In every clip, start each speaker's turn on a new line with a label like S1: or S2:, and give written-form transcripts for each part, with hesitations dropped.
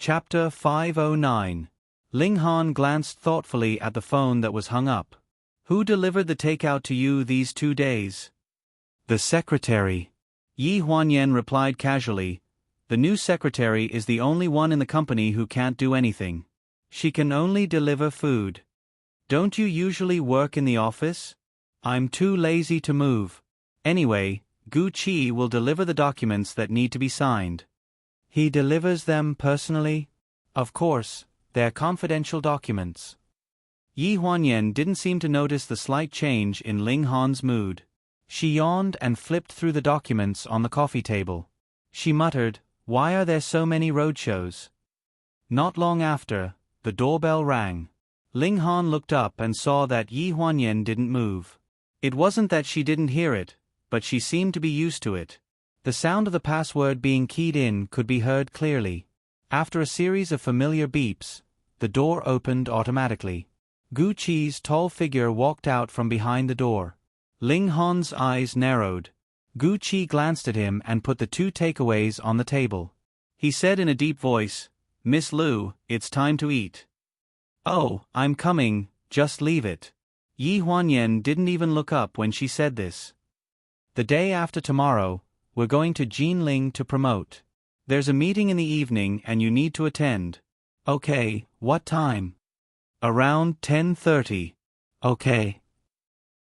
S1: Chapter 509. Ling Han glanced thoughtfully at the phone that was hung up. Who delivered the takeout to you these 2 days? The secretary. Yi Huanyan replied casually. The new secretary is the only one in the company who can't do anything. She can only deliver food. Don't you usually work in the office? I'm too lazy to move. Anyway, Gu Qi will deliver the documents that need to be signed. He delivers them personally? Of course, they're confidential documents. Yi Huanyan didn't seem to notice the slight change in Ling Han's mood. She yawned and flipped through the documents on the coffee table. She muttered, "Why are there so many roadshows?" Not long after, the doorbell rang. Ling Han looked up and saw that Yi Huanyan didn't move. It wasn't that she didn't hear it, but she seemed to be used to it. The sound of the password being keyed in could be heard clearly. After a series of familiar beeps, the door opened automatically. Gu Qi's tall figure walked out from behind the door. Ling Han's eyes narrowed. Gu Qi glanced at him and put the 2 takeaways on the table. He said in a deep voice, "Miss Liu, it's time to eat." "Oh, I'm coming, just leave it." Yi Huanyan didn't even look up when she said this. "The day after tomorrow, we're going to Jinling to promote. There's a meeting in the evening and you need to attend." "Okay, what time?" "Around 10:30. "Okay."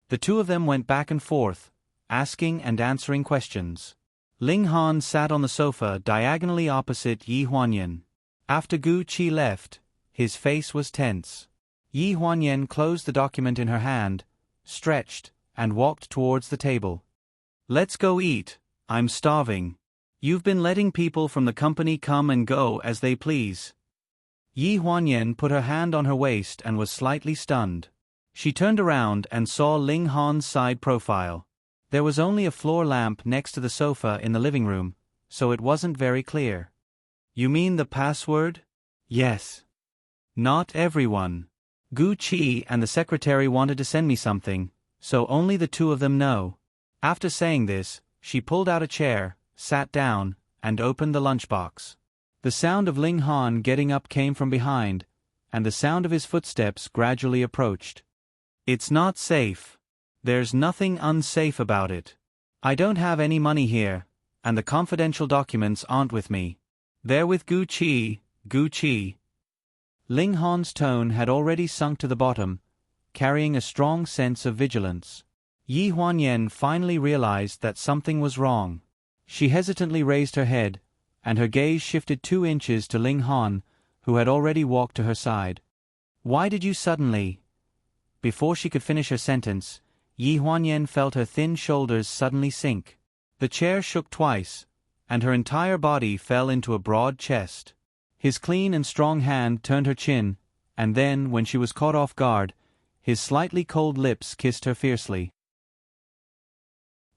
S1: The 2 of them went back and forth, asking and answering questions. Ling Han sat on the sofa diagonally opposite Yi Huanyan. After Gu Qi left, his face was tense. Yi Huanyan closed the document in her hand, stretched, and walked towards the table. "Let's go eat. I'm starving. You've been letting people from the company come and go as they please." Yi Huanyan put her hand on her waist and was slightly stunned. She turned around and saw Ling Han's side profile. There was only a floor lamp next to the sofa in the living room, so it wasn't very clear. "You mean the password?" "Yes." "Not everyone. Gu Qi and the secretary wanted to send me something, so only the 2 of them know." After saying this, she pulled out a chair, sat down, and opened the lunchbox. The sound of Ling Han getting up came from behind, and the sound of his footsteps gradually approached. "It's not safe. There's nothing unsafe about it. I don't have any money here, and the confidential documents aren't with me. They're with Gu Qi, Gu Qi." Ling Han's tone had already sunk to the bottom, carrying a strong sense of vigilance. Yi Huanyan finally realized that something was wrong. She hesitantly raised her head, and her gaze shifted 2 inches to Ling Han, who had already walked to her side. "Why did you suddenly—" Before she could finish her sentence, Yi Huanyan felt her thin shoulders suddenly sink. The chair shook twice, and her entire body fell into a broad chest. His clean and strong hand turned her chin, and then, when she was caught off guard, his slightly cold lips kissed her fiercely.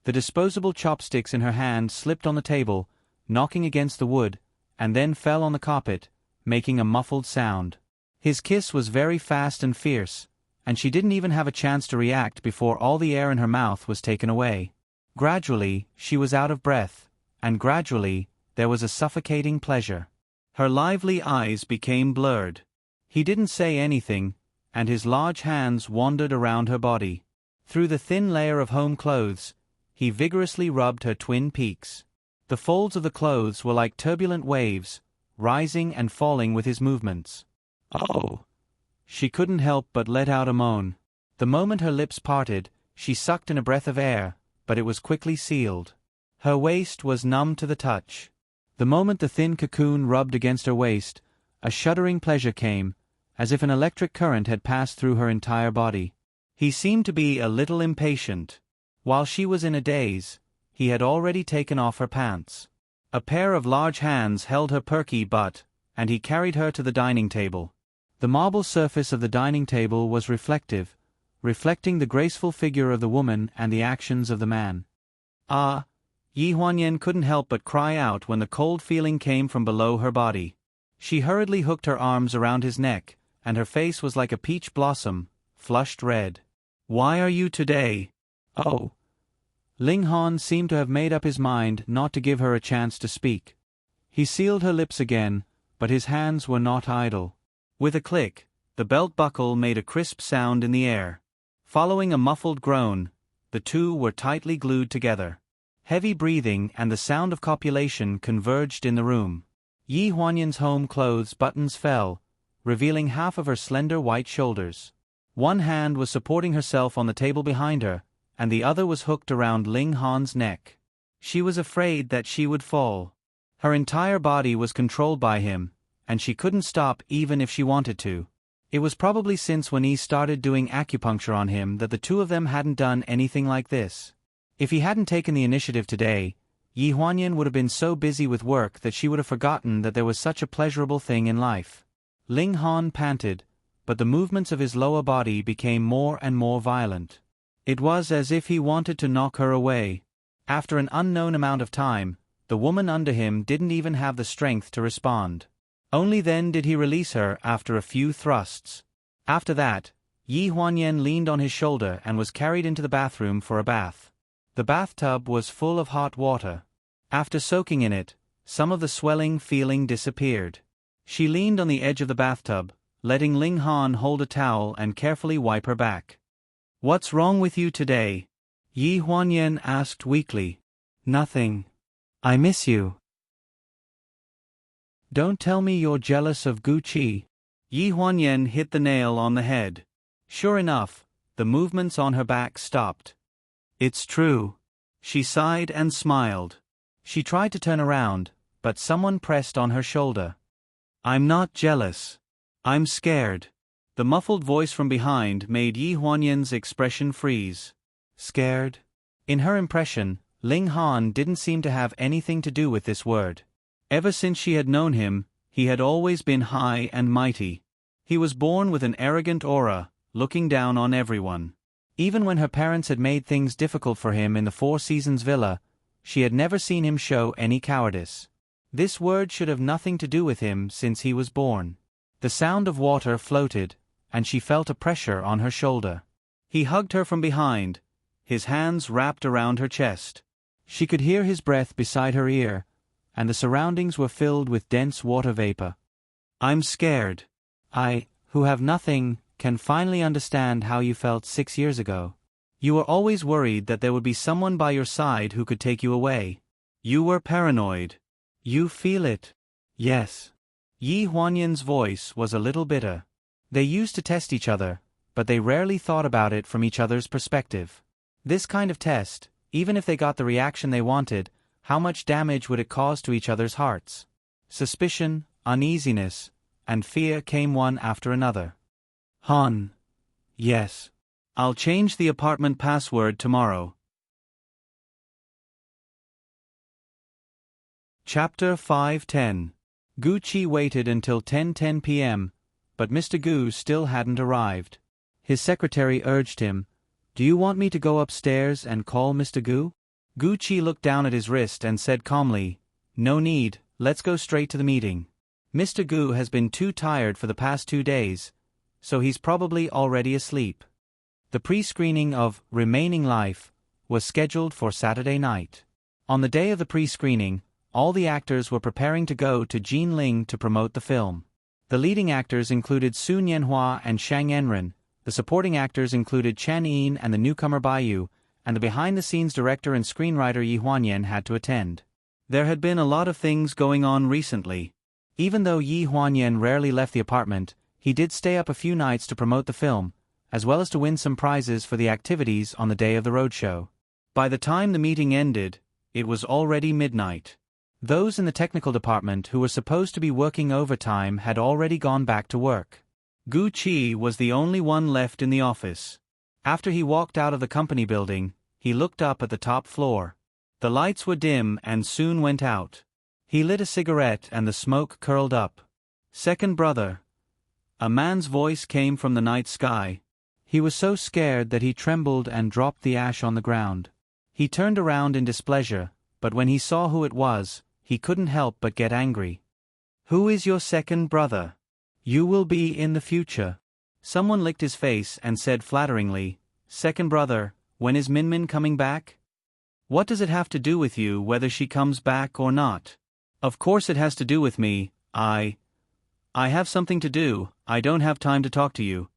S1: The disposable chopsticks in her hand slipped on the table, knocking against the wood, and then fell on the carpet, making a muffled sound. His kiss was very fast and fierce, and she didn't even have a chance to react before all the air in her mouth was taken away. Gradually, she was out of breath, and gradually, there was a suffocating pleasure. Her lively eyes became blurred. He didn't say anything, and his large hands wandered around her body. Through the thin layer of home clothes, he vigorously rubbed her twin peaks. The folds of the clothes were like turbulent waves, rising and falling with his movements. "Oh!" She couldn't help but let out a moan. The moment her lips parted, she sucked in a breath of air, but it was quickly sealed. Her waist was numb to the touch. The moment the thin cocoon rubbed against her waist, a shuddering pleasure came, as if an electric current had passed through her entire body. He seemed to be a little impatient. While she was in a daze, he had already taken off her pants. A pair of large hands held her perky butt, and he carried her to the dining table. The marble surface of the dining table was reflective, reflecting the graceful figure of the woman and the actions of the man. "Ah!" Yi Huanyan couldn't help but cry out when the cold feeling came from below her body. She hurriedly hooked her arms around his neck, and her face was like a peach blossom, flushed red. "Why are you today?" "Oh!" Ling Han seemed to have made up his mind not to give her a chance to speak. He sealed her lips again, but his hands were not idle. With a click, the belt buckle made a crisp sound in the air. Following a muffled groan, the two were tightly glued together. Heavy breathing and the sound of copulation converged in the room. Yi Huanyan's home clothes buttons fell, revealing half of her slender white shoulders. One hand was supporting herself on the table behind her, and the other was hooked around Ling Han's neck. She was afraid that she would fall. Her entire body was controlled by him, and she couldn't stop even if she wanted to. It was probably since when he started doing acupuncture on him that the two of them hadn't done anything like this. If he hadn't taken the initiative today, Yi Huanyan would have been so busy with work that she would have forgotten that there was such a pleasurable thing in life. Ling Han panted, but the movements of his lower body became more and more violent. It was as if he wanted to knock her away. After an unknown amount of time, the woman under him didn't even have the strength to respond. Only then did he release her after a few thrusts. After that, Yi Huanyan leaned on his shoulder and was carried into the bathroom for a bath. The bathtub was full of hot water. After soaking in it, some of the swelling feeling disappeared. She leaned on the edge of the bathtub, letting Ling Han hold a towel and carefully wipe her back. "What's wrong with you today?" Yi Huanyan asked weakly. "Nothing. I miss you." "Don't tell me you're jealous of Gucci." Yi Huanyan hit the nail on the head. Sure enough, the movements on her back stopped. "It's true." She sighed and smiled. She tried to turn around, but someone pressed on her shoulder. "I'm not jealous. I'm scared." The muffled voice from behind made Yi Huanyan's expression freeze. Scared? In her impression, Ling Han didn't seem to have anything to do with this word. Ever since she had known him, he had always been high and mighty. He was born with an arrogant aura, looking down on everyone. Even when her parents had made things difficult for him in the Four Seasons villa, she had never seen him show any cowardice. This word should have nothing to do with him since he was born. The sound of water floated, and she felt a pressure on her shoulder. He hugged her from behind, his hands wrapped around her chest. She could hear his breath beside her ear, and the surroundings were filled with dense water vapor. "I'm scared. I, who have nothing, can finally understand how you felt 6 years ago. You were always worried that there would be someone by your side who could take you away. You were paranoid. You feel it." "Yes." Yi Huanyan's voice was a little bitter. They used to test each other, but they rarely thought about it from each other's perspective. This kind of test, even if they got the reaction they wanted, how much damage would it cause to each other's hearts? Suspicion, uneasiness, and fear came one after another. "Han. Yes. I'll change the apartment password tomorrow." Chapter 510. Gucci waited until 10:10 p.m., but Mr. Gu still hadn't arrived. His secretary urged him, "Do you want me to go upstairs and call Mr. Gu?" Gucci looked down at his wrist and said calmly, "No need, let's go straight to the meeting. Mr. Gu has been too tired for the past 2 days, so he's probably already asleep." The pre-screening of Remaining Life was scheduled for Saturday night. On the day of the pre-screening, all the actors were preparing to go to Jinling to promote the film. The leading actors included Su Nianhua and Shang Enren, the supporting actors included Chen Yin and the newcomer Baiyu, and the behind-the-scenes director and screenwriter Yi Huanyan had to attend. There had been a lot of things going on recently. Even though Yi Huanyan rarely left the apartment, he did stay up a few nights to promote the film, as well as to win some prizes for the activities on the day of the roadshow. By the time the meeting ended, it was already midnight. Those in the technical department who were supposed to be working overtime had already gone back to work. Gu Qi was the only one left in the office. After he walked out of the company building, he looked up at the top floor. The lights were dim and soon went out. He lit a cigarette and the smoke curled up. "Second brother." A man's voice came from the night sky. He was so scared that he trembled and dropped the ash on the ground. He turned around in displeasure, but when he saw who it was, he couldn't help but get angry. "Who is your second brother? You will be in the future." Someone licked his face and said flatteringly, "Second brother, when is Minmin coming back?" "What does it have to do with you whether she comes back or not?" "Of course it has to do with me. I have something to do, I don't have time to talk to you.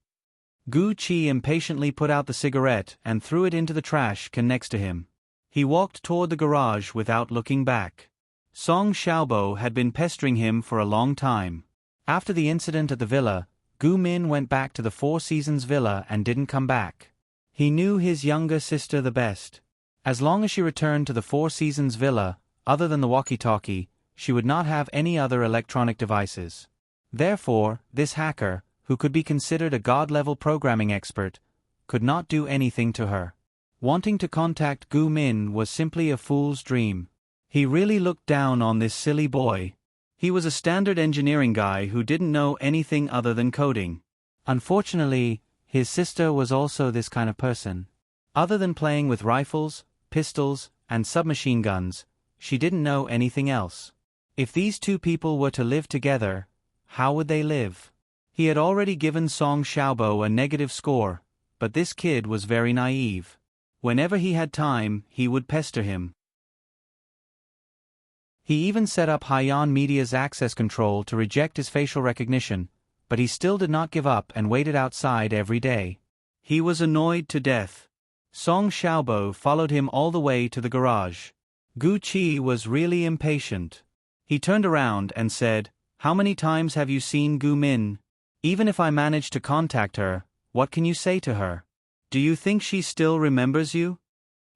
S1: Gu Qi impatiently put out the cigarette and threw it into the trash can next to him. He walked toward the garage without looking back. Song Xiaobo had been pestering him for a long time. After the incident at the villa, Gu Min went back to the Four Seasons villa and didn't come back. He knew his younger sister the best. As long as she returned to the Four Seasons villa, other than the walkie-talkie, she would not have any other electronic devices. Therefore, this hacker, who could be considered a god-level programming expert, could not do anything to her. Wanting to contact Gu Min was simply a fool's dream. He really looked down on this silly boy. He was a standard engineering guy who didn't know anything other than coding. Unfortunately, his sister was also this kind of person. Other than playing with rifles, pistols, and submachine guns, she didn't know anything else. If these two people were to live together, how would they live? He had already given Song Xiaobo a negative score, but this kid was very naive. Whenever he had time, he would pester him. He even set up Haiyan Media's access control to reject his facial recognition, but he still did not give up and waited outside every day. He was annoyed to death. Song Xiaobo followed him all the way to the garage. Gu Qi was really impatient. He turned around and said, "How many times have you seen Gu Min? Even if I manage to contact her, what can you say to her? Do you think she still remembers you?"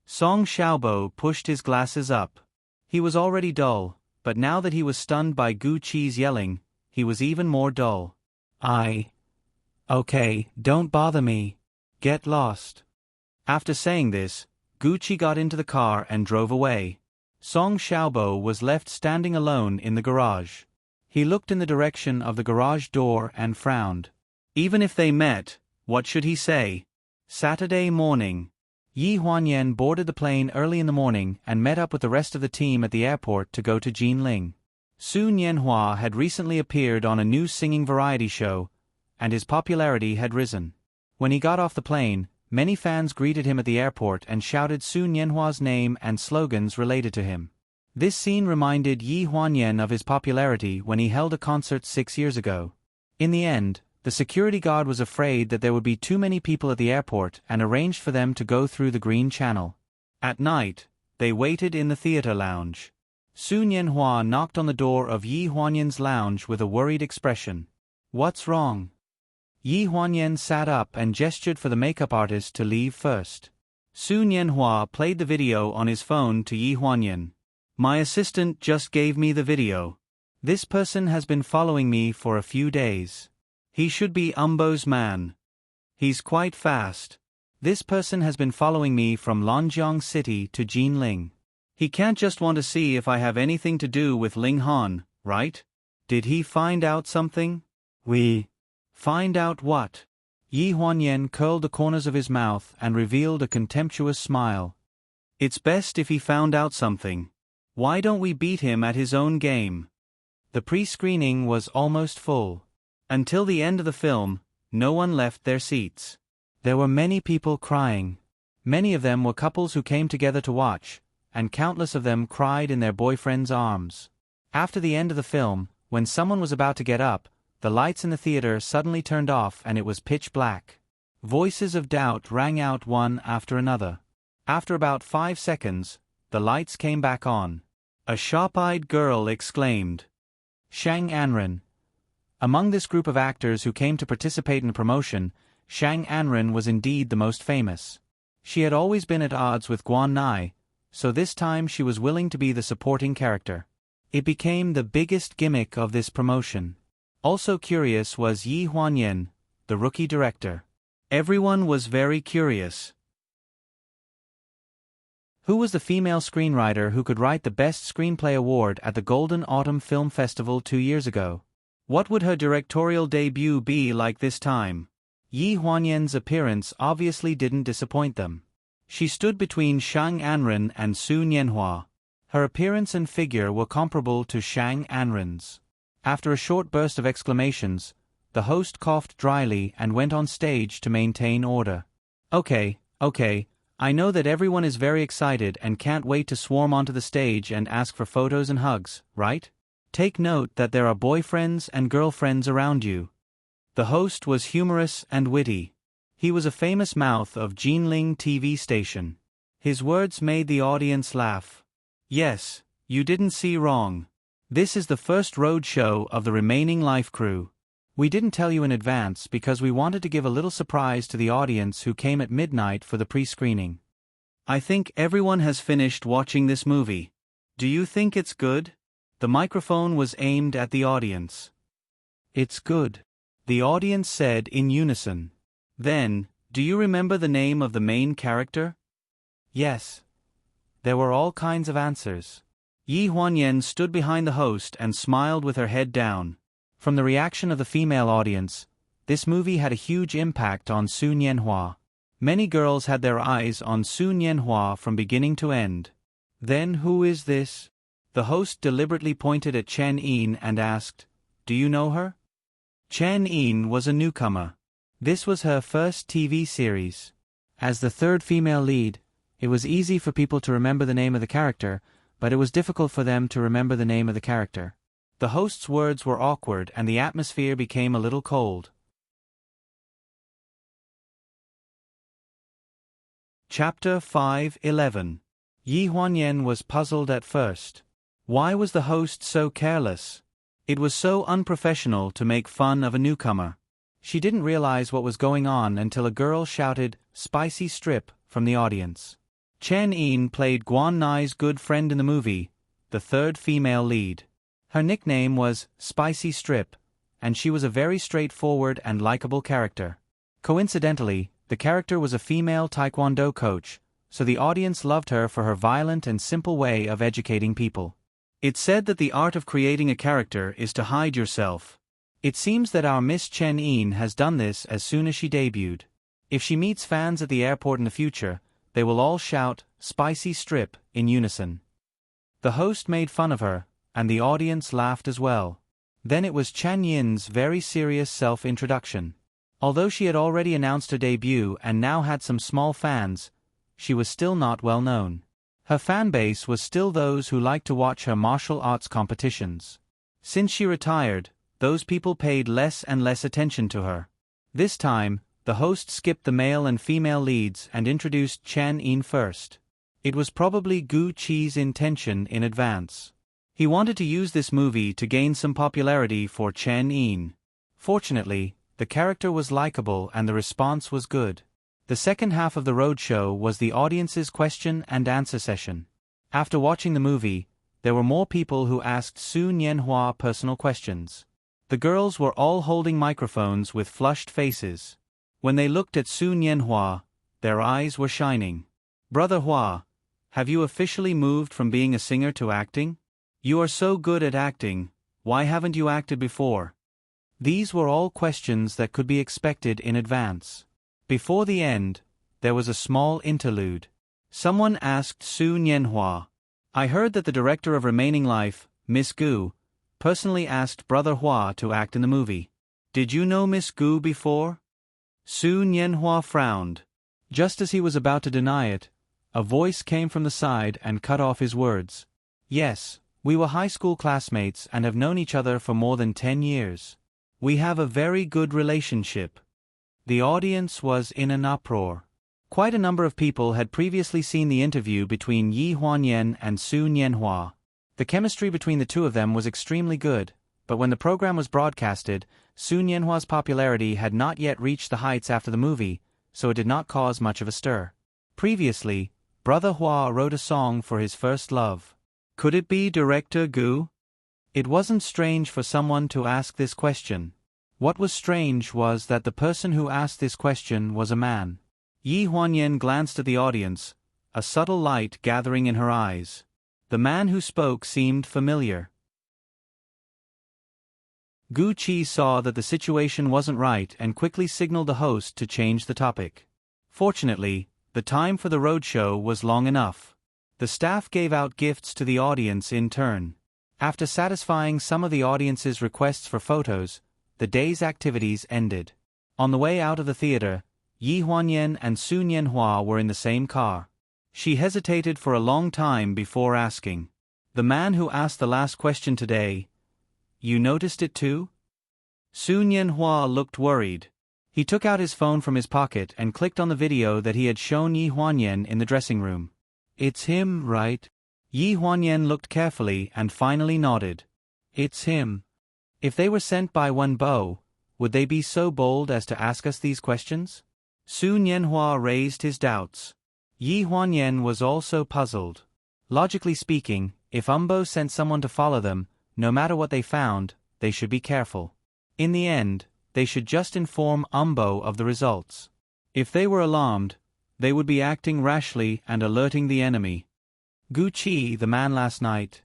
S1: Song Xiaobo pushed his glasses up. He was already dull, but now that he was stunned by Gu Qi's yelling, he was even more dull. Okay, don't bother me. Get lost." After saying this, Gu Qi got into the car and drove away. Song Xiaobo was left standing alone in the garage. He looked in the direction of the garage door and frowned. Even if they met, what should he say? Saturday morning. Yi Huanyan boarded the plane early in the morning and met up with the rest of the team at the airport to go to Jinling. Su Nianhua had recently appeared on a new singing variety show, and his popularity had risen. When he got off the plane, many fans greeted him at the airport and shouted Su Nianhua's name and slogans related to him. This scene reminded Yi Huanyan of his popularity when he held a concert 6 years ago. In the end, the security guard was afraid that there would be too many people at the airport and arranged for them to go through the Green Channel. At night, they waited in the theater lounge. Su Nianhua knocked on the door of Yi Huanyan's lounge with a worried expression. "What's wrong?" Yi Huanyan sat up and gestured for the makeup artist to leave first. Su Nianhua played the video on his phone to Yi Huanyan. "My assistant just gave me the video. This person has been following me for a few days. He should be Umbo's man. He's quite fast. This person has been following me from Lonjiang City to Jinling. He can't just want to see if I have anything to do with Ling Han, right? Did he find out something?" "Find out what?" Yi Huanyan curled the corners of his mouth and revealed a contemptuous smile. "It's best if he found out something. Why don't we beat him at his own game?" The pre-screening was almost full. Until the end of the film, no one left their seats. There were many people crying. Many of them were couples who came together to watch, and countless of them cried in their boyfriends' arms. After the end of the film, when someone was about to get up, the lights in the theater suddenly turned off and it was pitch black. Voices of doubt rang out one after another. After about 5 seconds, the lights came back on. A sharp-eyed girl exclaimed, "Shang Anren." Among this group of actors who came to participate in the promotion, Shang Anren was indeed the most famous. She had always been at odds with Guan Nai, so this time she was willing to be the supporting character. It became the biggest gimmick of this promotion. Also curious was Yi Huanyan, the rookie director. Everyone was very curious. Who was the female screenwriter who could write the Best Screenplay award at the Golden Autumn Film Festival 2 years ago? What would her directorial debut be like this time? Yi Huanyan's appearance obviously didn't disappoint them. She stood between Shang Anren and Su Nianhua. Her appearance and figure were comparable to Shang Anren's. After a short burst of exclamations, the host coughed dryly and went on stage to maintain order. Okay, I know that everyone is very excited and can't wait to swarm onto the stage and ask for photos and hugs, right? Take note that there are boyfriends and girlfriends around you. The host was humorous and witty. He was a famous mouth of Jinling TV station. His words made the audience laugh. Yes, you didn't see wrong. This is the first road show of the remaining life crew. We didn't tell you in advance because we wanted to give a little surprise to the audience who came at midnight for the pre-screening. I think everyone has finished watching this movie. Do you think it's good? The microphone was aimed at the audience. It's good, the audience said in unison. Then, do you remember the name of the main character? Yes. There were all kinds of answers. Yi Huanyan stood behind the host and smiled with her head down. From the reaction of the female audience, this movie had a huge impact on Su Nianhua. Many girls had their eyes on Su Nianhua from beginning to end. Then who is this? The host deliberately pointed at Chen Yin and asked, "Do you know her?" Chen Yin was a newcomer. This was her first TV series. As the third female lead, it was easy for people to remember the name of the character, but it was difficult for them to remember the name of the character. The host's words were awkward and the atmosphere became a little cold. Chapter 5:11. Yi Huanyan was puzzled at first. Why was the host so careless? It was so unprofessional to make fun of a newcomer. She didn't realize what was going on until a girl shouted, "Spicy strip," from the audience. Chen Yin played Guan Nai's good friend in the movie, the third female lead. Her nickname was Spicy Strip, and she was a very straightforward and likable character. Coincidentally, the character was a female taekwondo coach, so the audience loved her for her violent and simple way of educating people. It's said that the art of creating a character is to hide yourself. It seems that our Miss Chen Yin has done this as soon as she debuted. If she meets fans at the airport in the future, they will all shout, "Spicy Strip," in unison. The host made fun of her, and the audience laughed as well. Then it was Chen Yin's very serious self-introduction. Although she had already announced her debut and now had some small fans, she was still not well known. Her fan base was still those who liked to watch her martial arts competitions. Since she retired, those people paid less and less attention to her. This time, the host skipped the male and female leads and introduced Chen Yin first. It was probably Gu Qi's intention in advance. He wanted to use this movie to gain some popularity for Chen Yin. Fortunately, the character was likable and the response was good. The second half of the roadshow was the audience's question and answer session. After watching the movie, there were more people who asked Su Nianhua personal questions. The girls were all holding microphones with flushed faces. When they looked at Su Nianhua, their eyes were shining. "Brother Hua, have you officially moved from being a singer to acting? You are so good at acting, why haven't you acted before?" These were all questions that could be expected in advance. Before the end, there was a small interlude. Someone asked Su Nianhua, "I heard that the director of Remaining Life, Miss Gu, personally asked Brother Hua to act in the movie. Did you know Miss Gu before?" Su Nianhua frowned. Just as he was about to deny it, a voice came from the side and cut off his words. "Yes, we were high school classmates and have known each other for more than 10 years. We have a very good relationship." The audience was in an uproar. Quite a number of people had previously seen the interview between Yi Huanyan and Su Nianhua. The chemistry between the two of them was extremely good, but when the program was broadcasted, Su Nianhua's popularity had not yet reached the heights after the movie, so it did not cause much of a stir. Previously, Brother Hua wrote a song for his first love. Could it be Director Gu? It wasn't strange for someone to ask this question. What was strange was that the person who asked this question was a man. Yi Huanyan glanced at the audience, a subtle light gathering in her eyes. The man who spoke seemed familiar. Gu Qi saw that the situation wasn't right and quickly signaled the host to change the topic. Fortunately, the time for the roadshow was long enough. The staff gave out gifts to the audience in turn. After satisfying some of the audience's requests for photos, the day's activities ended. On the way out of the theater, Yi Huanyan and Su Nianhua were in the same car. She hesitated for a long time before asking. The man who asked the last question today, You noticed it too? Sun Yanhua looked worried. He took out his phone from his pocket and clicked on the video that he had shown Yi Huanyan in the dressing room. It's him, right? Yi Huanyan looked carefully and finally nodded. It's him. If they were sent by Wenbo, would they be so bold as to ask us these questions? Sun Yanhua raised his doubts. Yi Huanyan was also puzzled. Logically speaking, if Umbo sent someone to follow them, no matter what they found, they should be careful. In the end, they should just inform Umbo of the results. If they were alarmed, they would be acting rashly and alerting the enemy. Gu Qi, the man last night.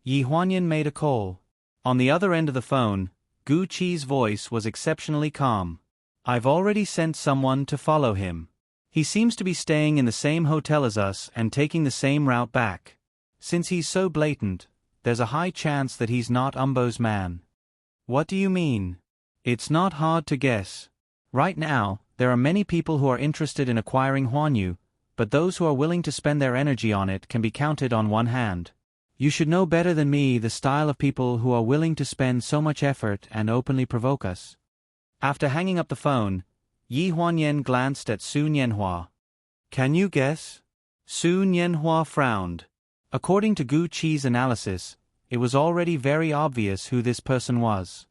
S1: Yi Huanyan made a call. On the other end of the phone, Gu Qi's voice was exceptionally calm. I've already sent someone to follow him. He seems to be staying in the same hotel as us and taking the same route back. Since he's so blatant, there's a high chance that he's not Umbo's man. What do you mean? It's not hard to guess. Right now, there are many people who are interested in acquiring Huanyu, but those who are willing to spend their energy on it can be counted on one hand. You should know better than me the style of people who are willing to spend so much effort and openly provoke us. After hanging up the phone, Yi Huanyan glanced at Sun Yanhua. Can you guess? Sun Yanhua frowned. According to Gu Qi's analysis, it was already very obvious who this person was.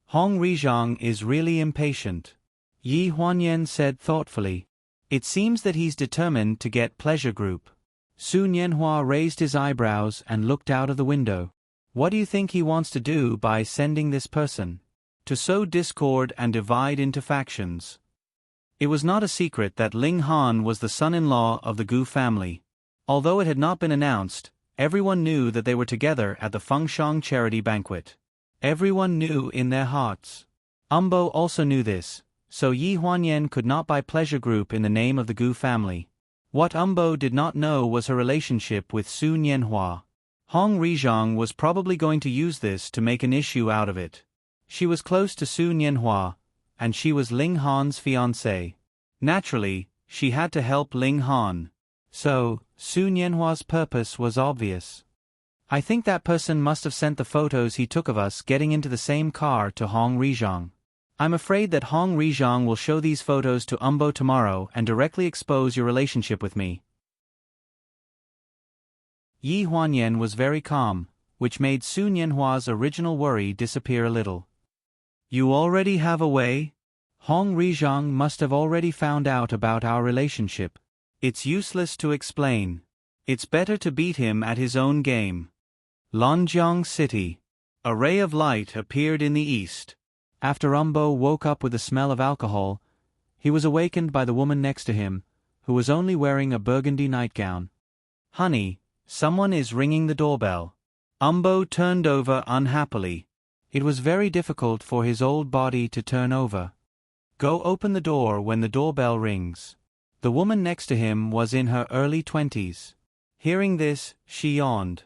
S1: Hong Rizhang is really impatient. Yi Huanyan said thoughtfully. It seems that he's determined to get Pleasure Group. Sun Yanhua raised his eyebrows and looked out of the window. What do you think he wants to do by sending this person? To sow discord and divide into factions. It was not a secret that Ling Han was the son-in-law of the Gu family. Although it had not been announced, everyone knew that they were together at the Fengshang charity banquet. Everyone knew in their hearts. Umbo also knew this, so Yi Huanyan could not buy Pleasure Group in the name of the Gu family. What Umbo did not know was her relationship with Sun Yanhua. Hong Rizhang was probably going to use this to make an issue out of it. She was close to Sun Yanhua, and she was Ling Han's fiancée. Naturally, she had to help Ling Han. So, Sun Yanhua's purpose was obvious. I think that person must have sent the photos he took of us getting into the same car to Hong Rizhang. I'm afraid that Hong Rizhang will show these photos to Umbo tomorrow and directly expose your relationship with me. Yi Huanyan was very calm, which made Sun Yanhua's original worry disappear a little. You already have a way? Hong Rizhang must have already found out about our relationship. It's useless to explain. It's better to beat him at his own game. Lanjiang City. A ray of light appeared in the east. After Umbo woke up with the smell of alcohol, he was awakened by the woman next to him, who was only wearing a burgundy nightgown. Honey, someone is ringing the doorbell. Umbo turned over unhappily. It was very difficult for his old body to turn over. Go open the door when the doorbell rings. The woman next to him was in her early 20s. Hearing this, she yawned.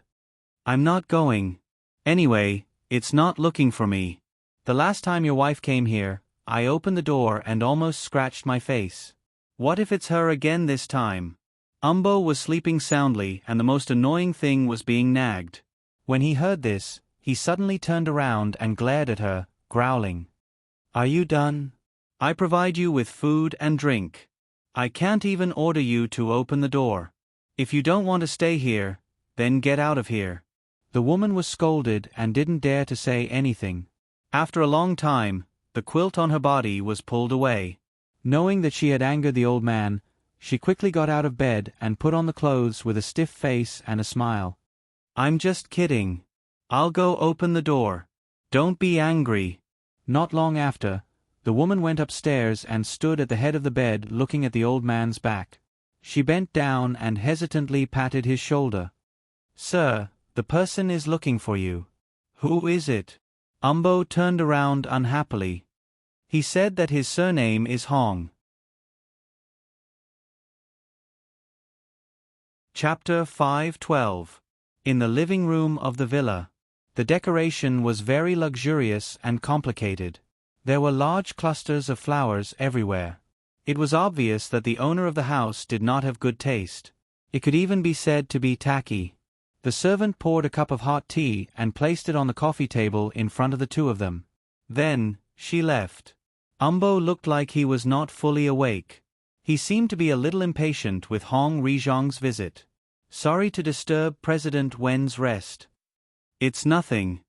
S1: I'm not going. Anyway, it's not looking for me. The last time your wife came here, I opened the door and almost scratched my face. What if it's her again this time? Umbo was sleeping soundly and the most annoying thing was being nagged. When he heard this, he suddenly turned around and glared at her, growling. Are you done? I provide you with food and drink. I can't even order you to open the door. If you don't want to stay here, then get out of here. The woman was scolded and didn't dare to say anything. After a long time, the quilt on her body was pulled away. Knowing that she had angered the old man, she quickly got out of bed and put on the clothes with a stiff face and a smile. I'm just kidding. I'll go open the door. Don't be angry. Not long after, the woman went upstairs and stood at the head of the bed looking at the old man's back. She bent down and hesitantly patted his shoulder. Sir, the person is looking for you. Who is it? Umbo turned around unhappily. He said that his surname is Hong. Chapter 5:12. In the living room of the villa. The decoration was very luxurious and complicated. There were large clusters of flowers everywhere. It was obvious that the owner of the house did not have good taste. It could even be said to be tacky. The servant poured a cup of hot tea and placed it on the coffee table in front of the two of them. Then, she left. Umbo looked like he was not fully awake. He seemed to be a little impatient with Hong Rizhong's visit. Sorry to disturb President Wen's rest. It's nothing.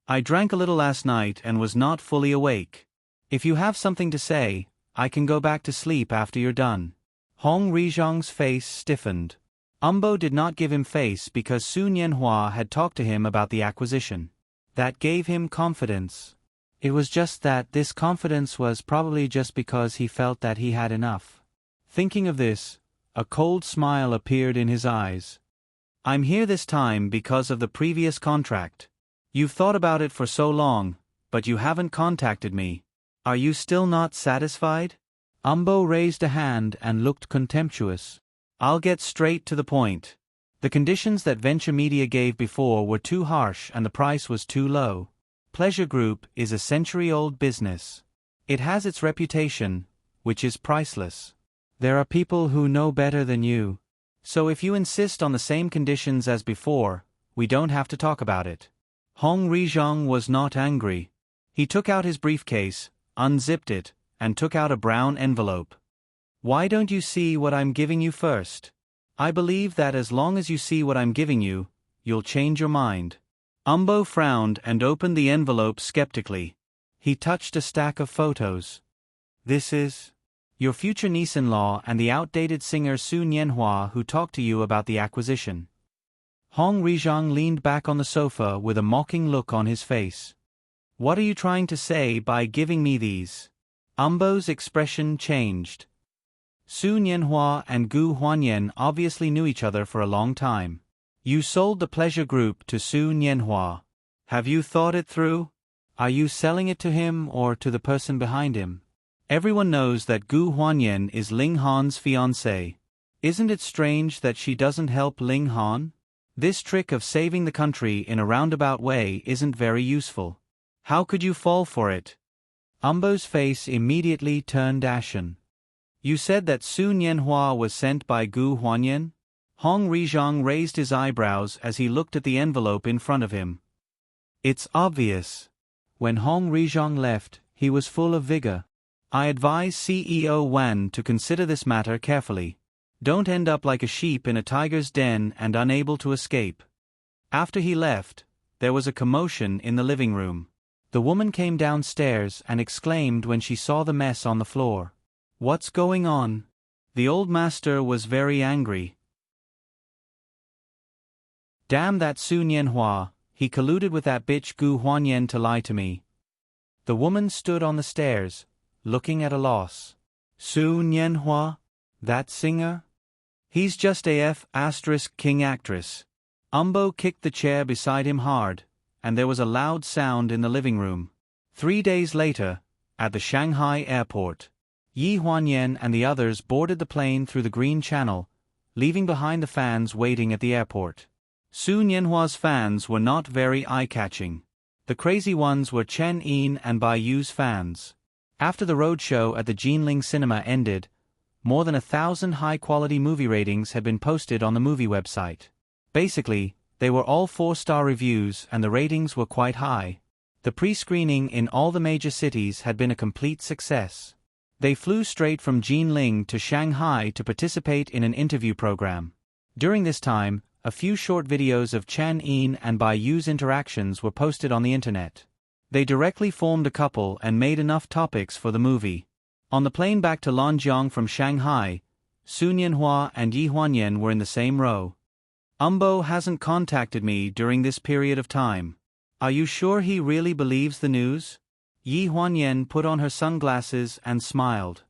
S1: I drank a little last night and was not fully awake. If you have something to say, I can go back to sleep after you're done. Hong Rizhong's face stiffened. Umbo did not give him face because Su Nianhua had talked to him about the acquisition. That gave him confidence. It was just that this confidence was probably just because he felt that he had enough. Thinking of this, a cold smile appeared in his eyes. I'm here this time because of the previous contract. You've thought about it for so long, but you haven't contacted me. Are you still not satisfied? Umbo raised a hand and looked contemptuous. I'll get straight to the point. The conditions that Venture Media gave before were too harsh and the price was too low. Pleasure Group is a century-old business. It has its reputation, which is priceless. There are people who know better than you. So if you insist on the same conditions as before, we don't have to talk about it. Hong Rizhong was not angry. He took out his briefcase, unzipped it, and took out a brown envelope. Why don't you see what I'm giving you first? I believe that as long as you see what I'm giving you, you'll change your mind. Umbo frowned and opened the envelope skeptically. He touched a stack of photos. This is your future niece-in-law and the outdated singer Su Nianhua who talked to you about the acquisition. Hong Rizhong leaned back on the sofa with a mocking look on his face. What are you trying to say by giving me these? Umbo's expression changed. Su Nianhua and Gu Huanyan obviously knew each other for a long time. You sold the Pleasure Group to Su Nianhua. Have you thought it through? Are you selling it to him or to the person behind him? Everyone knows that Gu Huanyan is Ling Han's fiancé. Isn't it strange that she doesn't help Ling Han? This trick of saving the country in a roundabout way isn't very useful. How could you fall for it? Umbo's face immediately turned ashen. You said that Su Nianhua was sent by Gu Huanyan? Hong Rizhong raised his eyebrows as he looked at the envelope in front of him. It's obvious. When Hong Rizhong left, he was full of vigor. I advise CEO Wan to consider this matter carefully. Don't end up like a sheep in a tiger's den and unable to escape. After he left, there was a commotion in the living room. The woman came downstairs and exclaimed when she saw the mess on the floor. What's going on? The old master was very angry. Damn that Su Nianhua, he colluded with that bitch Gu Huanyan to lie to me. The woman stood on the stairs, looking at a loss. Su Nianhua? That singer? He's just AF * king actress. Umbo kicked the chair beside him hard, and there was a loud sound in the living room. 3 days later, at the Shanghai airport, Yi Huanyan and the others boarded the plane through the Green Channel, leaving behind the fans waiting at the airport. Su Nianhua's fans were not very eye-catching. The crazy ones were Chen Yin and Bai Yu's fans. After the roadshow at the Jinling Cinema ended, more than 1,000 high-quality movie ratings had been posted on the movie website. Basically, they were all 4-star reviews and the ratings were quite high. The pre-screening in all the major cities had been a complete success. They flew straight from Jinling to Shanghai to participate in an interview program. During this time, a few short videos of Chen Yin and Bai Yu's interactions were posted on the internet. They directly formed a couple and made enough topics for the movie. On the plane back to Lanjiang from Shanghai, Su Nianhua and Yi Huanyan were in the same row. Umbo hasn't contacted me during this period of time. Are you sure he really believes the news? Yi Huanyan put on her sunglasses and smiled.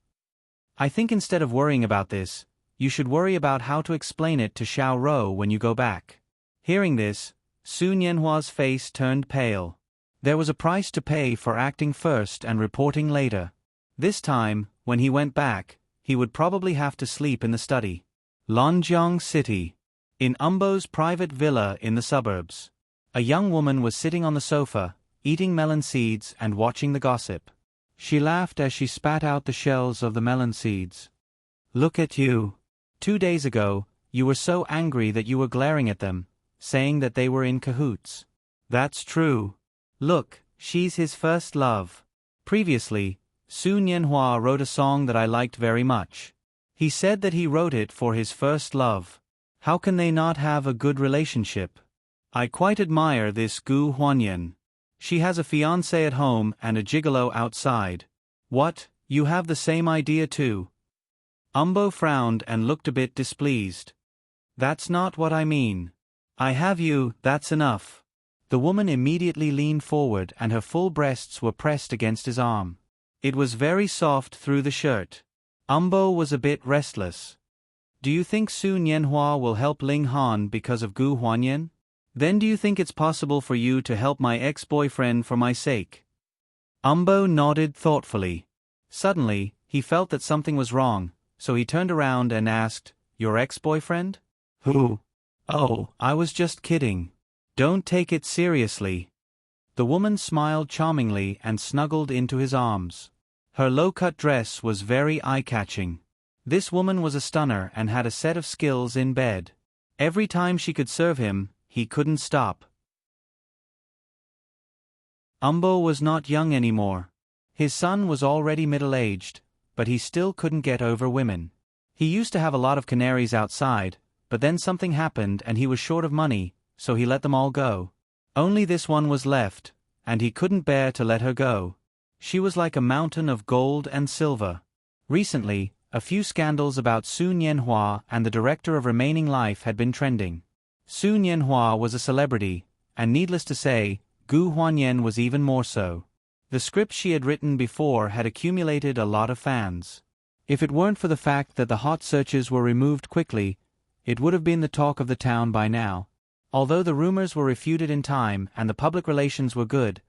S1: I think instead of worrying about this, you should worry about how to explain it to Xiao Rou when you go back. Hearing this, Su Nianhua's face turned pale. There was a price to pay for acting first and reporting later. This time, when he went back, he would probably have to sleep in the study. Lanjiang City. In Umbo's private villa in the suburbs. A young woman was sitting on the sofa, eating melon seeds and watching the gossip. She laughed as she spat out the shells of the melon seeds. Look at you. 2 days ago, you were so angry that you were glaring at them, saying that they were in cahoots. That's true. Look, she's his first love. Previously, Su Nianhua wrote a song that I liked very much. He said that he wrote it for his first love. How can they not have a good relationship? I quite admire this Gu Huanyan. She has a fiancé at home and a gigolo outside. What, you have the same idea too? Umbo frowned and looked a bit displeased. That's not what I mean. I have you, that's enough. The woman immediately leaned forward and her full breasts were pressed against his arm. It was very soft through the shirt. Umbo was a bit restless. Do you think Su Nianhua will help Ling Han because of Gu Huanyan? Then do you think it's possible for you to help my ex-boyfriend for my sake? Umbo nodded thoughtfully. Suddenly, he felt that something was wrong, so he turned around and asked, Your ex-boyfriend? Who? Oh, I was just kidding. Don't take it seriously. The woman smiled charmingly and snuggled into his arms. Her low-cut dress was very eye-catching. This woman was a stunner and had a set of skills in bed. Every time she could serve him, he couldn't stop. Umbo was not young anymore. His son was already middle-aged, but he still couldn't get over women. He used to have a lot of canaries outside, but then something happened and he was short of money, so he let them all go. Only this one was left, and he couldn't bear to let her go. She was like a mountain of gold and silver. Recently, a few scandals about Su Nianhua and the director of Remaining Life had been trending. Su Nianhua was a celebrity, and needless to say, Gu Huanyan was even more so. The script she had written before had accumulated a lot of fans. If it weren't for the fact that the hot searches were removed quickly, it would have been the talk of the town by now. Although the rumors were refuted in time and the public relations were good,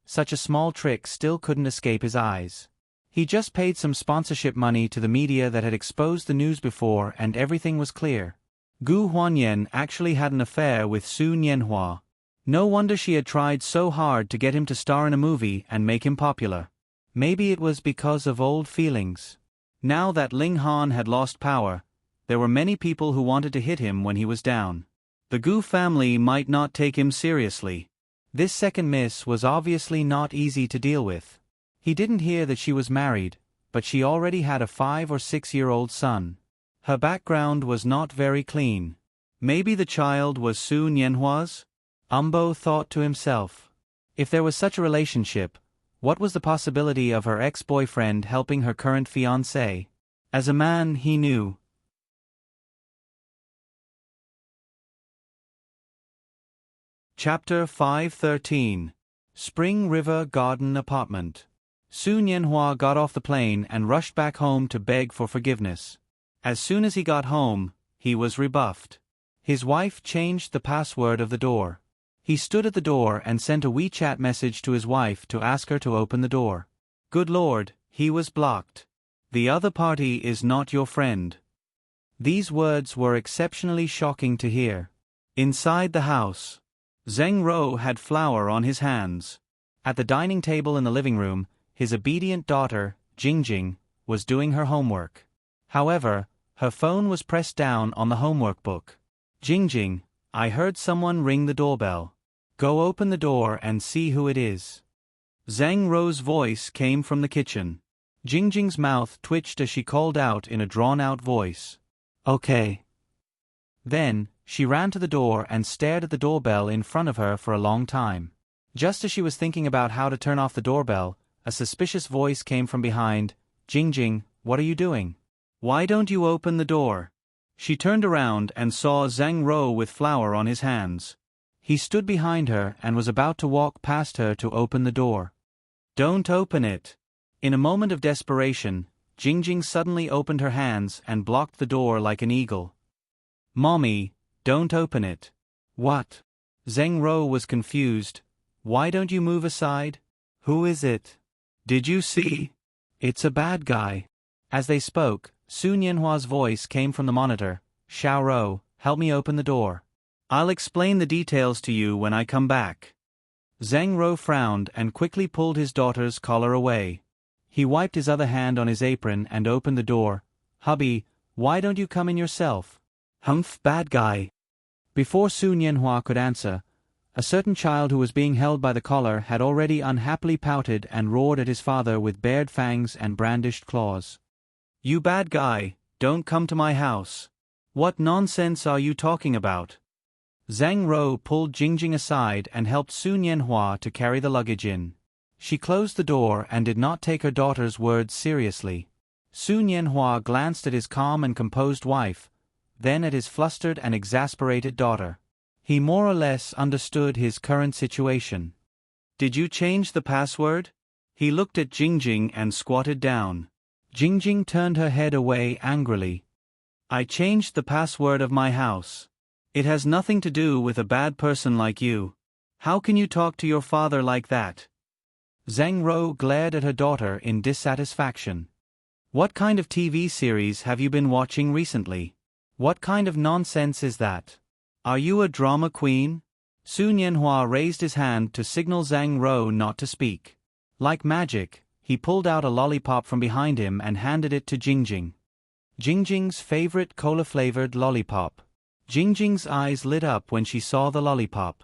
S1: such a small trick still couldn't escape his eyes. He just paid some sponsorship money to the media that had exposed the news before and everything was clear. Gu Huanyan actually had an affair with Su Nianhua. No wonder she had tried so hard to get him to star in a movie and make him popular. Maybe it was because of old feelings. Now that Ling Han had lost power, there were many people who wanted to hit him when he was down. The Gu family might not take him seriously. This second miss was obviously not easy to deal with. He didn't hear that she was married, but she already had a 5 or 6-year-old son. Her background was not very clean. Maybe the child was Su Nianhua's? Umbo thought to himself. If there was such a relationship, what was the possibility of her ex-boyfriend helping her current fiancé? As a man, he knew. Chapter 513. Spring River Garden Apartment. Su Nianhua got off the plane and rushed back home to beg for forgiveness. As soon as he got home, he was rebuffed. His wife changed the password of the door. He stood at the door and sent a WeChat message to his wife to ask her to open the door. Good Lord, he was blocked. The other party is not your friend. These words were exceptionally shocking to hear. Inside the house, Zheng Ro had flour on his hands. At the dining table in the living room, his obedient daughter, Jingjing, was doing her homework. However, her phone was pressed down on the homework book. Jingjing, I heard someone ring the doorbell. Go open the door and see who it is. Zheng Ro's voice came from the kitchen. Jingjing's mouth twitched as she called out in a drawn-out voice. Okay. Then, she ran to the door and stared at the doorbell in front of her for a long time. Just as she was thinking about how to turn off the doorbell, a suspicious voice came from behind. Jingjing, what are you doing? Why don't you open the door? She turned around and saw Zheng Ro with flour on his hands. He stood behind her and was about to walk past her to open the door. Don't open it. In a moment of desperation, Jingjing suddenly opened her hands and blocked the door like an eagle. Mommy, don't open it. What? Zheng Ro was confused. Why don't you move aside? Who is it? Did you see? It's a bad guy. As they spoke, Su Nianhua's voice came from the monitor. Xiao Ro, help me open the door. I'll explain the details to you when I come back. Zheng Ro frowned and quickly pulled his daughter's collar away. He wiped his other hand on his apron and opened the door. Hubby, why don't you come in yourself? Humph, bad guy. Before Su Nianhua could answer, a certain child who was being held by the collar had already unhappily pouted and roared at his father with bared fangs and brandished claws. "You bad guy, don't come to my house. What nonsense are you talking about?" Zhang Rou pulled Jingjing aside and helped Su Nianhua to carry the luggage in. She closed the door and did not take her daughter's words seriously. Su Nianhua glanced at his calm and composed wife, then at his flustered and exasperated daughter. He more or less understood his current situation. "Did you change the password?" He looked at Jingjing and squatted down. Jingjing turned her head away angrily. "I changed the password of my house. It has nothing to do with a bad person like you. How can you talk to your father like that?" Zhang Rou glared at her daughter in dissatisfaction. "What kind of TV series have you been watching recently? What kind of nonsense is that? Are you a drama queen?" Su Nianhua raised his hand to signal Zhang Rou not to speak. Like magic, he pulled out a lollipop from behind him and handed it to Jingjing. Jingjing's favorite cola-flavored lollipop. Jingjing's eyes lit up when she saw the lollipop.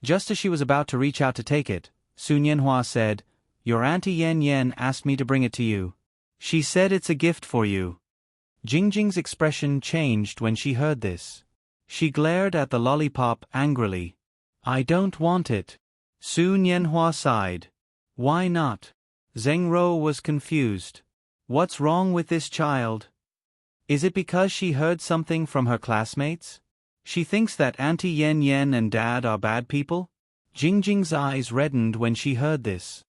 S1: Just as she was about to reach out to take it, Su Nianhua said, "Your Auntie Yan Yan asked me to bring it to you. She said it's a gift for you." Jingjing's expression changed when she heard this. She glared at the lollipop angrily. "I don't want it." Su Nianhua sighed. "Why not?" Zheng Rou was confused. "What's wrong with this child? Is it because she heard something from her classmates? She thinks that Auntie Yan Yan and Dad are bad people?" Jingjing's eyes reddened when she heard this.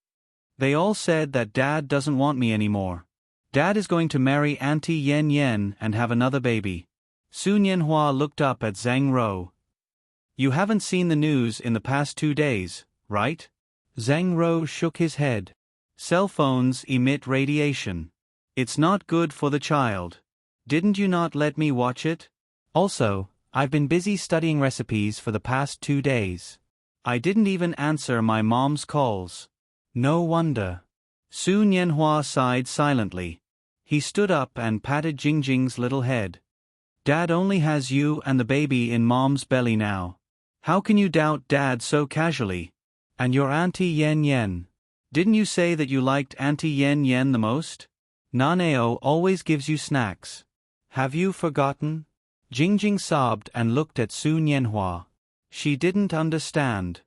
S1: "They all said that Dad doesn't want me anymore. Dad is going to marry Auntie Yan Yan and have another baby." Su Nianhua looked up at Zhang Rou. "You haven't seen the news in the past 2 days, right?" Zhang Rou shook his head. "Cell phones emit radiation. It's not good for the child. Didn't you not let me watch it? Also, I've been busy studying recipes for the past 2 days. I didn't even answer my mom's calls. No wonder." Su Nianhua sighed silently. He stood up and patted Jingjing's little head. "Dad only has you and the baby in Mom's belly now. How can you doubt Dad so casually? And your Auntie Yan Yan. Didn't you say that you liked Auntie Yan Yan the most? Naneo always gives you snacks. Have you forgotten?" Jingjing sobbed and looked at Su Nianhua. She didn't understand.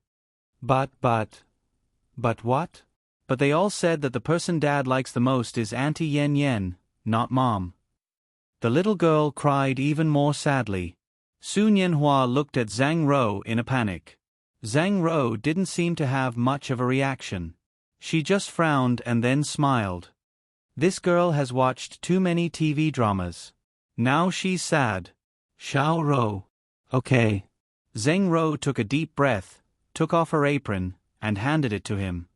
S1: But what? "But they all said that the person Dad likes the most is Auntie Yan Yan, not Mom." The little girl cried even more sadly. Su Nianhua looked at Zhang Rou in a panic. Zhang Rou didn't seem to have much of a reaction. She just frowned and then smiled. This girl has watched too many TV dramas. Now she's sad. "Xiao Rou." "Okay." Zhang Rou took a deep breath, took off her apron, and handed it to him.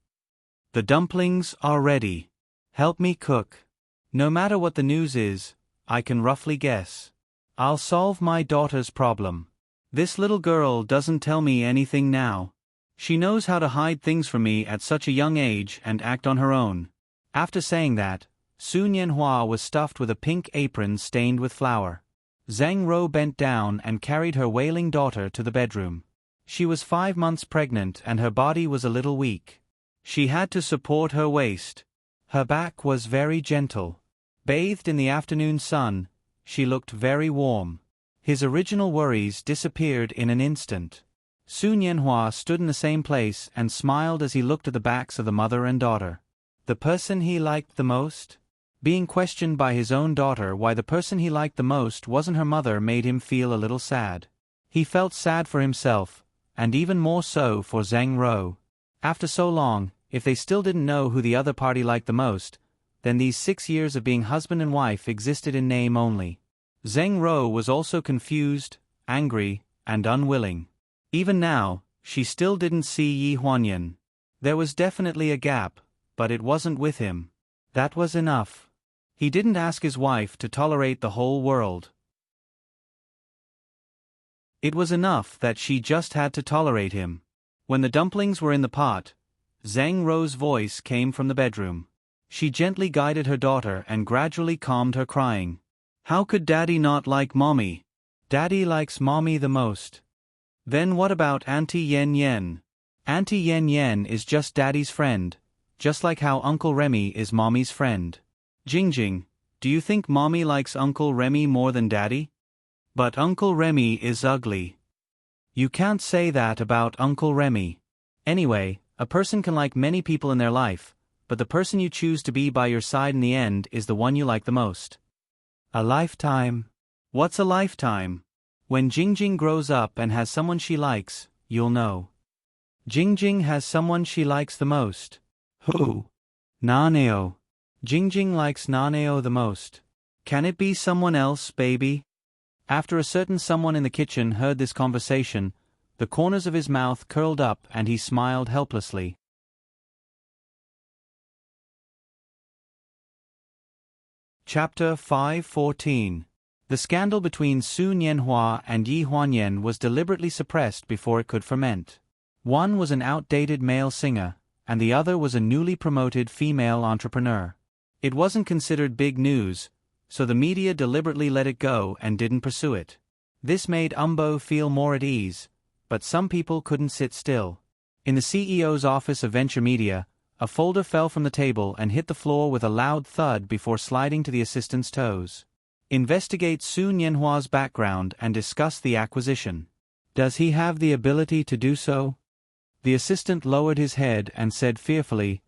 S1: "The dumplings are ready. Help me cook. No matter what the news is, I can roughly guess. I'll solve my daughter's problem. This little girl doesn't tell me anything now. She knows how to hide things from me at such a young age and act on her own." After saying that, Su Nianhua was stuffed with a pink apron stained with flour. Zhang Rou bent down and carried her wailing daughter to the bedroom. She was 5 months pregnant and her body was a little weak. She had to support her waist. Her back was very gentle. Bathed in the afternoon sun, she looked very warm. His original worries disappeared in an instant. Su Nianhua stood in the same place and smiled as he looked at the backs of the mother and daughter. The person he liked the most? Being questioned by his own daughter why the person he liked the most wasn't her mother made him feel a little sad. He felt sad for himself, and even more so for Zhang Rou. After so long, if they still didn't know who the other party liked the most, then these 6 years of being husband and wife existed in name only. Zheng Rou was also confused, angry, and unwilling. Even now, she still didn't see Yi Huanyan. There was definitely a gap, but it wasn't with him. That was enough. He didn't ask his wife to tolerate the whole world. It was enough that she just had to tolerate him. When the dumplings were in the pot, Zhang Rou's voice came from the bedroom. She gently guided her daughter and gradually calmed her crying. "How could Daddy not like Mommy? Daddy likes mommy the most. Then what about Auntie Yen Yen? Auntie Yen Yen is just Daddy's friend, just like how Uncle Remy is mommy's friend. Jingjing, do you think mommy likes Uncle Remy more than Daddy? But Uncle Remy is ugly. You can't say that about Uncle Remy. Anyway, a person can like many people in their life, but the person you choose to be by your side in the end is the one you like the most. A lifetime. What's a lifetime? When Jingjing grows up and has someone she likes, you'll know. Jingjing has someone she likes the most. Who? Naneo. Jingjing likes Naneo the most. Can it be someone else, baby? After a certain someone in the kitchen heard this conversation, the corners of his mouth curled up and he smiled helplessly. Chapter 5:14. The scandal between Su Nianhua and Yi Huanyan was deliberately suppressed before it could ferment. One was an outdated male singer, and the other was a newly promoted female entrepreneur. It wasn't considered big news, so the media deliberately let it go and didn't pursue it. This made Umbo feel more at ease, but some people couldn't sit still. In the CEO's office of Venture Media, a folder fell from the table and hit the floor with a loud thud before sliding to the assistant's toes. Investigate Su Nianhua's background and discuss the acquisition. Does he have the ability to do so? The assistant lowered his head and said fearfully,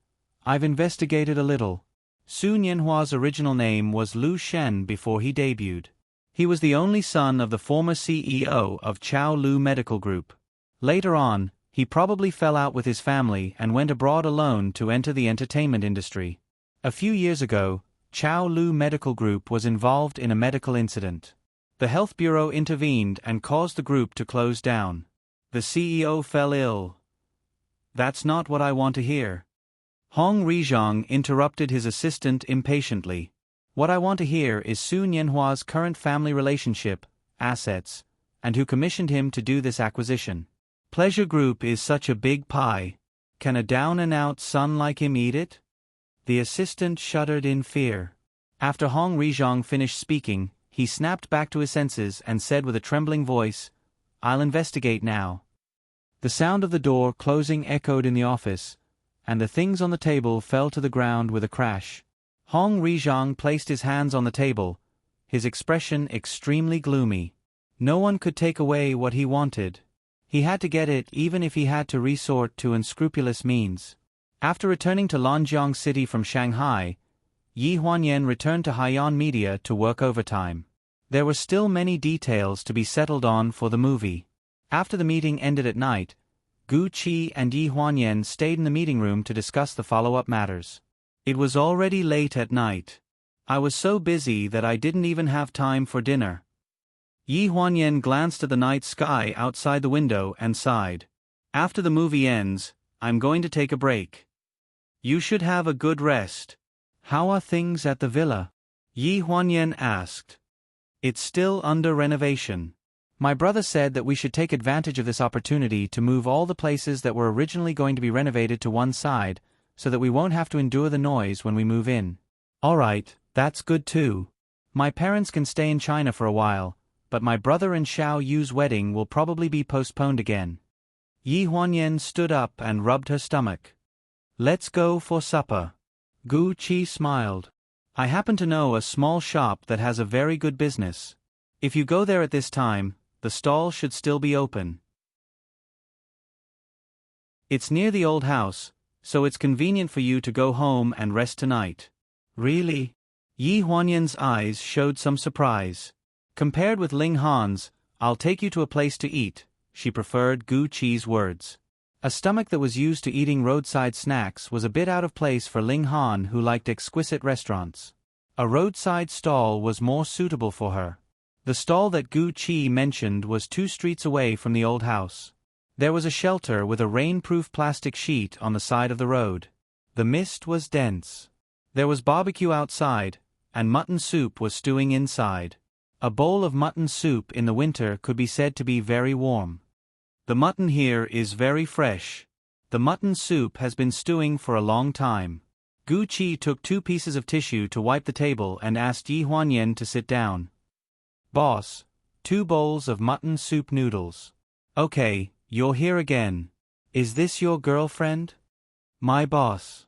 S1: I've investigated a little. Su Nianhua's original name was Lu Shen before he debuted. He was the only son of the former CEO of Chao Lu Medical Group. Later on, he probably fell out with his family and went abroad alone to enter the entertainment industry. A few years ago, Chao Lu Medical Group was involved in a medical incident. The health bureau intervened and caused the group to close down. The CEO fell ill. That's not what I want to hear. Hong Rizhong interrupted his assistant impatiently. What I want to hear is Su Nianhua's current family relationship, assets, and who commissioned him to do this acquisition. Pleasure Group is such a big pie. Can a down-and-out son like him eat it? The assistant shuddered in fear. After Hong Rizhong finished speaking, he snapped back to his senses and said with a trembling voice, I'll investigate now. The sound of the door closing echoed in the office, and the things on the table fell to the ground with a crash. Hong Rizhong placed his hands on the table, his expression extremely gloomy. No one could take away what he wanted. He had to get it even if he had to resort to unscrupulous means. After returning to Lanjiang City from Shanghai, Yi Huanyan returned to Haiyan Media to work overtime. There were still many details to be settled on for the movie. After the meeting ended at night, Gu Qi and Yi Huanyan stayed in the meeting room to discuss the follow-up matters. It was already late at night. I was so busy that I didn't even have time for dinner. Yi Huanyan glanced at the night sky outside the window and sighed. After the movie ends, I'm going to take a break. You should have a good rest. How are things at the villa? Yi Huanyan asked. It's still under renovation. My brother said that we should take advantage of this opportunity to move all the places that were originally going to be renovated to one side, so that we won't have to endure the noise when we move in. All right, that's good too. My parents can stay in China for a while, but my brother and Xiao Yu's wedding will probably be postponed again. Yi Huanyan stood up and rubbed her stomach. Let's go for supper. Gu Qi smiled. I happen to know a small shop that has a very good business. If you go there at this time, the stall should still be open. It's near the old house, so it's convenient for you to go home and rest tonight. Really? Yi Huanyan's eyes showed some surprise. Compared with Ling Han's, I'll take you to a place to eat, she preferred Gu Qi's words. A stomach that was used to eating roadside snacks was a bit out of place for Ling Han, who liked exquisite restaurants. A roadside stall was more suitable for her. The stall that Gu Qi mentioned was 2 streets away from the old house. There was a shelter with a rain-proof plastic sheet on the side of the road. The mist was dense. There was barbecue outside, and mutton soup was stewing inside. A bowl of mutton soup in the winter could be said to be very warm. The mutton here is very fresh. The mutton soup has been stewing for a long time. Gu Qi took 2 pieces of tissue to wipe the table and asked Yi Huanyan to sit down. Boss, 2 bowls of mutton soup noodles. Okay, you're here again. Is this your girlfriend? My boss.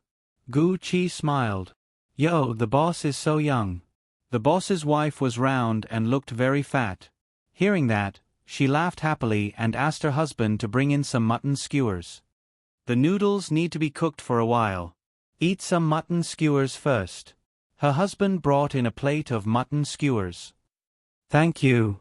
S1: Gu Chi smiled. Yo, the boss is so young. The boss's wife was round and looked very fat. Hearing that, she laughed happily and asked her husband to bring in some mutton skewers. The noodles need to be cooked for a while. Eat some mutton skewers first. Her husband brought in a plate of mutton skewers. Thank you.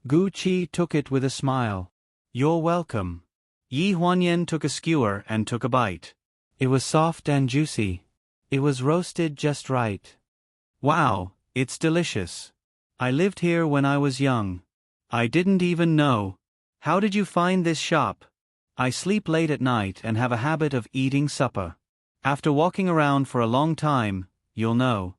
S1: Gu Chi took it with a smile. You're welcome. Yi Huanyan took a skewer and took a bite. It was soft and juicy. It was roasted just right. Wow, it's delicious. I lived here when I was young. I didn't even know. How did you find this shop? I sleep late at night and have a habit of eating supper. After walking around for a long time, you'll know.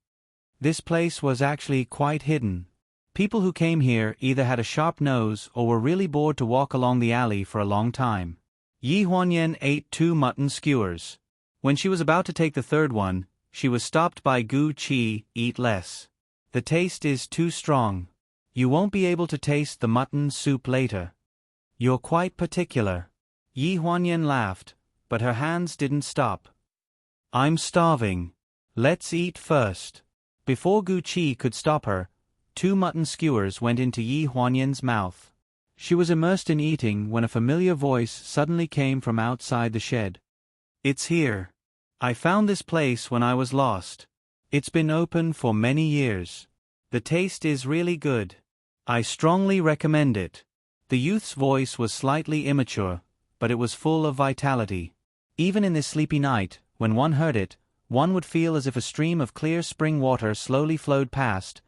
S1: This place was actually quite hidden. People who came here either had a sharp nose or were really bored to walk along the alley for a long time. Yi Huanyan ate 2 mutton skewers. When she was about to take the third one, she was stopped by Gu Chi. Eat less. The taste is too strong. You won't be able to taste the mutton soup later. You're quite particular. Yi Huanyan laughed, but her hands didn't stop. I'm starving. Let's eat first. Before Gu Chi could stop her, 2 mutton skewers went into Yi Huanyan's mouth. She was immersed in eating when a familiar voice suddenly came from outside the shed. It's here. I found this place when I was lost. It's been open for many years. The taste is really good. I strongly recommend it. The youth's voice was slightly immature, but it was full of vitality. Even in this sleepy night, when one heard it, one would feel as if a stream of clear spring water slowly flowed past,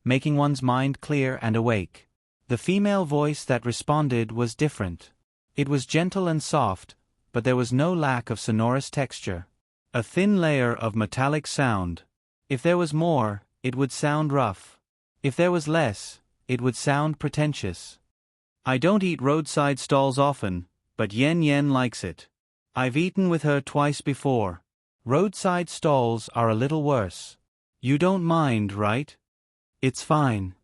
S1: making one's mind clear and awake. The female voice that responded was different. It was gentle and soft, but there was no lack of sonorous texture. A thin layer of metallic sound. If there was more, it would sound rough. If there was less, it would sound pretentious. I don't eat roadside stalls often, but Yen Yen likes it. I've eaten with her twice before. Roadside stalls are a little worse. You don't mind, right? It's fine.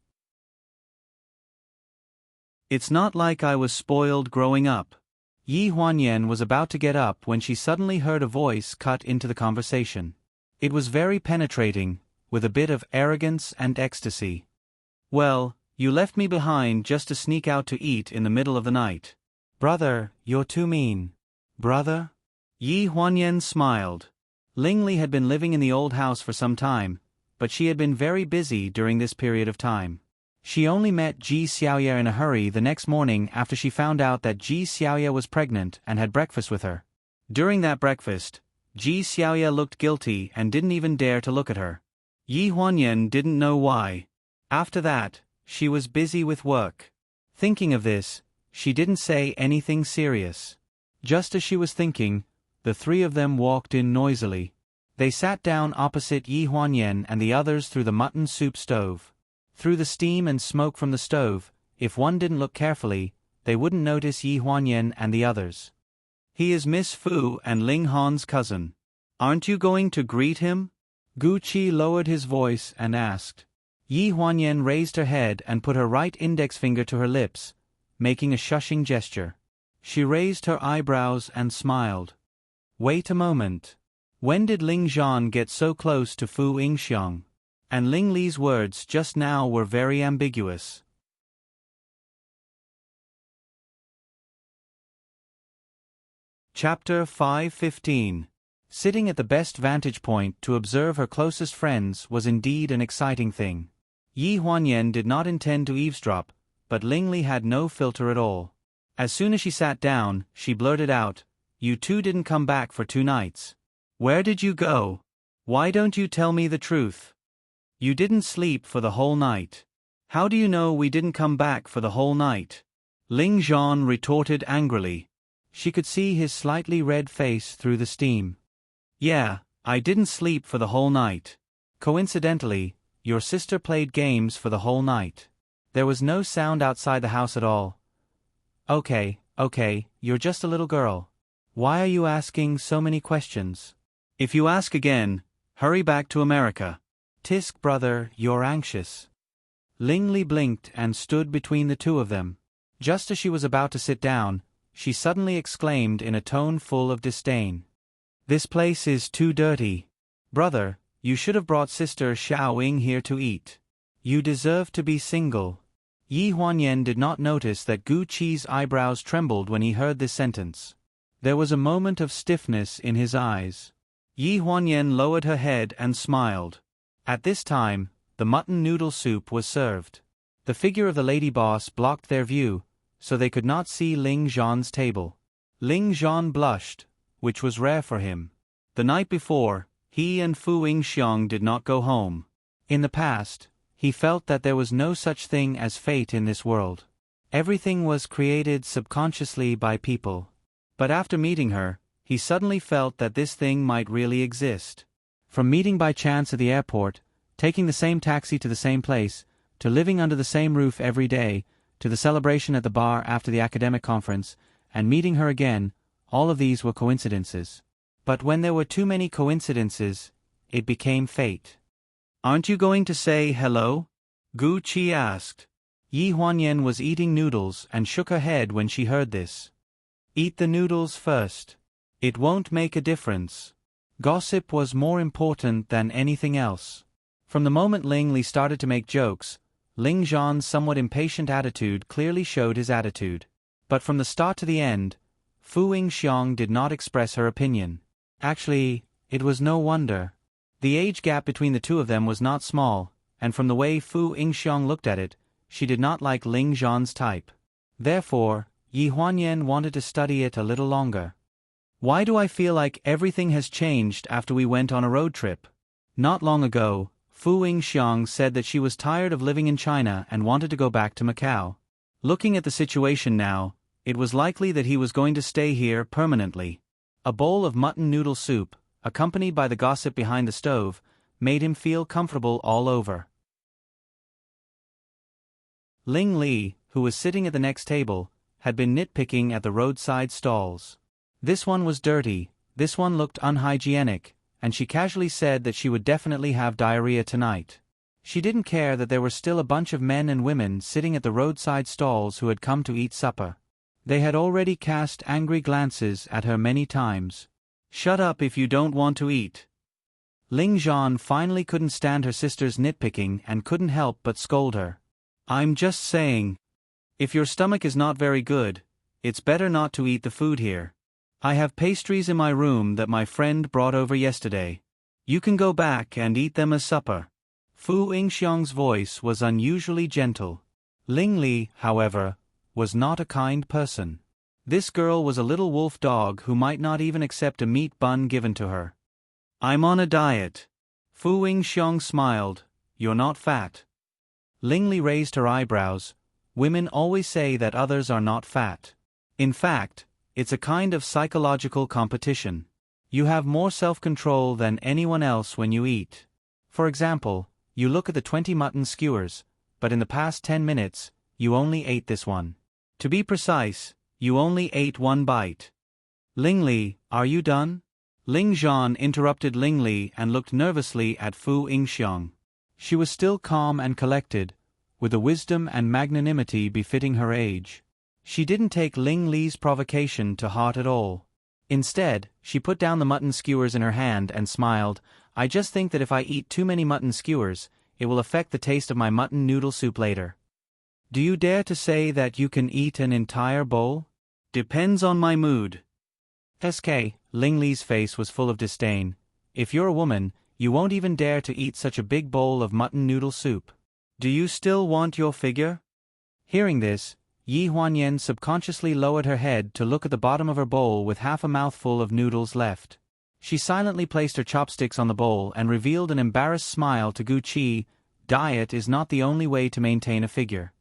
S1: It's not like I was spoiled growing up. Yi Huanyan was about to get up when she suddenly heard a voice cut into the conversation. It was very penetrating, with a bit of arrogance and ecstasy. Well, you left me behind just to sneak out to eat in the middle of the night. Brother, you're too mean. Brother? Yi Huanyan smiled. Ling Li had been living in the old house for some time, but she had been very busy during this period of time. She only met Ji Xiaoye in a hurry the next morning after she found out that Ji Xiaoye was pregnant and had breakfast with her. During that breakfast, Ji Xiaoye looked guilty and didn't even dare to look at her. Yi Huanyan didn't know why. After that, she was busy with work. Thinking of this, she didn't say anything serious. Just as she was thinking, the 3 of them walked in noisily. They sat down opposite Yi Huanyan and the others through the mutton soup stove. Through the steam and smoke from the stove, if one didn't look carefully, they wouldn't notice Yi Huanyan and the others. He is Miss Fu and Ling Han's cousin. Aren't you going to greet him? Gu Chi lowered his voice and asked. Yi Huanyan raised her head and put her right index finger to her lips, making a shushing gesture. She raised her eyebrows and smiled. Wait a moment. When did Ling Zhan get so close to Fu Yingxiang? And Ling Li's words just now were very ambiguous. Chapter 5:15. Sitting at the best vantage point to observe her closest friends was indeed an exciting thing. Yi Huanyan did not intend to eavesdrop, but Ling Li had no filter at all. As soon as she sat down, she blurted out, "You 2 didn't come back for 2 nights. Where did you go? Why don't you tell me the truth? You didn't sleep for the whole night. How do you know we didn't come back for the whole night?" Ling Zhan retorted angrily. She could see his slightly red face through the steam. "Yeah, I didn't sleep for the whole night. Coincidentally, your sister played games for the whole night. There was no sound outside the house at all." Okay, you're just a little girl. Why are you asking so many questions? If you ask again, hurry back to America. Tisk brother, you're anxious. Ling Li blinked and stood between the two of them. Just as she was about to sit down, she suddenly exclaimed in a tone full of disdain. "This place is too dirty. Brother, you should have brought Sister Xiao Ying here to eat. You deserve to be single." Yi Huanyan did not notice that Gu Qi's eyebrows trembled when he heard this sentence. There was a moment of stiffness in his eyes. Yi Huanyan lowered her head and smiled. At this time, the mutton noodle soup was served. The figure of the lady boss blocked their view, so they could not see Ling Zhan's table. Ling Zhan blushed, which was rare for him. The night before, he and Fu Yingxiang did not go home. In the past, he felt that there was no such thing as fate in this world. Everything was created subconsciously by people. But after meeting her, he suddenly felt that this thing might really exist. From meeting by chance at the airport, taking the same taxi to the same place, to living under the same roof every day, to the celebration at the bar after the academic conference, and meeting her again, all of these were coincidences. But when there were too many coincidences, it became fate. "Aren't you going to say hello?" Gu Qi asked. Yi Huanyan was eating noodles and shook her head when she heard this. "Eat the noodles first. It won't make a difference." Gossip was more important than anything else. From the moment Ling Li started to make jokes, Ling Zhan's somewhat impatient attitude clearly showed his attitude. But from the start to the end, Fu Yingxiang did not express her opinion. Actually, it was no wonder. The age gap between the two of them was not small, and from the way Fu Yingxiang looked at it, she did not like Ling Zhan's type. Therefore, Yi Huanyan wanted to study it a little longer. "Why do I feel like everything has changed after we went on a road trip?" Not long ago, Fu Yingxiang said that she was tired of living in China and wanted to go back to Macau. Looking at the situation now, it was likely that he was going to stay here permanently. A bowl of mutton noodle soup, accompanied by the gossip behind the stove, made him feel comfortable all over. Ling Li, who was sitting at the next table, had been nitpicking at the roadside stalls. This one was dirty, this one looked unhygienic, and she casually said that she would definitely have diarrhea tonight. She didn't care that there were still a bunch of men and women sitting at the roadside stalls who had come to eat supper. They had already cast angry glances at her many times. "Shut up if you don't want to eat." Ling Zhan finally couldn't stand her sister's nitpicking and couldn't help but scold her. "I'm just saying. If your stomach is not very good, it's better not to eat the food here. I have pastries in my room that my friend brought over yesterday. You can go back and eat them as supper." Fu Yingxiang's voice was unusually gentle. Ling Li, however, was not a kind person. This girl was a little wolf dog who might not even accept a meat bun given to her. "I'm on a diet." Fu Yingxiang smiled. "You're not fat." Ling Li raised her eyebrows. Women always say that others are not fat. In fact, it's a kind of psychological competition. You have more self-control than anyone else when you eat. For example, you look at the 20 mutton skewers, but in the past 10 minutes, you only ate this one. To be precise, you only ate one bite. "Ling Li, are you done?" Ling Zhan interrupted Ling Li and looked nervously at Fu Yingxiang. She was still calm and collected, with a wisdom and magnanimity befitting her age. She didn't take Ling Li's provocation to heart at all. Instead, she put down the mutton skewers in her hand and smiled. "I just think that if I eat too many mutton skewers, it will affect the taste of my mutton noodle soup later." "Do you dare to say that you can eat an entire bowl?" "Depends on my mood." "SK," Ling Li's face was full of disdain. "If you're a woman, you won't even dare to eat such a big bowl of mutton noodle soup. Do you still want your figure?" Hearing this, Yi Huanyan subconsciously lowered her head to look at the bottom of her bowl with half a mouthful of noodles left. She silently placed her chopsticks on the bowl and revealed an embarrassed smile to Gu Qi. "Diet is not the only way to maintain a figure."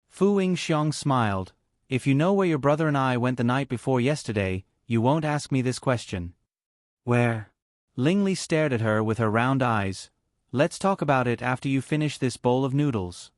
S1: Fu Yingxiang smiled. "If you know where your brother and I went the night before yesterday, you won't ask me this question." "Where?" Ling Li stared at her with her round eyes. "Let's talk about it after you finish this bowl of noodles."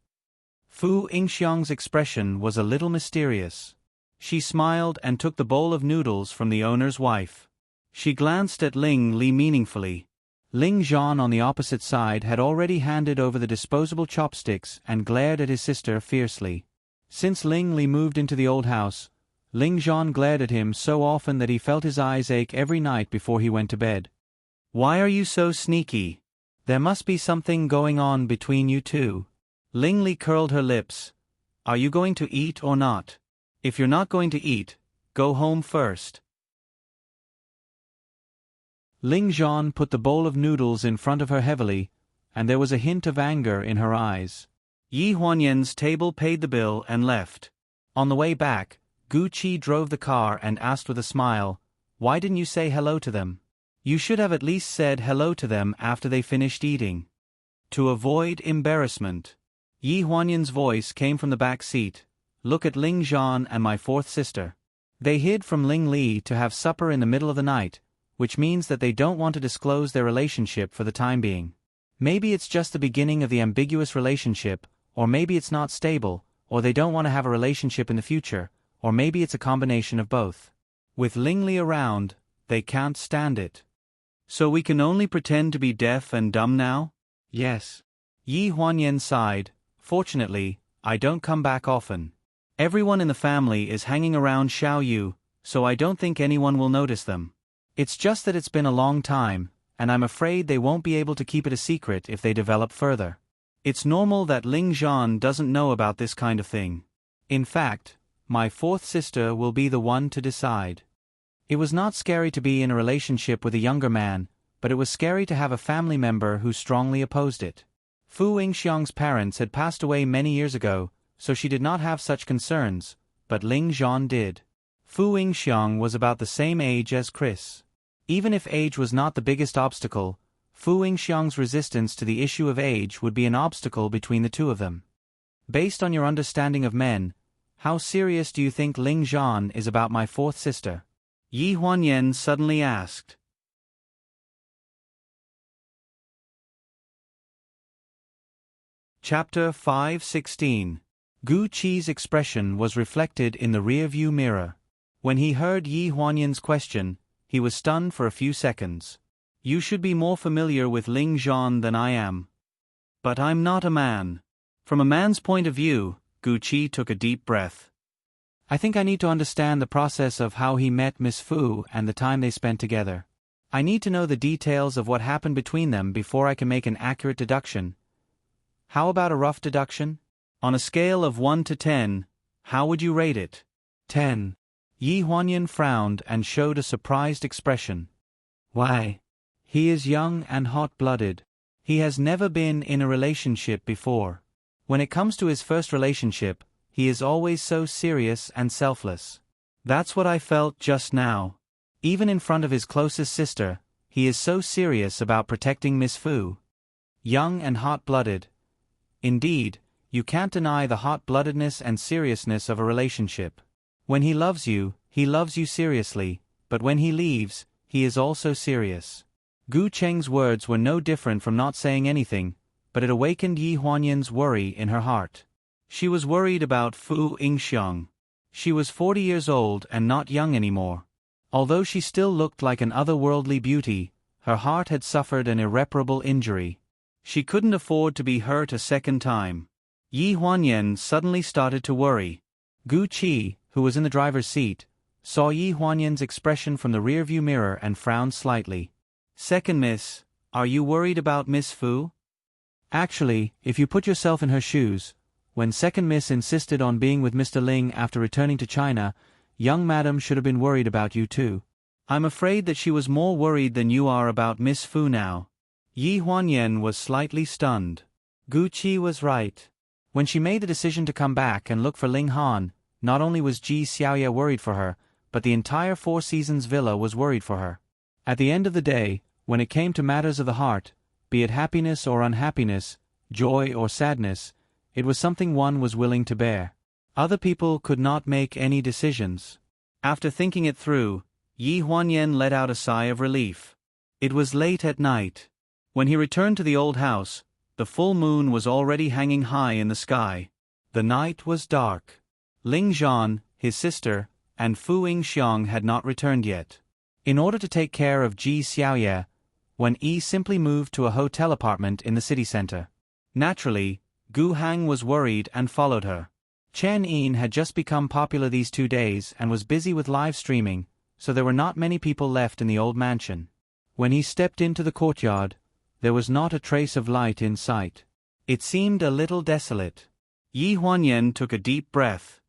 S1: Fu Yingxiang's expression was a little mysterious. She smiled and took the bowl of noodles from the owner's wife. She glanced at Ling Li meaningfully. Ling Zhan on the opposite side had already handed over the disposable chopsticks and glared at his sister fiercely. Since Ling Li moved into the old house, Ling Zhan glared at him so often that he felt his eyes ache every night before he went to bed. "Why are you so sneaky? There must be something going on between you two." Ling Li curled her lips. "Are you going to eat or not? If you're not going to eat, go home first." Ling Zhan put the bowl of noodles in front of her heavily, and there was a hint of anger in her eyes. Yi Huanyan's table paid the bill and left. On the way back, Gu Qi drove the car and asked with a smile, "Why didn't you say hello to them? You should have at least said hello to them after they finished eating." To avoid embarrassment. Yi Huanyan's voice came from the back seat. "Look at Ling Zhan and my fourth sister. They hid from Ling Li to have supper in the middle of the night, which means that they don't want to disclose their relationship for the time being. Maybe it's just the beginning of the ambiguous relationship, or maybe it's not stable, or they don't want to have a relationship in the future, or maybe it's a combination of both. With Ling Li around, they can't stand it. So we can only pretend to be deaf and dumb now?" "Yes." Yi Huanyan sighed. "Fortunately, I don't come back often. Everyone in the family is hanging around Xiao Yu, so I don't think anyone will notice them. It's just that it's been a long time, and I'm afraid they won't be able to keep it a secret if they develop further. It's normal that Ling Zhan doesn't know about this kind of thing. In fact, my fourth sister will be the one to decide." It was not scary to be in a relationship with a younger man, but it was scary to have a family member who strongly opposed it. Fu Yingxiang's parents had passed away many years ago, so she did not have such concerns, but Ling Zhan did. Fu Yingxiang was about the same age as Chris. Even if age was not the biggest obstacle, Fu Yingxiang's resistance to the issue of age would be an obstacle between the two of them. "Based on your understanding of men, how serious do you think Ling Zhan is about my fourth sister?" Yi Huanyan suddenly asked. Chapter 5:16. Gu Qi's expression was reflected in the rear-view mirror. When he heard Yi Huanyan's question, he was stunned for a few seconds. "You should be more familiar with Ling Zhan than I am." "But I'm not a man." From a man's point of view, Gu Qi took a deep breath. "I think I need to understand the process of how he met Miss Fu and the time they spent together. I need to know the details of what happened between them before I can make an accurate deduction. How about a rough deduction? On a scale of 1 to 10, how would you rate it?" 10. Yi Huanyan frowned and showed a surprised expression. "Why? He is young and hot-blooded. He has never been in a relationship before. When it comes to his first relationship, he is always so serious and selfless. That's what I felt just now. Even in front of his closest sister, he is so serious about protecting Miss Fu. Young and hot-blooded. Indeed, you can't deny the hot-bloodedness and seriousness of a relationship. When he loves you seriously, but when he leaves, he is also serious." Gu Cheng's words were no different from not saying anything, but it awakened Yi Huanyan's worry in her heart. She was worried about Fu Yingxiang. She was 40 years old and not young anymore. Although she still looked like an otherworldly beauty, her heart had suffered an irreparable injury. She couldn't afford to be hurt a second time. Yi Huanyan suddenly started to worry. Gu Qi, who was in the driver's seat, saw Yi Huanyan's expression from the rearview mirror and frowned slightly. "Second Miss, are you worried about Miss Fu?" Actually, if you put yourself in her shoes, when Second Miss insisted on being with Mr. Ling after returning to China, young madam should have been worried about you too. "I'm afraid that she was more worried than you are about Miss Fu now." Yi Huanyan was slightly stunned. Gu Qi was right. When she made the decision to come back and look for Ling Han, not only was Ji Xiaoye worried for her, but the entire Four Seasons villa was worried for her. At the end of the day, when it came to matters of the heart, be it happiness or unhappiness, joy or sadness, it was something one was willing to bear. Other people could not make any decisions. After thinking it through, Yi Huanyan let out a sigh of relief. It was late at night. When he returned to the old house, the full moon was already hanging high in the sky. The night was dark. Ling Zhan, his sister, and Fu Yingxiang had not returned yet. In order to take care of Ji Xiaoye, when Yi simply moved to a hotel apartment in the city center. Naturally, Gu Hang was worried and followed her. Chen Yin had just become popular these 2 days and was busy with live streaming, so there were not many people left in the old mansion. When he stepped into the courtyard, there was not a trace of light in sight. It seemed a little desolate. Yi Huanyan took a deep breath.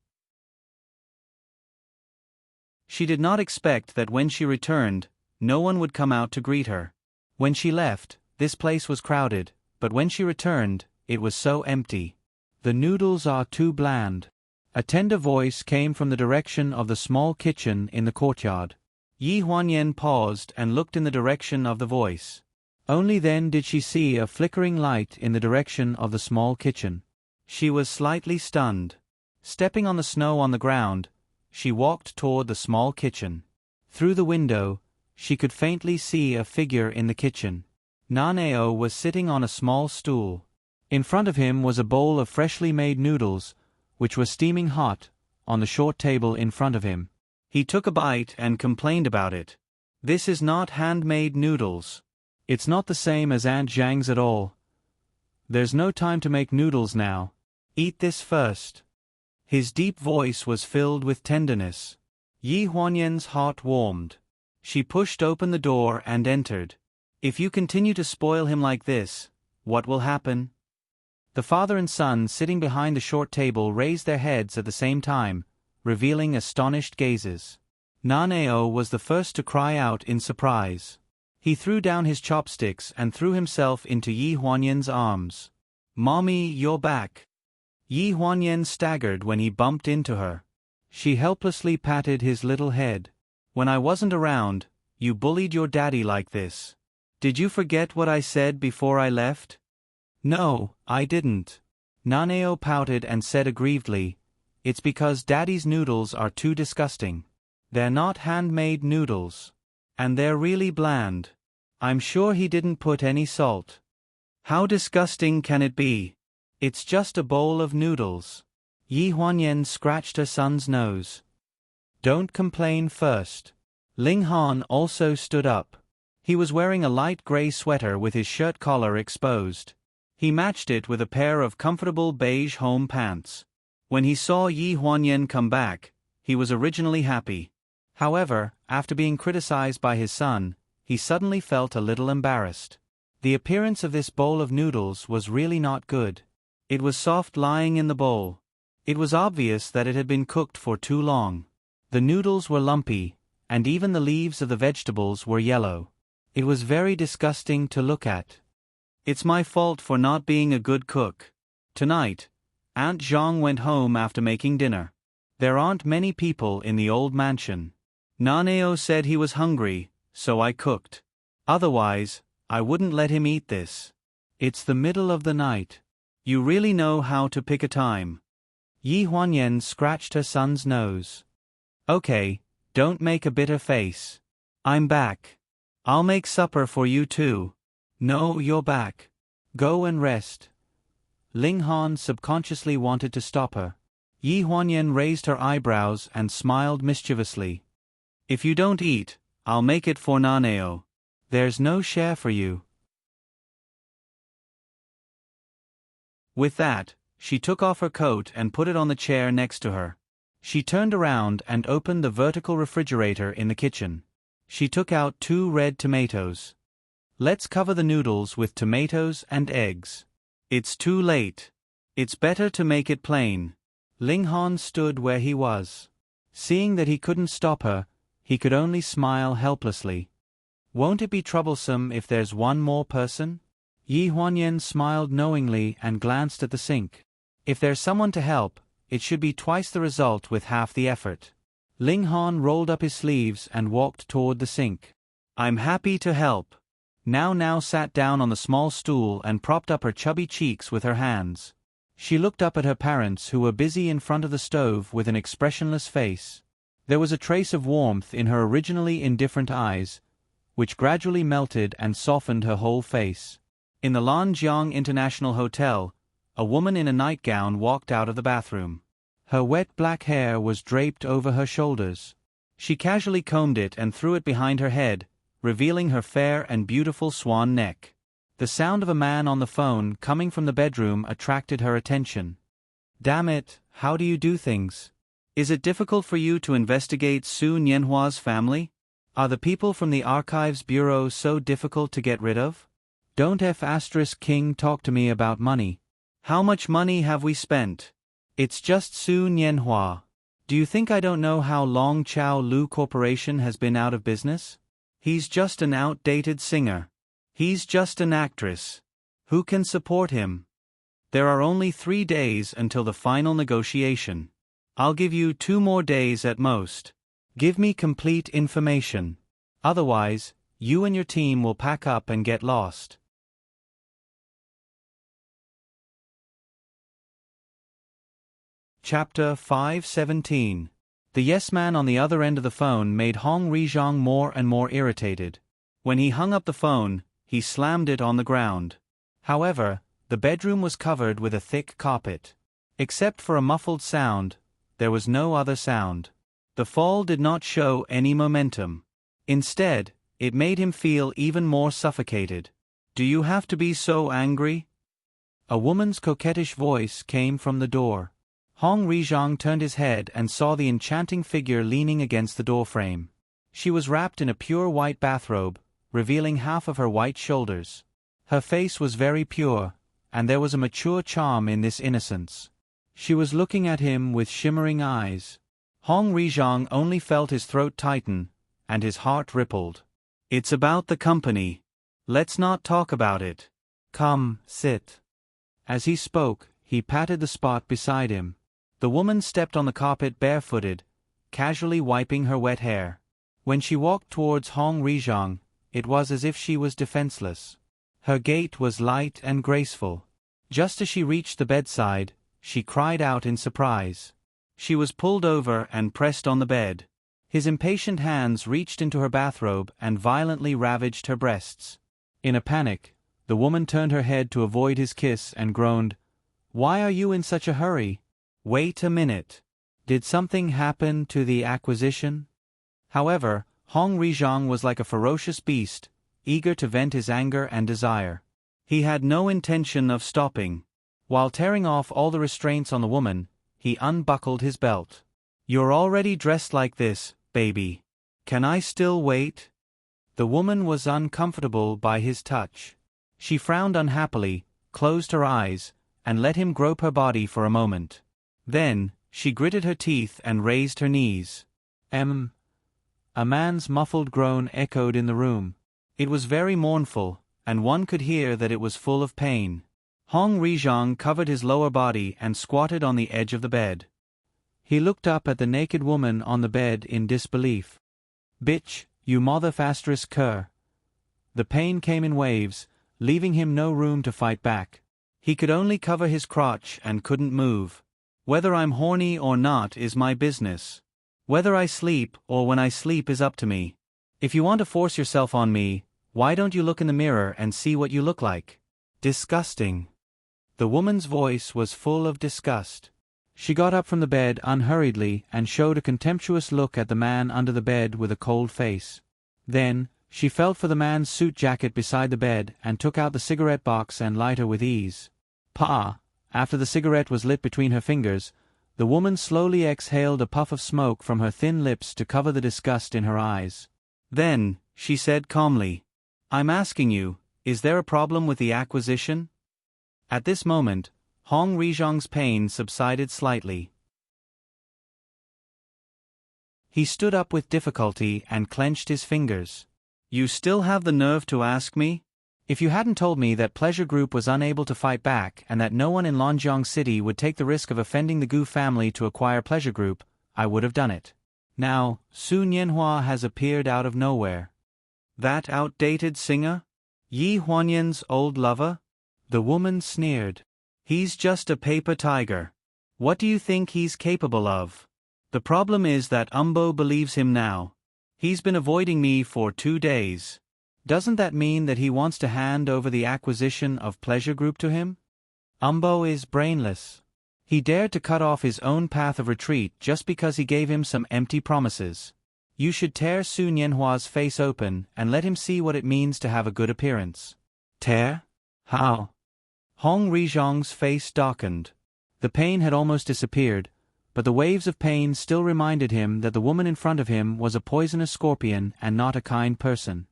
S1: She did not expect that when she returned, no one would come out to greet her. When she left, this place was crowded, but when she returned, it was so empty. The noodles are too bland. A tender voice came from the direction of the small kitchen in the courtyard. Yi Huanyan paused and looked in the direction of the voice. Only then did she see a flickering light in the direction of the small kitchen. She was slightly stunned. Stepping on the snow on the ground, she walked toward the small kitchen. Through the window, she could faintly see a figure in the kitchen. Nanao was sitting on a small stool. In front of him was a bowl of freshly made noodles, which was steaming hot, on the short table in front of him. He took a bite and complained about it. "This is not handmade noodles. It's not the same as Aunt Zhang's at all. There's no time to make noodles now. Eat this first." His deep voice was filled with tenderness. Yi Huanyan's heart warmed. She pushed open the door and entered. "If you continue to spoil him like this, what will happen?" The father and son sitting behind the short table raised their heads at the same time, revealing astonished gazes. Nanao was the first to cry out in surprise. He threw down his chopsticks and threw himself into Yi Huanyan's arms. "Mommy, you're back." Yi Huanyan staggered when he bumped into her. She helplessly patted his little head. "When I wasn't around, you bullied your daddy like this. Did you forget what I said before I left?" "No, I didn't." Nanao pouted and said aggrievedly, "It's because Daddy's noodles are too disgusting. They're not handmade noodles. And they're really bland. I'm sure he didn't put any salt." "How disgusting can it be? It's just a bowl of noodles." Yi Huanyan scratched her son's nose. "Don't complain first." Ling Han also stood up. He was wearing a light gray sweater with his shirt collar exposed. He matched it with a pair of comfortable beige home pants. When he saw Yi Huanyan come back, he was originally happy. However, after being criticized by his son, he suddenly felt a little embarrassed. The appearance of this bowl of noodles was really not good. It was soft lying in the bowl. It was obvious that it had been cooked for too long. The noodles were lumpy, and even the leaves of the vegetables were yellow. It was very disgusting to look at. "It's my fault for not being a good cook. Tonight, Aunt Zhang went home after making dinner. There aren't many people in the old mansion. Nanao said he was hungry, so I cooked. Otherwise, I wouldn't let him eat this. It's the middle of the night. You really know how to pick a time." Yi Huanyan scratched her son's nose. "Okay, don't make a bitter face. I'm back. I'll make supper for you too." "No, you're back. Go and rest." Ling Han subconsciously wanted to stop her. Yi Huanyan raised her eyebrows and smiled mischievously. "If you don't eat, I'll make it for Nanao. There's no share for you." With that, she took off her coat and put it on the chair next to her. She turned around and opened the vertical refrigerator in the kitchen. She took out 2 red tomatoes. "Let's cover the noodles with tomatoes and eggs." "It's too late. It's better to make it plain." Ling Han stood where he was. Seeing that he couldn't stop her, he could only smile helplessly. "Won't it be troublesome if there's one more person?" Yi Huanyan smiled knowingly and glanced at the sink. "If there's someone to help, it should be twice the result with half the effort." Ling Han rolled up his sleeves and walked toward the sink. "I'm happy to help." Now sat down on the small stool and propped up her chubby cheeks with her hands. She looked up at her parents who were busy in front of the stove with an expressionless face. There was a trace of warmth in her originally indifferent eyes, which gradually melted and softened her whole face. In the Lanjiang International Hotel, a woman in a nightgown walked out of the bathroom. Her wet black hair was draped over her shoulders. She casually combed it and threw it behind her head, revealing her fair and beautiful swan neck. The sound of a man on the phone coming from the bedroom attracted her attention. Damn it, how do you do things? Is it difficult for you to investigate Su Nianhua's family? Are the people from the Archives Bureau so difficult to get rid of? Don't King talk to me about money. How much money have we spent? It's just Su Nianhua. Do you think I don't know how long Chao Lu Corporation has been out of business? He's just an outdated singer. He's just an actress. Who can support him? There are only 3 days until the final negotiation. I'll give you 2 more days at most. Give me complete information. Otherwise, you and your team will pack up and get lost. Chapter 517. The yes-man on the other end of the phone made Hong Rizhong more and more irritated. When he hung up the phone, he slammed it on the ground. However, the bedroom was covered with a thick carpet. Except for a muffled sound, there was no other sound. The fall did not show any momentum. Instead, it made him feel even more suffocated. Do you have to be so angry? A woman's coquettish voice came from the door. Hong Rizhong turned his head and saw the enchanting figure leaning against the doorframe. She was wrapped in a pure white bathrobe, revealing half of her white shoulders. Her face was very pure, and there was a mature charm in this innocence. She was looking at him with shimmering eyes. Hong Rizhong only felt his throat tighten, and his heart rippled. It's about the company. Let's not talk about it. Come, sit. As he spoke, he patted the spot beside him. The woman stepped on the carpet barefooted, casually wiping her wet hair. When she walked towards Hong Rizhong, it was as if she was defenseless. Her gait was light and graceful. Just as she reached the bedside, she cried out in surprise. She was pulled over and pressed on the bed. His impatient hands reached into her bathrobe and violently ravaged her breasts. In a panic, the woman turned her head to avoid his kiss and groaned, "Why are you in such a hurry? Wait a minute. Did something happen to the acquisition?" However, Hong Rizhong was like a ferocious beast, eager to vent his anger and desire. He had no intention of stopping. While tearing off all the restraints on the woman, he unbuckled his belt. "You're already dressed like this, baby. Can I still wait?" The woman was uncomfortable by his touch. She frowned unhappily, closed her eyes, and let him grope her body for a moment. Then, she gritted her teeth and raised her knees. A man's muffled groan echoed in the room. It was very mournful, and one could hear that it was full of pain. Hong Rizhong covered his lower body and squatted on the edge of the bed. He looked up at the naked woman on the bed in disbelief. "Bitch, you cur." The pain came in waves, leaving him no room to fight back. He could only cover his crotch and couldn't move. "Whether I'm horny or not is my business. Whether I sleep or when I sleep is up to me. If you want to force yourself on me, why don't you look in the mirror and see what you look like? Disgusting." The woman's voice was full of disgust. She got up from the bed unhurriedly and showed a contemptuous look at the man under the bed with a cold face. Then, she felt for the man's suit jacket beside the bed and took out the cigarette box and lighter with ease. After the cigarette was lit between her fingers, the woman slowly exhaled a puff of smoke from her thin lips to cover the disgust in her eyes. Then, she said calmly, "I'm asking you, is there a problem with the acquisition?" At this moment, Hong Rizhong's pain subsided slightly. He stood up with difficulty and clenched his fingers. "You still have the nerve to ask me? If you hadn't told me that Pleasure Group was unable to fight back and that no one in Lonjiang City would take the risk of offending the Gu family to acquire Pleasure Group, I would have done it. Now, Su Nianhua has appeared out of nowhere. That outdated singer? Yi Huanyan's old lover?" The woman sneered. "He's just a paper tiger. What do you think he's capable of? The problem is that Umbo believes him now. He's been avoiding me for 2 days. Doesn't that mean that he wants to hand over the acquisition of Pleasure Group to him? Umbo is brainless. He dared to cut off his own path of retreat just because he gave him some empty promises. You should tear Su Nianhua's face open and let him see what it means to have a good appearance. Tear? How? Hong Rizhong's face darkened. The pain had almost disappeared, but the waves of pain still reminded him that the woman in front of him was a poisonous scorpion and not a kind person.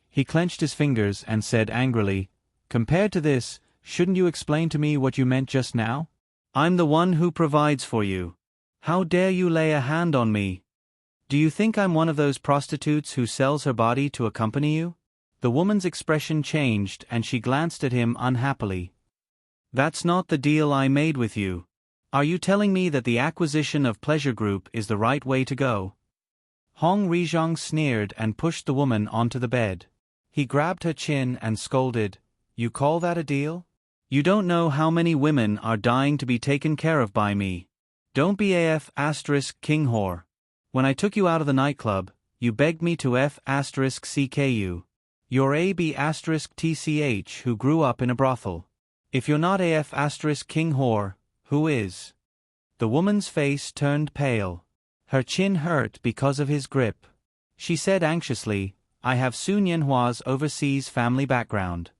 S1: He clenched his fingers and said angrily, "Compared to this, shouldn't you explain to me what you meant just now? I'm the one who provides for you. How dare you lay a hand on me? Do you think I'm one of those prostitutes who sells her body to accompany you?" The woman's expression changed and she glanced at him unhappily. "That's not the deal I made with you. Are you telling me that the acquisition of pleasure group is the right way to go?" Hong Rizhong sneered and pushed the woman onto the bed. He grabbed her chin and scolded, "You call that a deal? You don't know how many women are dying to be taken care of by me. Don't be king whore. When I took you out of the nightclub, you begged me to *ck you. You're *tch who grew up in a brothel. If you're not king whore, who is?" The woman's face turned pale. Her chin hurt because of his grip. She said anxiously, "I have Su Nianhua's overseas family background."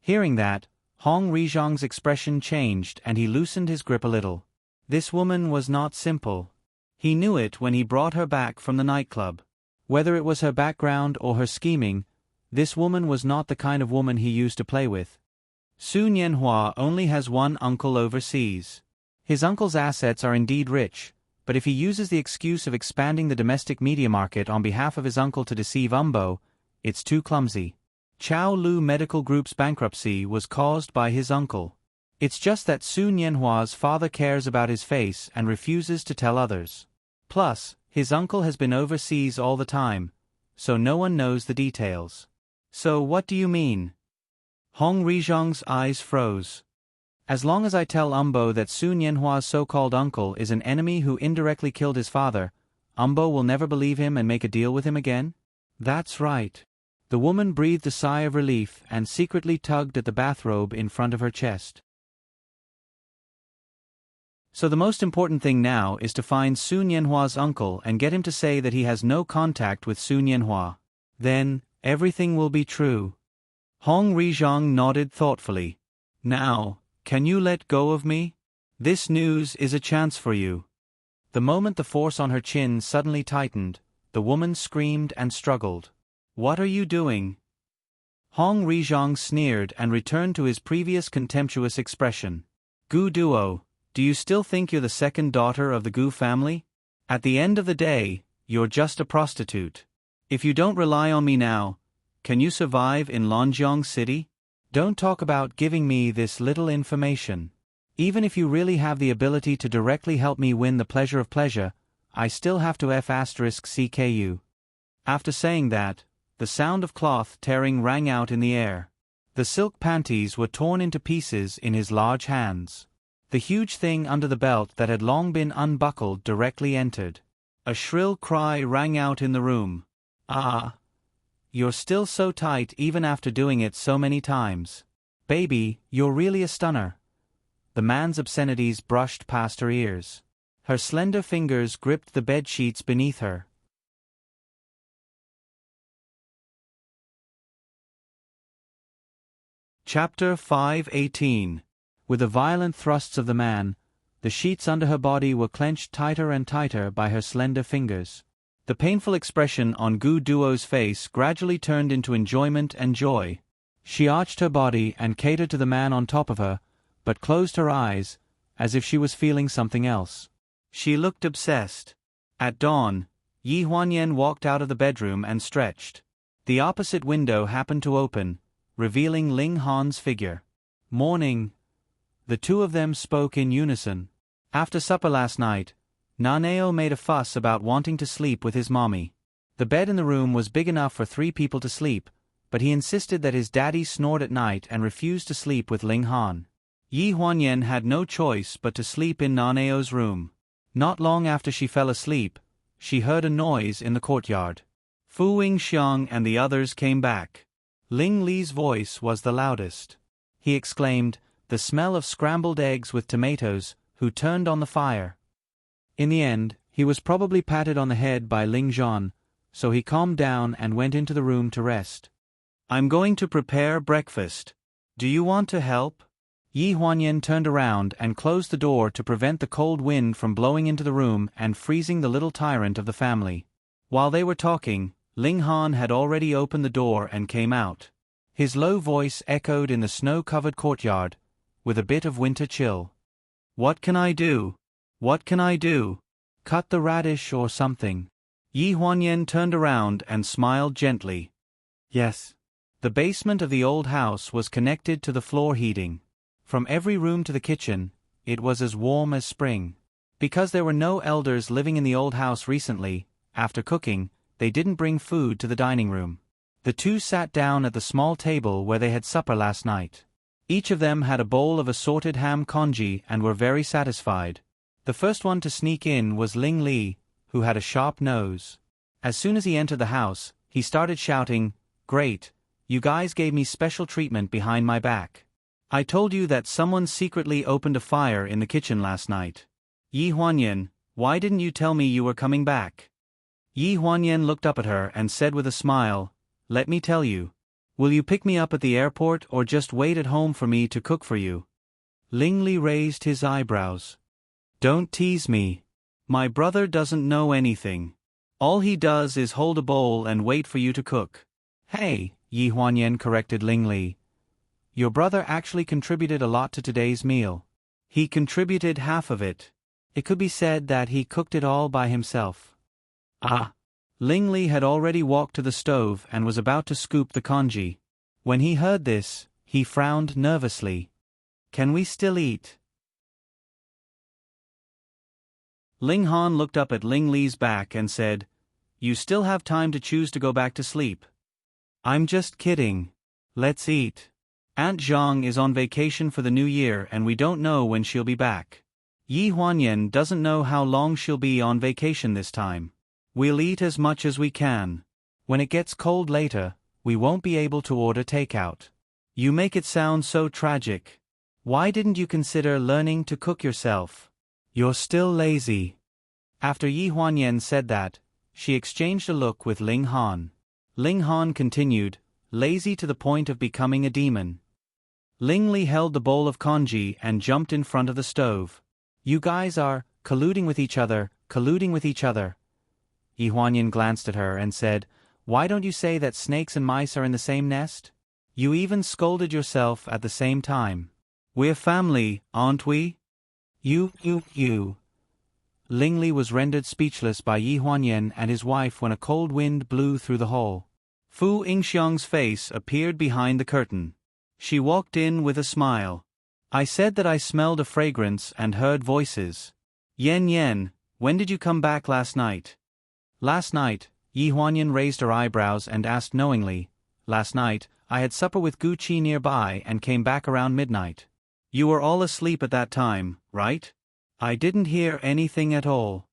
S1: Hearing that, Hong Rizhong's expression changed and he loosened his grip a little. This woman was not simple. He knew it when he brought her back from the nightclub. Whether it was her background or her scheming, this woman was not the kind of woman he used to play with. Su Nianhua only has one uncle overseas. His uncle's assets are indeed rich, but if he uses the excuse of expanding the domestic media market on behalf of his uncle to deceive Umbo, it's too clumsy. Chao Lu Medical Group's bankruptcy was caused by his uncle. It's just that Su Nianhua's father cares about his face and refuses to tell others. Plus, his uncle has been overseas all the time, so no one knows the details. So what do you mean? Hong Rizhong's eyes froze. As long as I tell Umbo that Su Nianhua's so-called uncle is an enemy who indirectly killed his father, Umbo will never believe him and make a deal with him again? That's right. The woman breathed a sigh of relief and secretly tugged at the bathrobe in front of her chest. So the most important thing now is to find Su Nianhua's uncle and get him to say that he has no contact with Su Nianhua. Then, everything will be true. Hong Rizhong nodded thoughtfully. Now, can you let go of me? This news is a chance for you. The moment the force on her chin suddenly tightened, the woman screamed and struggled. What are you doing? Hong Rizhong sneered and returned to his previous contemptuous expression. Gu Duo, do you still think you're the second daughter of the Gu family? At the end of the day, you're just a prostitute. If you don't rely on me now, can you survive in Lonjiang City? Don't talk about giving me this little information. Even if you really have the ability to directly help me win the pleasure of pleasure, I still have to *ck you. After saying that, the sound of cloth tearing rang out in the air. The silk panties were torn into pieces in his large hands. The huge thing under the belt that had long been unbuckled directly entered. A shrill cry rang out in the room. Ah! You're still so tight even after doing it so many times. Baby, you're really a stunner. The man's obscenities brushed past her ears. Her slender fingers gripped the bed sheets beneath her. Chapter 5:18. With the violent thrusts of the man, the sheets under her body were clenched tighter and tighter by her slender fingers. The painful expression on Gu Duo's face gradually turned into enjoyment and joy. She arched her body and catered to the man on top of her, but closed her eyes, as if she was feeling something else. She looked obsessed. At dawn, Yi Huanyan walked out of the bedroom and stretched. The opposite window happened to open, revealing Ling Han's figure. Morning. The two of them spoke in unison. After supper last night, Naneo made a fuss about wanting to sleep with his mommy. The bed in the room was big enough for 3 people to sleep, but he insisted that his daddy snored at night and refused to sleep with Ling Han. Yi Huanyan had no choice but to sleep in Naneo's room. Not long after she fell asleep, she heard a noise in the courtyard. Fu Wingxiang and the others came back. Ling Li's voice was the loudest. He exclaimed, "The smell of scrambled eggs with tomatoes, who turned on the fire?" In the end, He was probably patted on the head by Ling Zhan, so he calmed down and went into the room to rest. I'm going to prepare breakfast. Do you want to help? Yi Huanyan turned around and closed the door to prevent the cold wind from blowing into the room and freezing the little tyrant of the family. While they were talking, Ling Han had already opened the door and came out. His low voice echoed in the snow-covered courtyard, with a bit of winter chill. What can I do? What can I do? Cut the radish or something. Yi Huanyan turned around and smiled gently. Yes. The basement of the old house was connected to the floor heating. From every room to the kitchen, it was as warm as spring. Because there were no elders living in the old house recently, after cooking, they didn't bring food to the dining room. The two sat down at the small table where they had supper last night. Each of them had a bowl of assorted ham congee and were very satisfied. The first one to sneak in was Ling Li, who had a sharp nose. As soon as he entered the house, he started shouting, "Great! You guys gave me special treatment behind my back. I told you that someone secretly opened a fire in the kitchen last night. Yi Huanyan, why didn't you tell me you were coming back?" Yi Huanyan looked up at her and said with a smile, "Let me tell you. Will you pick me up at the airport or just wait at home for me to cook for you?" Ling Li raised his eyebrows. "Don't tease me. My brother doesn't know anything. All he does is hold a bowl and wait for you to cook." "Hey," Yi Huanyan corrected Ling Li. "Your brother actually contributed a lot to today's meal. He contributed half of it. It could be said that he cooked it all by himself." "Ah." Ling Li had already walked to the stove and was about to scoop the congee. When he heard this, he frowned nervously. "Can we still eat?" Ling Han looked up at Ling Li's back and said, "You still have time to choose to go back to sleep." "I'm just kidding. Let's eat. Aunt Zhang is on vacation for the new year and we don't know when she'll be back. Yi Huanyan doesn't know how long she'll be on vacation this time. We'll eat as much as we can. When it gets cold later, we won't be able to order takeout." "You make it sound so tragic. Why didn't you consider learning to cook yourself? You're still lazy." After Yi Huanyan said that, she exchanged a look with Ling Han. Ling Han continued, "Lazy to the point of becoming a demon." Ling Li held the bowl of congee and jumped in front of the stove. "You guys are colluding with each other, colluding with each other." Yi Huanyan glanced at her and said, "Why don't you say that snakes and mice are in the same nest? You even scolded yourself at the same time. We're family, aren't we?" You. Ling Li was rendered speechless by Yi Huanyan and his wife when a cold wind blew through the hall. Fu Yingxiang's face appeared behind the curtain. She walked in with a smile. "I said that I smelled a fragrance and heard voices. Yen, when did you come back last night?" "Last night," Yi Huanyan raised her eyebrows and asked knowingly. "Last night, I had supper with Gu Qi nearby and came back around midnight." "You were all asleep at that time, right?" "I didn't hear anything at all."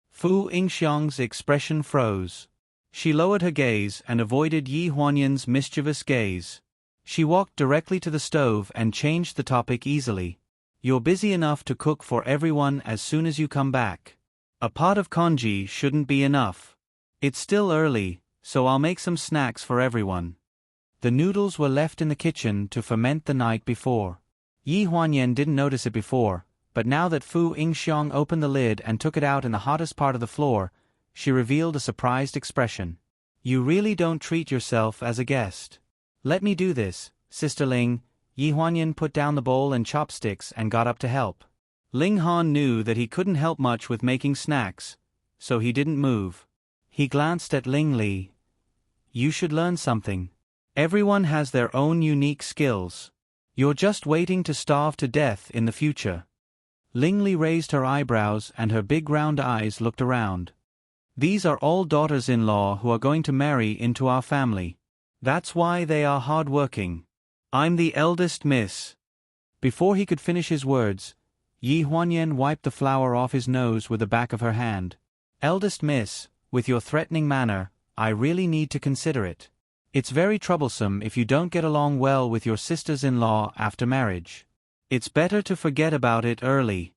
S1: Fu Yingxiang's expression froze. She lowered her gaze and avoided Yi Huanyan's mischievous gaze. She walked directly to the stove and changed the topic easily. "You're busy enough to cook for everyone as soon as you come back. A pot of congee shouldn't be enough. It's still early, so I'll make some snacks for everyone." The noodles were left in the kitchen to ferment the night before. Yi Huanyan didn't notice it before, but now that Fu Yingxiang opened the lid and took it out in the hottest part of the floor, she revealed a surprised expression. "You really don't treat yourself as a guest." "Let me do this, Sister Ling." Yi Huanyan put down the bowl and chopsticks and got up to help. Ling Han knew that he couldn't help much with making snacks, so he didn't move. He glanced at Ling Li. "You should learn something. Everyone has their own unique skills. You're just waiting to starve to death in the future." Ling Li raised her eyebrows and her big round eyes looked around. "These are all daughters-in-law who are going to marry into our family. That's why they are hard-working. I'm the eldest miss." Before he could finish his words, Yi Huanyan wiped the flour off his nose with the back of her hand. "Eldest miss, with your threatening manner, I really need to consider it. It's very troublesome if you don't get along well with your sisters-in-law after marriage. It's better to forget about it early."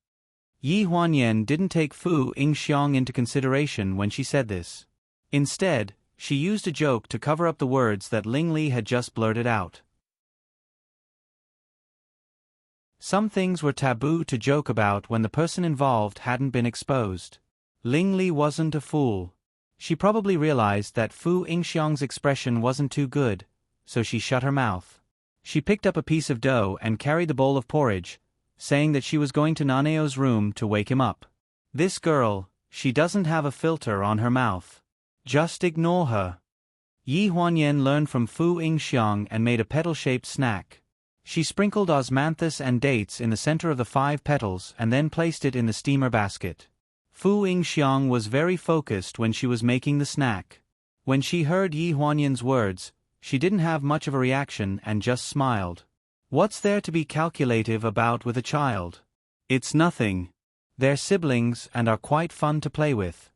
S1: Yi Huanyan didn't take Fu Yingxiang into consideration when she said this. Instead, she used a joke to cover up the words that Ling Li had just blurted out. Some things were taboo to joke about when the person involved hadn't been exposed. Ling Li wasn't a fool. She probably realized that Fu Yingxiang's expression wasn't too good, so she shut her mouth. She picked up a piece of dough and carried the bowl of porridge, saying that she was going to Naneo's room to wake him up. This girl, she doesn't have a filter on her mouth. Just ignore her. Yi Huanyan learned from Fu Yingxiang and made a petal-shaped snack. She sprinkled osmanthus and dates in the center of the 5 petals and then placed it in the steamer basket. Fu Yingxiang was very focused when she was making the snack. When she heard Yi Huanyan's words, she didn't have much of a reaction and just smiled. What's there to be calculative about with a child? It's nothing. They're siblings and are quite fun to play with.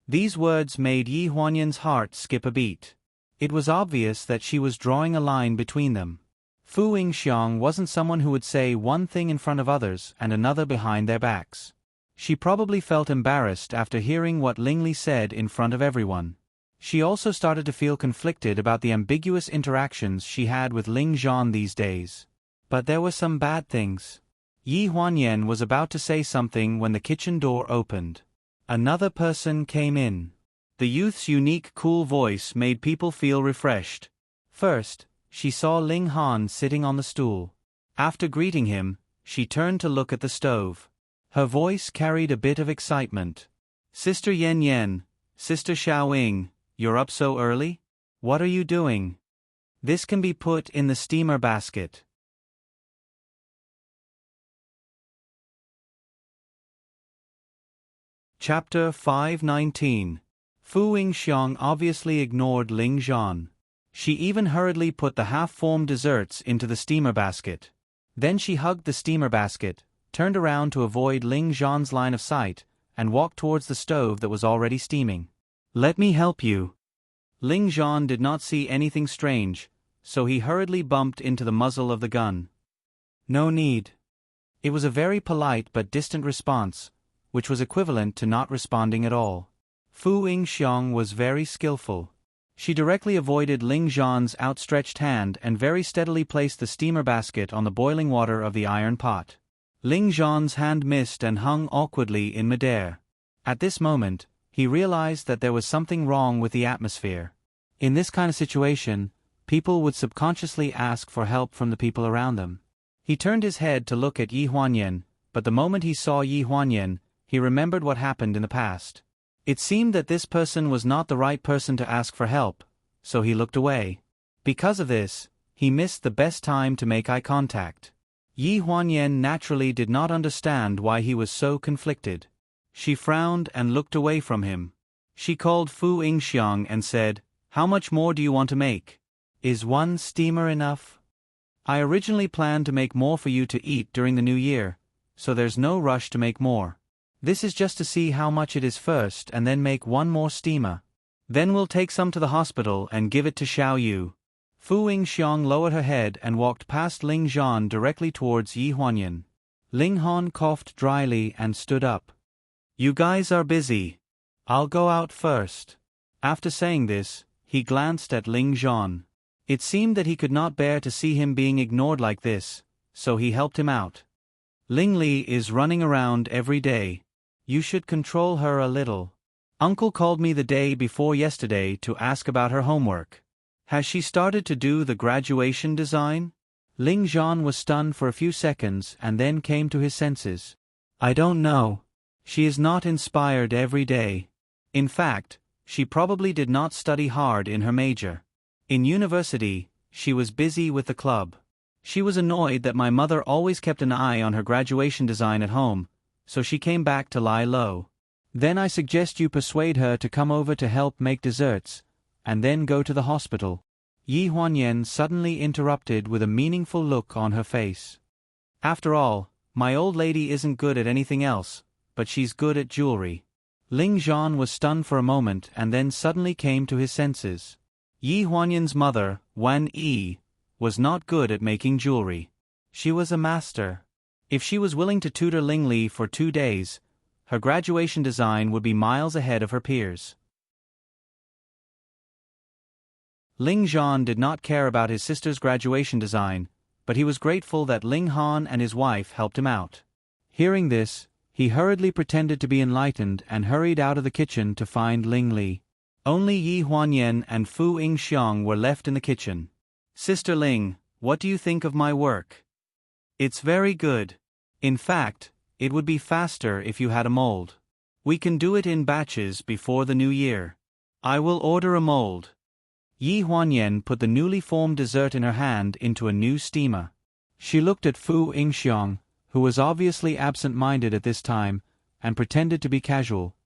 S1: These words made Yi Huanyan's heart skip a beat. It was obvious that she was drawing a line between them. Fu Yingxiang wasn't someone who would say one thing in front of others and another behind their backs. She probably felt embarrassed after hearing what Ling Li said in front of everyone. She also started to feel conflicted about the ambiguous interactions she had with Ling Zhan these days. But there were some bad things. Yi Huanyan was about to say something when the kitchen door opened. Another person came in. The youth's unique cool voice made people feel refreshed. First, she saw Ling Han sitting on the stool. After greeting him, she turned to look at the stove. Her voice carried a bit of excitement. Sister Yan Yan, Sister Xiaoying, you're up so early? What are you doing? This can be put in the steamer basket. Chapter 519. Fu Yingxiang obviously ignored Ling Zhan. She even hurriedly put the half-formed desserts into the steamer basket. Then she hugged the steamer basket, turned around to avoid Ling Zhan's line of sight, and walked towards the stove that was already steaming. Let me help you. Ling Zhan did not see anything strange, so he hurriedly bumped into the muzzle of the gun. No need. It was a very polite but distant response, which was equivalent to not responding at all. Fu Yingxiang was very skillful. She directly avoided Ling Zhan's outstretched hand and very steadily placed the steamer basket on the boiling water of the iron pot. Ling Zhan's hand missed and hung awkwardly in midair. At this moment, he realized that there was something wrong with the atmosphere. In this kind of situation, people would subconsciously ask for help from the people around them. He turned his head to look at Yi Huanyan, but the moment he saw Yi Huanyan, he remembered what happened in the past. It seemed that this person was not the right person to ask for help, so he looked away. Because of this, he missed the best time to make eye contact. Yi Huanyan naturally did not understand why he was so conflicted. She frowned and looked away from him. She called Fu Yingxiang and said, "How much more do you want to make? Is one steamer enough? I originally planned to make more for you to eat during the new year, so there's no rush to make more. This is just to see how much it is first and then make one more steamer. Then we'll take some to the hospital and give it to Xiao Yu." Fu Yingxiang lowered her head and walked past Ling Zhan directly towards Yi Huanyan. Ling Han coughed dryly and stood up. "You guys are busy. I'll go out first." After saying this, he glanced at Ling Zhan. It seemed that he could not bear to see him being ignored like this, so he helped him out. "Ling Li is running around every day. You should control her a little. Uncle called me the day before yesterday to ask about her homework. Has she started to do the graduation design?" Ling Zhan was stunned for a few seconds and then came to his senses. "I don't know. She is not inspired every day. In fact, she probably did not study hard in her major. In university, she was busy with the club. She was annoyed that my mother always kept an eye on her graduation design at home, so she came back to lie low. Then I suggest you persuade her to come over to help make desserts, and then go to the hospital." Yi Huanyan suddenly interrupted with a meaningful look on her face. "After all, my old lady isn't good at anything else, but she's good at jewelry." Ling Zhan was stunned for a moment and then suddenly came to his senses. Yi Huanyan's mother, Wan Yi, was not good at making jewelry. She was a master. If she was willing to tutor Ling Li for 2 days, her graduation design would be miles ahead of her peers. Ling Zhan did not care about his sister's graduation design, but he was grateful that Ling Han and his wife helped him out. Hearing this, he hurriedly pretended to be enlightened and hurried out of the kitchen to find Ling Li. Only Yi Huanyan and Fu Yingxiang were left in the kitchen. "Sister Ling, what do you think of my work?" "It's very good. In fact, it would be faster if you had a mold. We can do it in batches before the new year. I will order a mold." Yi Huanyan put the newly formed dessert in her hand into a new steamer. She looked at Fu Yingxiang, who was obviously absent-minded at this time, and pretended to be casual.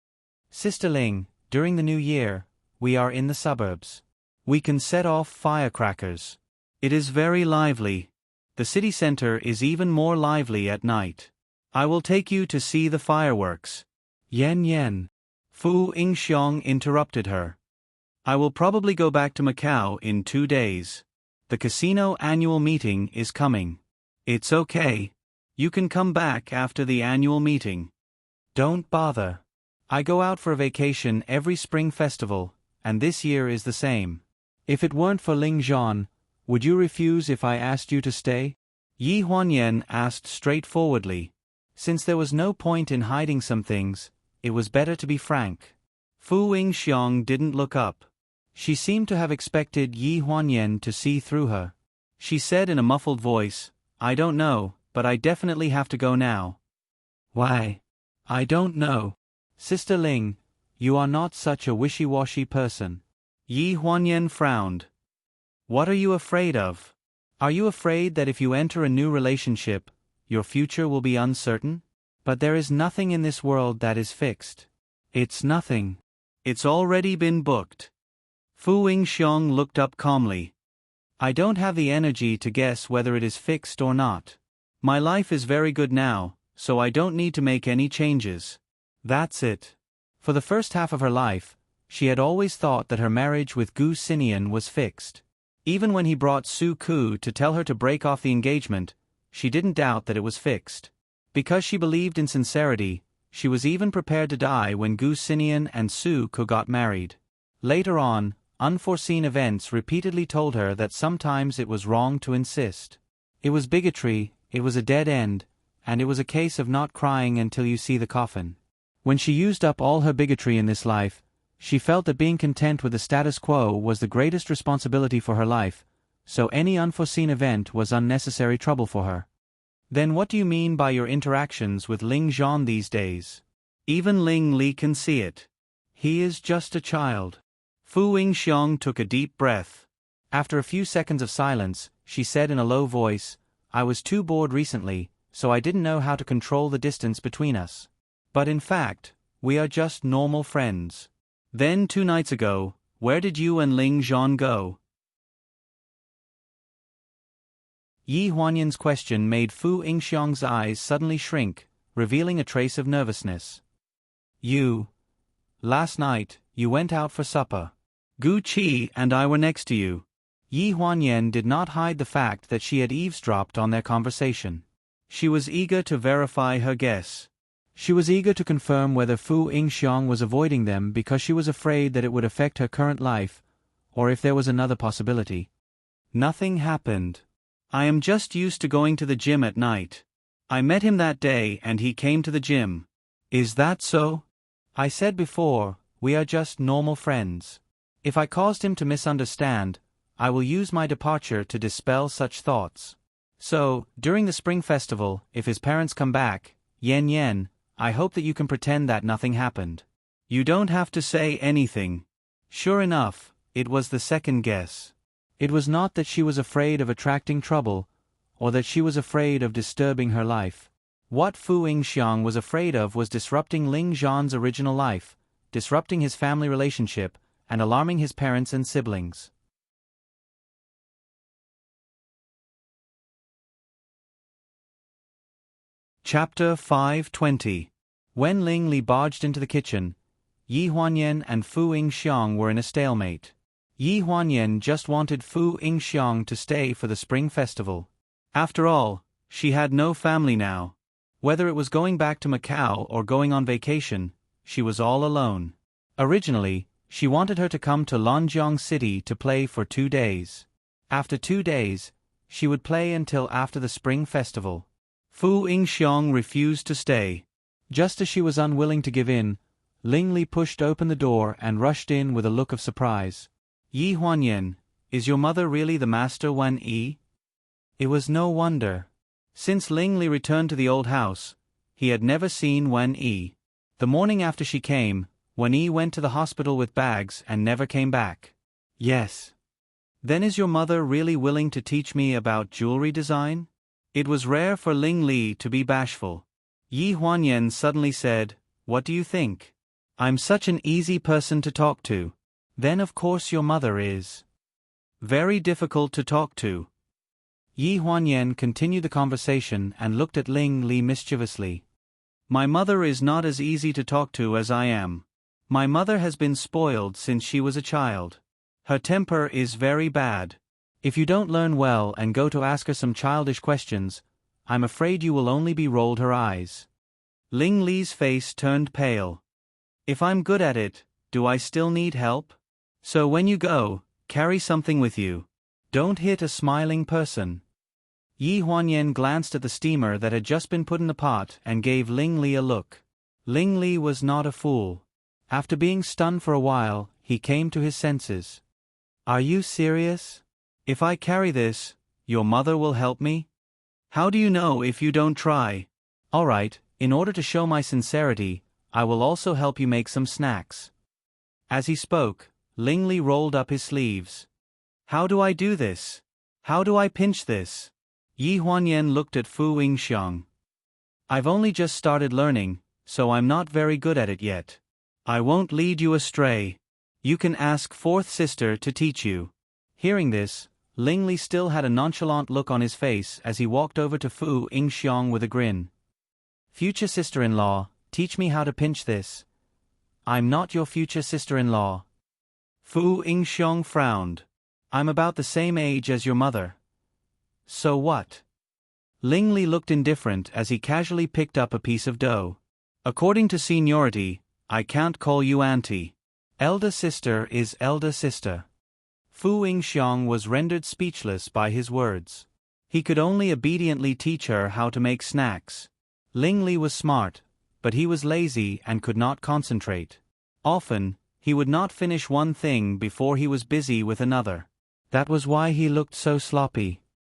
S1: "Sister Ling, during the new year, we are in the suburbs. We can set off firecrackers. It is very lively. The city center is even more lively at night. I will take you to see the fireworks." "Yen." Fu Yingxiang interrupted her. "I will probably go back to Macau in 2 days. The casino annual meeting is coming." "It's okay. You can come back after the annual meeting." "Don't bother. I go out for a vacation every spring festival, and this year is the same. If it weren't for Ling Zhan, would you refuse if I asked you to stay?" Yi Huanyan asked straightforwardly. Since there was no point in hiding some things, it was better to be frank. Fu Yingxiang didn't look up. She seemed to have expected Yi Huanyan to see through her. She said in a muffled voice, "I don't know, but I definitely have to go now." "Why?" "I don't know." "Sister Ling, you are not such a wishy-washy person." Yi Huanyan frowned. "What are you afraid of? Are you afraid that if you enter a new relationship, your future will be uncertain? But there is nothing in this world that is fixed." "It's nothing. It's already been booked." Fu Yingxiang looked up calmly. "I don't have the energy to guess whether it is fixed or not. My life is very good now, so I don't need to make any changes." That's it. For the first half of her life, she had always thought that her marriage with Gu Xinian was fixed. Even when he brought Su Ku to tell her to break off the engagement, she didn't doubt that it was fixed. Because she believed in sincerity, she was even prepared to die when Gu Xinian and Su Ku got married. Later on, unforeseen events repeatedly told her that sometimes it was wrong to insist. It was bigotry, it was a dead end, and it was a case of not crying until you see the coffin. When she used up all her bigotry in this life, she felt that being content with the status quo was the greatest responsibility for her life, so any unforeseen event was unnecessary trouble for her. "Then what do you mean by your interactions with Ling Zhan these days? Even Ling Li can see it. He is just a child." Fu Yingxiang took a deep breath. After a few seconds of silence, she said in a low voice, "I was too bored recently, so I didn't know how to control the distance between us. But in fact, we are just normal friends." "Then 2 nights ago, where did you and Ling Zhan go?" Yi Huanyan's question made Fu Yingxiang's eyes suddenly shrink, revealing a trace of nervousness. Last night, you went out for supper. Gu Qi and I were next to you." Yi Huanyan did not hide the fact that she had eavesdropped on their conversation. She was eager to verify her guess. She was eager to confirm whether Fu Yingxiang was avoiding them because she was afraid that it would affect her current life, or if there was another possibility. "Nothing happened. I am just used to going to the gym at night. I met him that day and he came to the gym." "Is that so?" "I said before, we are just normal friends. If I caused him to misunderstand, I will use my departure to dispel such thoughts. So, during the spring festival, if his parents come back, Yen, I hope that you can pretend that nothing happened. You don't have to say anything." Sure enough, it was the second guess. It was not that she was afraid of attracting trouble, or that she was afraid of disturbing her life. What Fu Yingxiang was afraid of was disrupting Ling Zhan's original life, disrupting his family relationship, and alarming his parents and siblings. Chapter 520. When Ling Li barged into the kitchen, Yi Huanyan and Fu Yingxiang were in a stalemate. Yi Huanyan just wanted Fu Yingxiang to stay for the spring festival. After all, She had no family now. Whether it was going back to Macau or going on vacation, she was all alone. Originally, she wanted her to come to Lonjiang City to play for 2 days. After 2 days, she would play until after the Spring Festival. Fu Yingxiong refused to stay. Just as she was unwilling to give in, Ling Li pushed open the door and rushed in with a look of surprise. Yi Huanyan, is your mother really the master Wan Yi? It was no wonder. Since Ling Li returned to the old house, he had never seen Wan Yi. The morning after she came, Wan Yi went to the hospital with bags and never came back. Yes. Then is your mother really willing to teach me about jewelry design? It was rare for Ling Li to be bashful. Yi Huanyan suddenly said, "What do you think? I'm such an easy person to talk to. Then of course your mother is very difficult to talk to." Yi Huanyan continued the conversation and looked at Ling Li mischievously. "My mother is not as easy to talk to as I am. My mother has been spoiled since she was a child. Her temper is very bad. If you don't learn well and go to ask her some childish questions, I'm afraid you will only be rolled her eyes." Ling Li's face turned pale. "If I'm good at it, do I still need help? So when you go, carry something with you. Don't hit a smiling person." Yi Huanyan glanced at the steamer that had just been put in the pot and gave Ling Li a look. Ling Li was not a fool. After being stunned for a while, he came to his senses. "Are you serious? If I carry this, your mother will help me? How do you know if you don't try? All right, in order to show my sincerity, I will also help you make some snacks." As he spoke, Ling Li rolled up his sleeves. "How do I do this? How do I pinch this?" Yi Huanyan looked at Fu Yingxiong. "I've only just started learning, so I'm not very good at it yet. I won't lead you astray. You can ask fourth sister to teach you." Hearing this, Ling Li still had a nonchalant look on his face as he walked over to Fu Yingxiong with a grin. "Future sister-in-law, teach me how to pinch this." "I'm not your future sister-in-law." Fu Yingxiong frowned. "I'm about the same age as your mother." "So what?" Ling Li looked indifferent as he casually picked up a piece of dough. "According to seniority, I can't call you auntie. Elder sister is elder sister." Fu Yingxiong was rendered speechless by his words. He could only obediently teach her how to make snacks. Ling Li was smart, but he was lazy and could not concentrate. Often, he would not finish one thing before he was busy with another. That was why he looked so sloppy.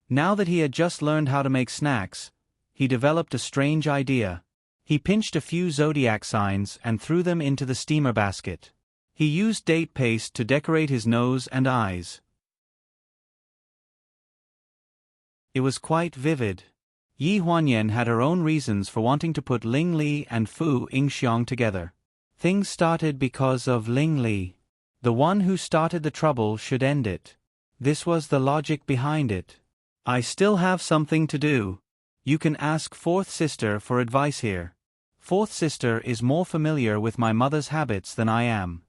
S1: Now that he had just learned how to make snacks, he developed a strange idea. He pinched a few zodiac signs and threw them into the steamer basket. He used date paste to decorate his nose and eyes. It was quite vivid. Yi Huanyan had her own reasons for wanting to put Ling Li and Fu Yingxiong together. Things started because of Ling Li. The one who started the trouble should end it. This was the logic behind it. "I still have something to do. You can ask fourth sister for advice here. Fourth sister is more familiar with my mother's habits than I am."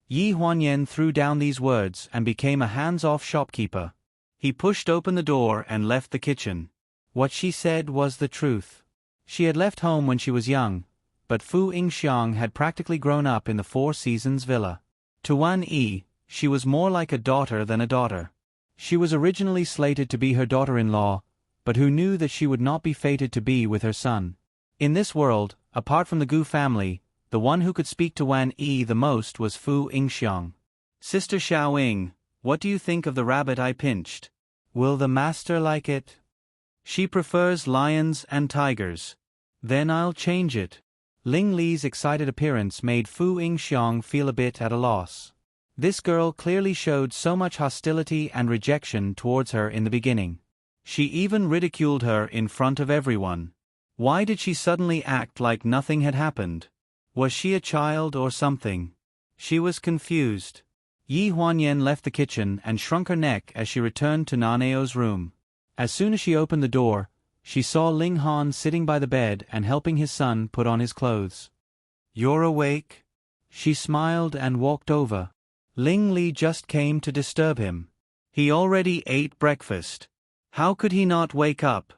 S1: Yi Huanyan threw down these words and became a hands-off shopkeeper. He pushed open the door and left the kitchen. What she said was the truth. She had left home when she was young, but Fu Yingxiong had practically grown up in the Four Seasons villa. To Wan Yi, she was more like a daughter than a daughter. She was originally slated to be her daughter-in-law, but who knew that she would not be fated to be with her son. In this world, apart from the Gu family, the one who could speak to Wan Yi the most was Fu Yingxiong. "Sister Xiaoying, what do you think of the rabbit I pinched? Will the master like it? She prefers lions and tigers. Then I'll change it." Ling Li's excited appearance made Fu Yingxiong feel a bit at a loss. This girl clearly showed so much hostility and rejection towards her in the beginning. She even ridiculed her in front of everyone. Why did she suddenly act like nothing had happened? Was she a child or something? She was confused. Yi Huanyan left the kitchen and shrunk her neck as she returned to Naneo's room. As soon as she opened the door, she saw Ling Han sitting by the bed and helping his son put on his clothes. "You're awake?" She smiled and walked over. Ling Li just came to disturb him. He already ate breakfast. How could he not wake up?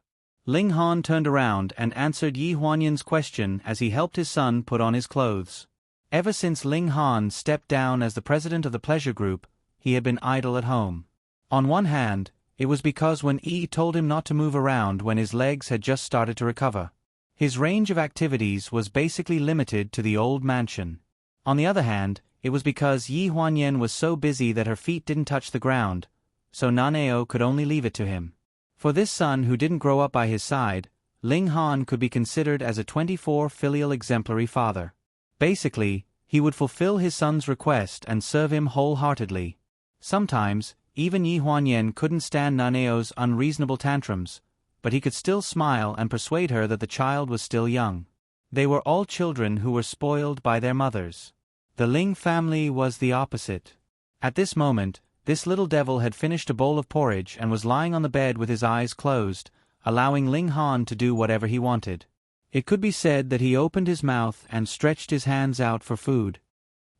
S1: Ling Han turned around and answered Yi Huanyan's question as he helped his son put on his clothes. Ever since Ling Han stepped down as the president of the pleasure group, he had been idle at home. On one hand, it was because when Yi told him not to move around when his legs had just started to recover. His range of activities was basically limited to the old mansion. On the other hand, it was because Yi Huanyan was so busy that her feet didn't touch the ground, so Nanao could only leave it to him. For this son who didn't grow up by his side, Ling Han could be considered as a 24 filial exemplary father. Basically, he would fulfill his son's request and serve him wholeheartedly. Sometimes, even Yi Huanyan couldn't stand Nanao's unreasonable tantrums, but he could still smile and persuade her that the child was still young. They were all children who were spoiled by their mothers. The Ling family was the opposite. At this moment, this little devil had finished a bowl of porridge and was lying on the bed with his eyes closed, allowing Ling Han to do whatever he wanted. It could be said that he opened his mouth and stretched his hands out for food.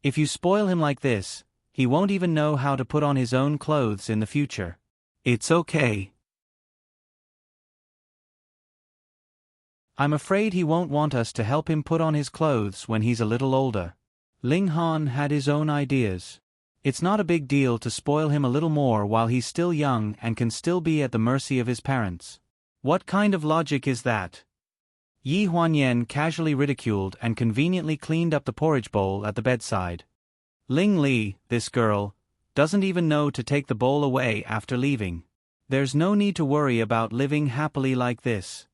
S1: If you spoil him like this, he won't even know how to put on his own clothes in the future. It's okay. I'm afraid he won't want us to help him put on his clothes when he's a little older. Ling Han had his own ideas. It's not a big deal to spoil him a little more while he's still young and can still be at the mercy of his parents. What kind of logic is that? Yi Huanyan casually ridiculed and conveniently cleaned up the porridge bowl at the bedside. Ling Li, this girl, doesn't even know to take the bowl away after leaving. There's no need to worry about living happily like this.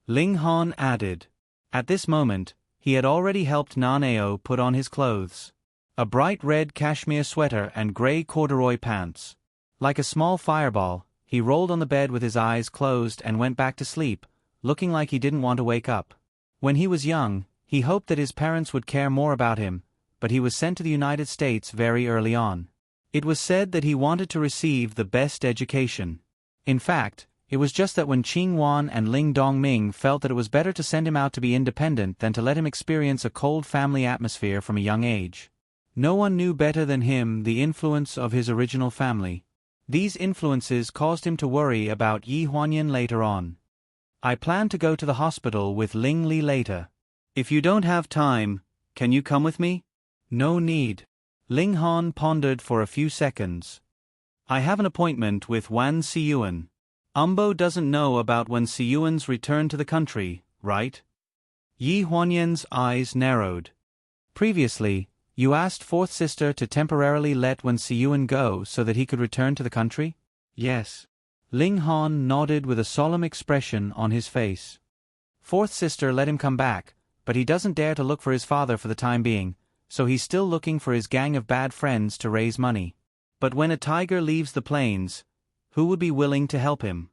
S1: Ling Han added. At this moment, he had already helped Nanao put on his clothes. A bright red cashmere sweater and gray corduroy pants. Like a small fireball, he rolled on the bed with his eyes closed and went back to sleep, looking like he didn't want to wake up. When he was young, he hoped that his parents would care more about him, but he was sent to the United States very early on. It was said that he wanted to receive the best education. In fact, it was just that when Qing Wan and Ling Dongming felt that it was better to send him out to be independent than to let him experience a cold family atmosphere from a young age. No one knew better than him the influence of his original family. These influences caused him to worry about Yi Huanyan later on. I plan to go to the hospital with Ling Li later. If you don't have time, can you come with me? No need. Ling Han pondered for a few seconds. I have an appointment with Wan Siyuan. Umbo doesn't know about Wan Siyuan's return to the country, right? Yi Huanyan's eyes narrowed. Previously, you asked fourth sister to temporarily let Wan Siyuan go so that he could return to the country? Yes. Ling Han nodded with a solemn expression on his face. Fourth sister let him come back, but he doesn't dare to look for his father for the time being, so he's still looking for his gang of bad friends to raise money. But when a tiger leaves the plains, who would be willing to help him?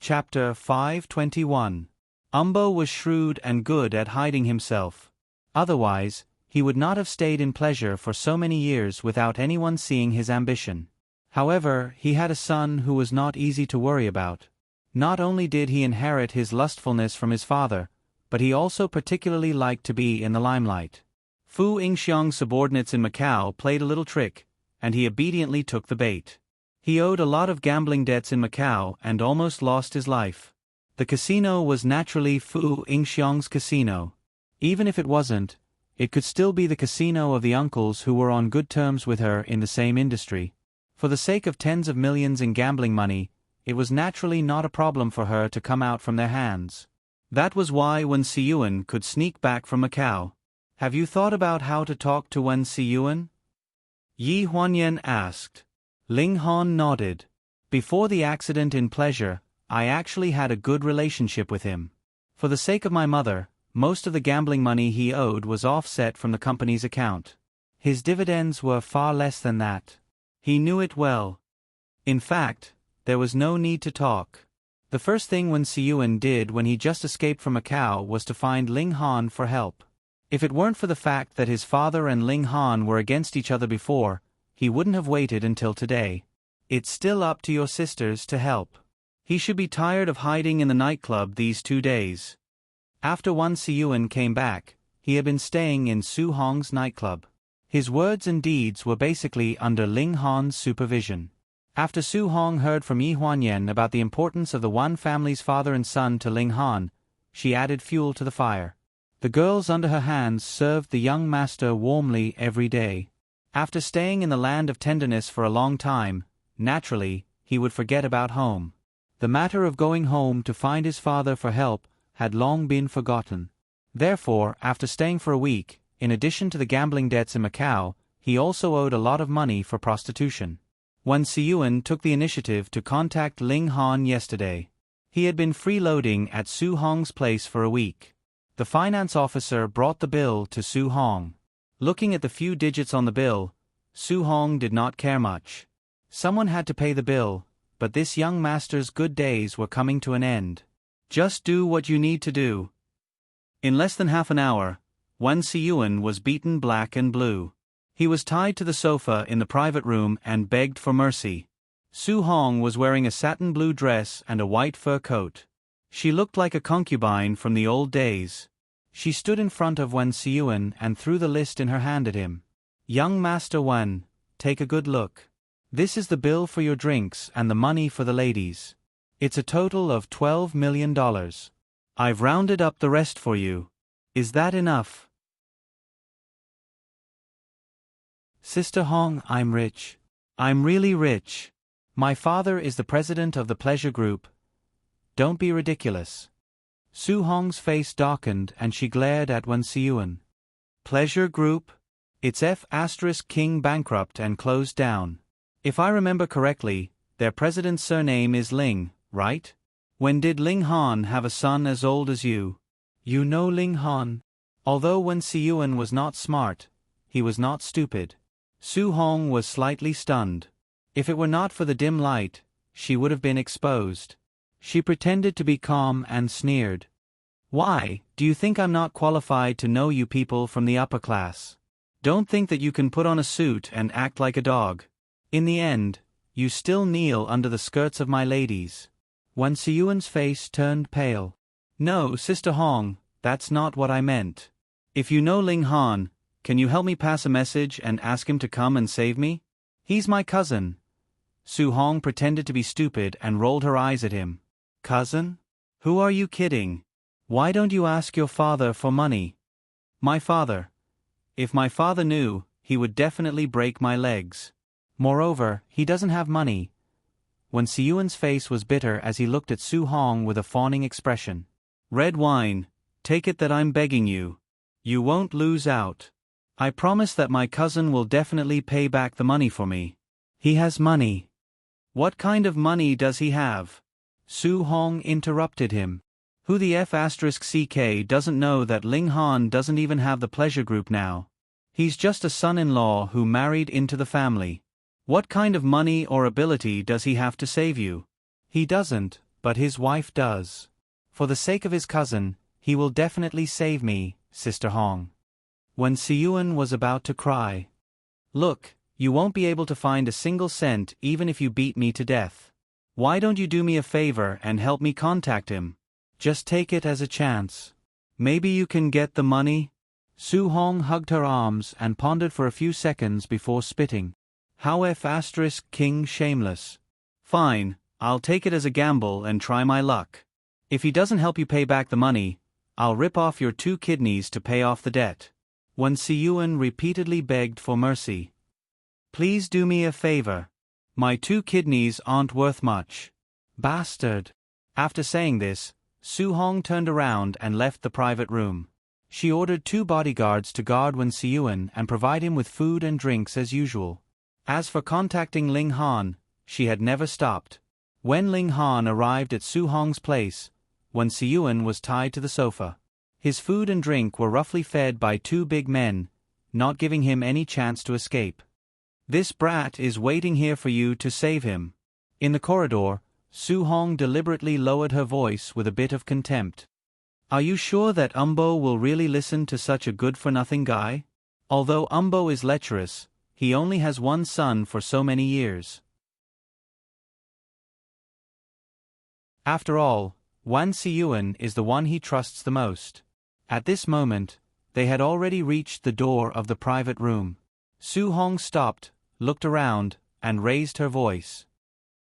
S1: Chapter 521. Umbo was shrewd and good at hiding himself. Otherwise, he would not have stayed in pleasure for so many years without anyone seeing his ambition. However, he had a son who was not easy to worry about. Not only did he inherit his lustfulness from his father, but he also particularly liked to be in the limelight. Fu Yingxiang's subordinates in Macau played a little trick, and he obediently took the bait. He owed a lot of gambling debts in Macau and almost lost his life. The casino was naturally Fu Yingxiang's casino. Even if it wasn't, it could still be the casino of the uncles who were on good terms with her in the same industry. For the sake of tens of millions in gambling money, it was naturally not a problem for her to come out from their hands. That was why Wan Siyuan could sneak back from Macau. Have you thought about how to talk to Wan Siyuan? Yi Huanyan asked. Ling Han nodded. Before the accident in pleasure, I actually had a good relationship with him. For the sake of my mother, most of the gambling money he owed was offset from the company's account. His dividends were far less than that. He knew it well. In fact, there was no need to talk. The first thing Wan Siyuan did when he just escaped from Macau was to find Ling Han for help. If it weren't for the fact that his father and Ling Han were against each other before, he wouldn't have waited until today. It's still up to your sisters to help. He should be tired of hiding in the nightclub these 2 days. After Wan Siyuan came back, he had been staying in Su Hong's nightclub. His words and deeds were basically under Ling Han's supervision. After Su Hong heard from Yi Huanyan about the importance of the one family's father and son to Ling Han, she added fuel to the fire. The girls under her hands served the young master warmly every day. After staying in the land of tenderness for a long time, naturally, he would forget about home. The matter of going home to find his father for help had long been forgotten. Therefore, after staying for a week, in addition to the gambling debts in Macau, he also owed a lot of money for prostitution. Wan Siyuan took the initiative to contact Ling Han yesterday. He had been freeloading at Su Hong's place for a week. The finance officer brought the bill to Su Hong. Looking at the few digits on the bill, Su Hong did not care much. Someone had to pay the bill, but this young master's good days were coming to an end. Just do what you need to do. In less than half an hour, Wan Siyuan was beaten black and blue. He was tied to the sofa in the private room and begged for mercy. Su Hong was wearing a satin blue dress and a white fur coat. She looked like a concubine from the old days. She stood in front of Wan Siyuan and threw the list in her hand at him. "Young Master Wan, take a good look. This is the bill for your drinks and the money for the ladies. It's a total of $12 million. I've rounded up the rest for you. Is that enough?" "Sister Hong, I'm rich. I'm really rich. My father is the president of the pleasure group. Don't be ridiculous." Su Hong's face darkened and she glared at Wan Siyuan. "Pleasure group? It's F*King bankrupt and closed down. If I remember correctly, their president's surname is Ling, right? When did Ling Han have a son as old as you?" "You know Ling Han?" Although Wan Siyuan was not smart, he was not stupid. Su Hong was slightly stunned. If it were not for the dim light, she would have been exposed. She pretended to be calm and sneered. "Why, do you think I'm not qualified to know you people from the upper class? Don't think that you can put on a suit and act like a dog. In the end, you still kneel under the skirts of my ladies." Wan Siyuan's face turned pale. "No, Sister Hong, that's not what I meant. If you know Ling Han, can you help me pass a message and ask him to come and save me? He's my cousin." Su Hong pretended to be stupid and rolled her eyes at him. "Cousin? Who are you kidding? Why don't you ask your father for money?" "My father. If my father knew, he would definitely break my legs. Moreover, he doesn't have money." Wan Siyuan's face was bitter as he looked at Su Hong with a fawning expression. "Red wine, take it that I'm begging you. You won't lose out. I promise that my cousin will definitely pay back the money for me." "He has money." "What kind of money does he have?" Su Hong interrupted him. Who the F*ck doesn't know that Ling Han doesn't even have the pleasure group now? He's just a son-in-law who married into the family. What kind of money or ability does he have to save you? He doesn't, but his wife does. For the sake of his cousin, he will definitely save me, Sister Hong. Wan Siyuan was about to cry. "Look, you won't be able to find a single cent even if you beat me to death. Why don't you do me a favor and help me contact him? Just take it as a chance. Maybe you can get the money?" Su Hong hugged her arms and pondered for a few seconds before spitting. "How F*King shameless. Fine, I'll take it as a gamble and try my luck. If he doesn't help you pay back the money, I'll rip off your 2 kidneys to pay off the debt." Wan Siyuan repeatedly begged for mercy. "Please do me a favor. My 2 kidneys aren't worth much." "Bastard." After saying this, Su Hong turned around and left the private room. She ordered 2 bodyguards to guard Wan Siyuan and provide him with food and drinks as usual. As for contacting Ling Han, she had never stopped. When Ling Han arrived at Su Hong's place, Wan Siyuan was tied to the sofa. His food and drink were roughly fed by 2 big men, not giving him any chance to escape. "This brat is waiting here for you to save him." In the corridor, Su Hong deliberately lowered her voice with a bit of contempt. "Are you sure that Umbo will really listen to such a good-for-nothing guy? Although Umbo is lecherous, he only has 1 son for so many years." After all, Wan Siyuan is the one he trusts the most. At this moment, they had already reached the door of the private room. Su Hong stopped, looked around, and raised her voice.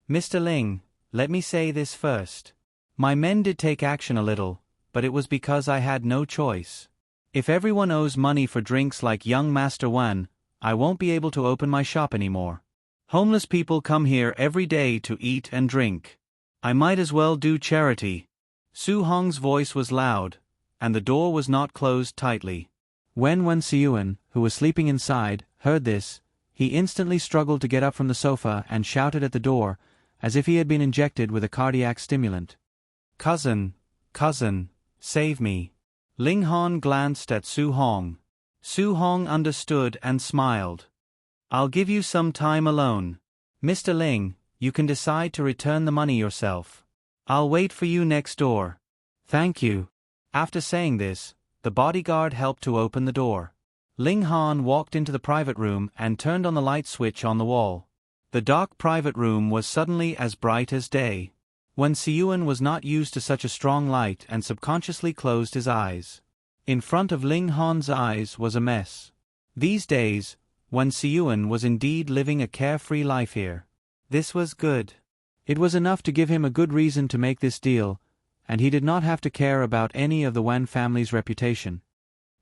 S1: Mr. Ling, let me say this first. My men did take action a little, but it was because I had no choice. If everyone owes money for drinks like young Master Wan, I won't be able to open my shop anymore. Homeless people come here every day to eat and drink. I might as well do charity. Su Hong's voice was loud, and the door was not closed tightly. When Wen Siyuan, who was sleeping inside, heard this, he instantly struggled to get up from the sofa and shouted at the door, as if he had been injected with a cardiac stimulant. Cousin, save me. Ling Han glanced at Su Hong. Su Hong understood and smiled. I'll give you some time alone. Mr. Ling, you can decide to return the money yourself. I'll wait for you next door. Thank you. After saying this, the bodyguard helped to open the door. Ling Han walked into the private room and turned on the light switch on the wall. The dark private room was suddenly as bright as day. Wen Siyuan was not used to such a strong light and subconsciously closed his eyes. In front of Ling Han's eyes was a mess. These days, Wen Siyuan was indeed living a carefree life here. This was good. It was enough to give him a good reason to make this deal, and he did not have to care about any of the Wen family's reputation.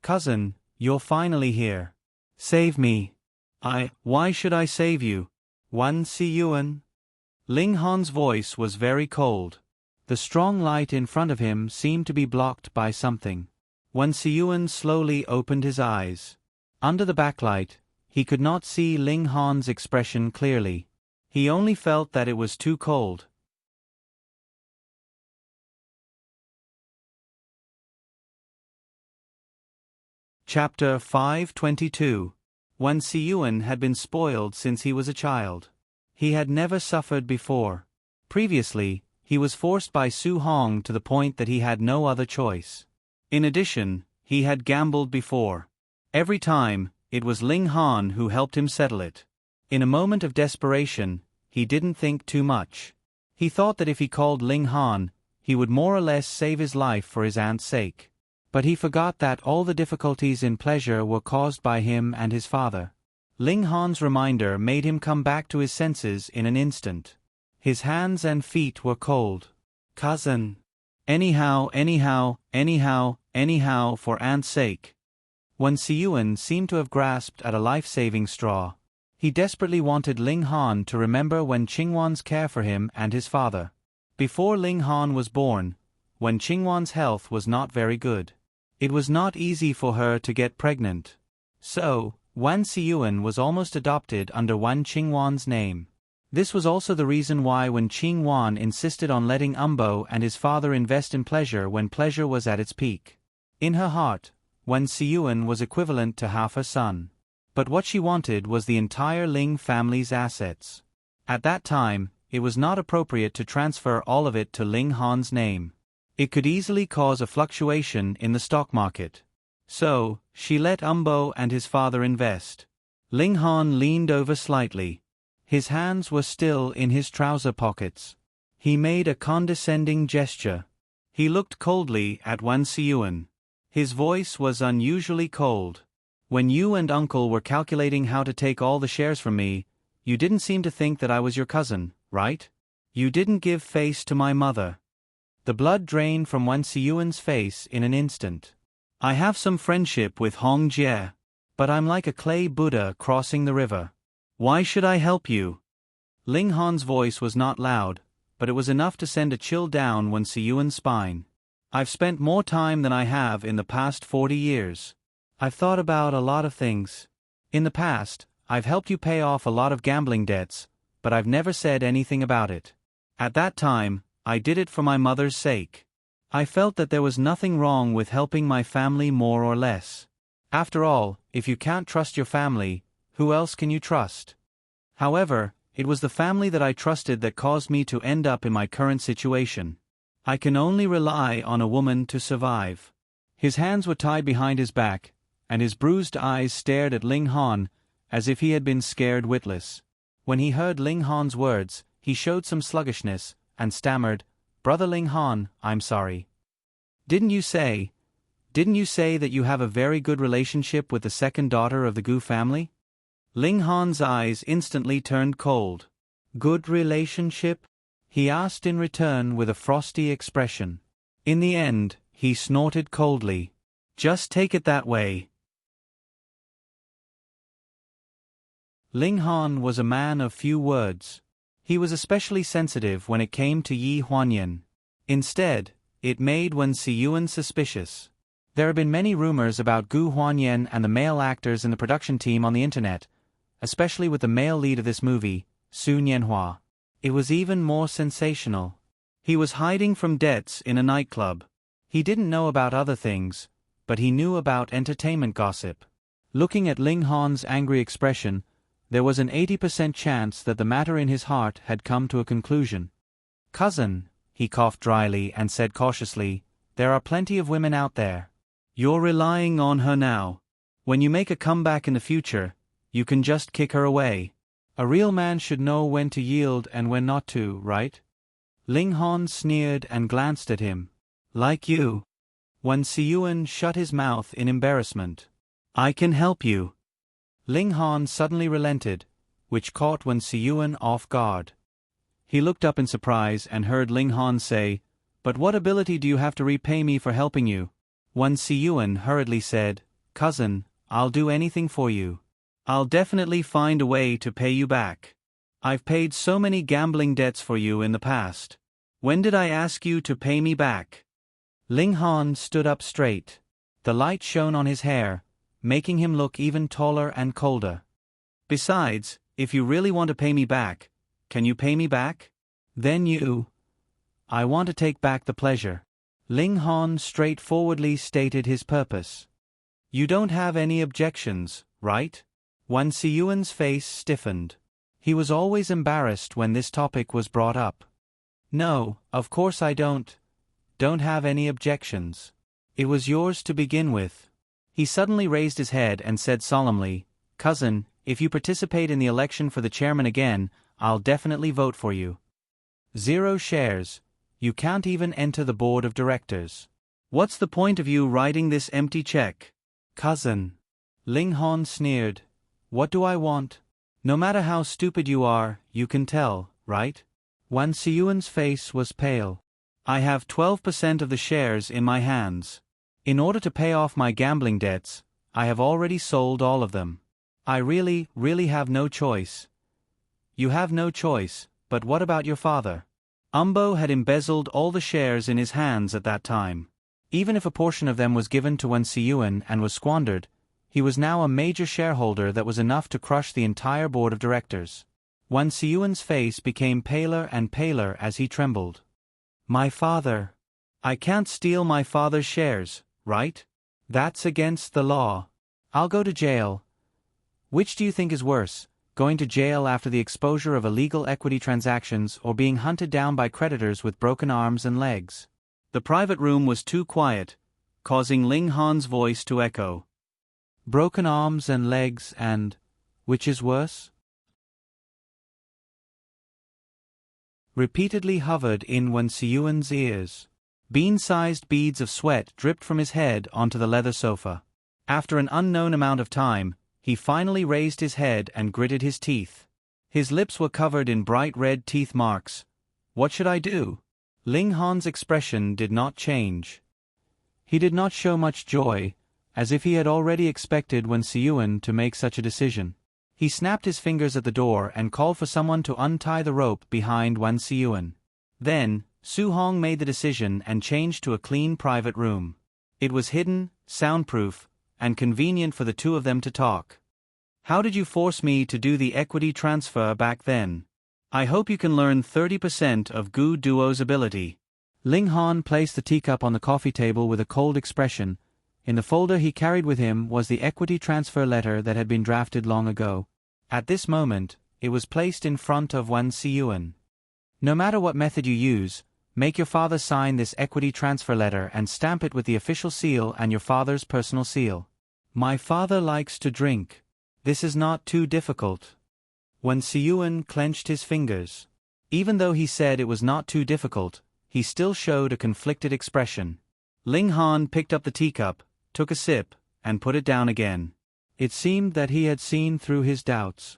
S1: Cousin, you're finally here. Save me. Why should I save you? Wen Siyuan? Ling Han's voice was very cold. The strong light in front of him seemed to be blocked by something. Wen Siyuan slowly opened his eyes. Under the backlight, he could not see Ling Han's expression clearly. He only felt that it was too cold. Chapter 522. Wen Siyuan had been spoiled since he was a child. He had never suffered before. Previously, he was forced by Su Hong to the point that he had no other choice. In addition, he had gambled before. Every time, it was Ling Han who helped him settle it. In a moment of desperation, he didn't think too much. He thought that if he called Ling Han, he would more or less save his life for his aunt's sake. But he forgot that all the difficulties in pleasure were caused by him and his father. Ling Han's reminder made him come back to his senses in an instant. His hands and feet were cold. Cousin. Anyhow, for aunt's sake. Wen Siyuan seemed to have grasped at a life-saving straw. He desperately wanted Ling Han to remember Wen Qingwan's care for him and his father. Before Ling Han was born, Wen Qingwan's health was not very good. It was not easy for her to get pregnant. So, Wen Siyuan was almost adopted under Wen Qingwan's name. This was also the reason why Wen Qingwan insisted on letting Umbo and his father invest in pleasure when pleasure was at its peak. In her heart, Wen Siyuan was equivalent to half her son. But what she wanted was the entire Ling family's assets. At that time, it was not appropriate to transfer all of it to Ling Han's name. It could easily cause a fluctuation in the stock market. So, she let Umbo and his father invest. Ling Han leaned over slightly. His hands were still in his trouser pockets. He made a condescending gesture. He looked coldly at Wen Siyuan. His voice was unusually cold. When you and Uncle were calculating how to take all the shares from me, you didn't seem to think that I was your cousin, right? You didn't give face to my mother. The blood drained from Wen Siyuan's face in an instant. I have some friendship with Hong Jie, but I'm like a clay Buddha crossing the river. Why should I help you? Ling Han's voice was not loud, but it was enough to send a chill down Wen Siyuan's spine. I've spent more time than I have in the past 40 years. I've thought about a lot of things. In the past, I've helped you pay off a lot of gambling debts, but I've never said anything about it. At that time, I did it for my mother's sake. I felt that there was nothing wrong with helping my family more or less. After all, if you can't trust your family, who else can you trust? However, it was the family that I trusted that caused me to end up in my current situation. I can only rely on a woman to survive. His hands were tied behind his back, and his bruised eyes stared at Ling Han, as if he had been scared witless. When he heard Ling Han's words, he showed some sluggishness, and stammered, "Brother Ling Han, I'm sorry. Didn't you say that you have a very good relationship with the second daughter of the Gu family?" Ling Han's eyes instantly turned cold. Good relationship? He asked in return with a frosty expression. In the end, he snorted coldly. Just take it that way. Ling Han was a man of few words. He was especially sensitive when it came to Yi Huanyan. Instead, it made Wen Siyuan suspicious. There have been many rumors about Gu Huanyan and the male actors in the production team on the internet, especially with the male lead of this movie, Su Nianhua. It was even more sensational. He was hiding from debts in a nightclub. He didn't know about other things, but he knew about entertainment gossip. Looking at Ling Han's angry expression, there was an 80% chance that the matter in his heart had come to a conclusion. Cousin, he coughed dryly and said cautiously, there are plenty of women out there. You're relying on her now. When you make a comeback in the future, you can just kick her away. A real man should know when to yield and when not to, right? Ling Han sneered and glanced at him. Like you. Wen Siyuan shut his mouth in embarrassment. I can help you. Ling Han suddenly relented, which caught Wen Siyuan off guard. He looked up in surprise and heard Ling Han say, But what ability do you have to repay me for helping you? Wen Siyuan hurriedly said, Cousin, I'll do anything for you. I'll definitely find a way to pay you back. I've paid so many gambling debts for you in the past. When did I ask you to pay me back? Ling Han stood up straight. The light shone on his hair, making him look even taller and colder. Besides, if you really want to pay me back, can you pay me back? Then I want to take back the pleasure. Ling Han straightforwardly stated his purpose. You don't have any objections, right? Wen Siyuan's face stiffened. He was always embarrassed when this topic was brought up. No, of course I don't have any objections. It was yours to begin with. He suddenly raised his head and said solemnly, Cousin, if you participate in the election for the chairman again, I'll definitely vote for you. 0 shares. You can't even enter the board of directors. What's the point of you writing this empty check? Cousin. Ling Han sneered. What do I want? No matter how stupid you are, you can tell, right? Wen Siyuan's face was pale. I have 12% of the shares in my hands. In order to pay off my gambling debts, I have already sold all of them. I really have no choice. You have no choice, but what about your father? Umbo had embezzled all the shares in his hands at that time. Even if a portion of them was given to Wen Siyuan and was squandered, he was now a major shareholder that was enough to crush the entire board of directors. Wen Siyuan's face became paler and paler as he trembled. My father. I can't steal my father's shares, right? That's against the law. I'll go to jail. Which do you think is worse, going to jail after the exposure of illegal equity transactions or being hunted down by creditors with broken arms and legs? The private room was too quiet, causing Ling Han's voice to echo. Broken arms and legs and, which is worse? Repeatedly hovered in Wen Siyuan's ears. Bean-sized beads of sweat dripped from his head onto the leather sofa. After an unknown amount of time, he finally raised his head and gritted his teeth. His lips were covered in bright red teeth marks. What should I do? Ling Han's expression did not change. He did not show much joy, as if he had already expected Wen Siyuan to make such a decision. He snapped his fingers at the door and called for someone to untie the rope behind Wen Siyuan. Then, Su Hong made the decision and changed to a clean private room. It was hidden, soundproof, and convenient for the two of them to talk. How did you force me to do the equity transfer back then? I hope you can learn 30% of Gu Duo's ability. Ling Han placed the teacup on the coffee table with a cold expression. In the folder he carried with him was the equity transfer letter that had been drafted long ago. At this moment, it was placed in front of Wen Siyuan. No matter what method you use, make your father sign this equity transfer letter and stamp it with the official seal and your father's personal seal. My father likes to drink. This is not too difficult. Wen Siyuan clenched his fingers. Even though he said it was not too difficult, he still showed a conflicted expression. Ling Han picked up the teacup, took a sip, and put it down again. It seemed that he had seen through his doubts.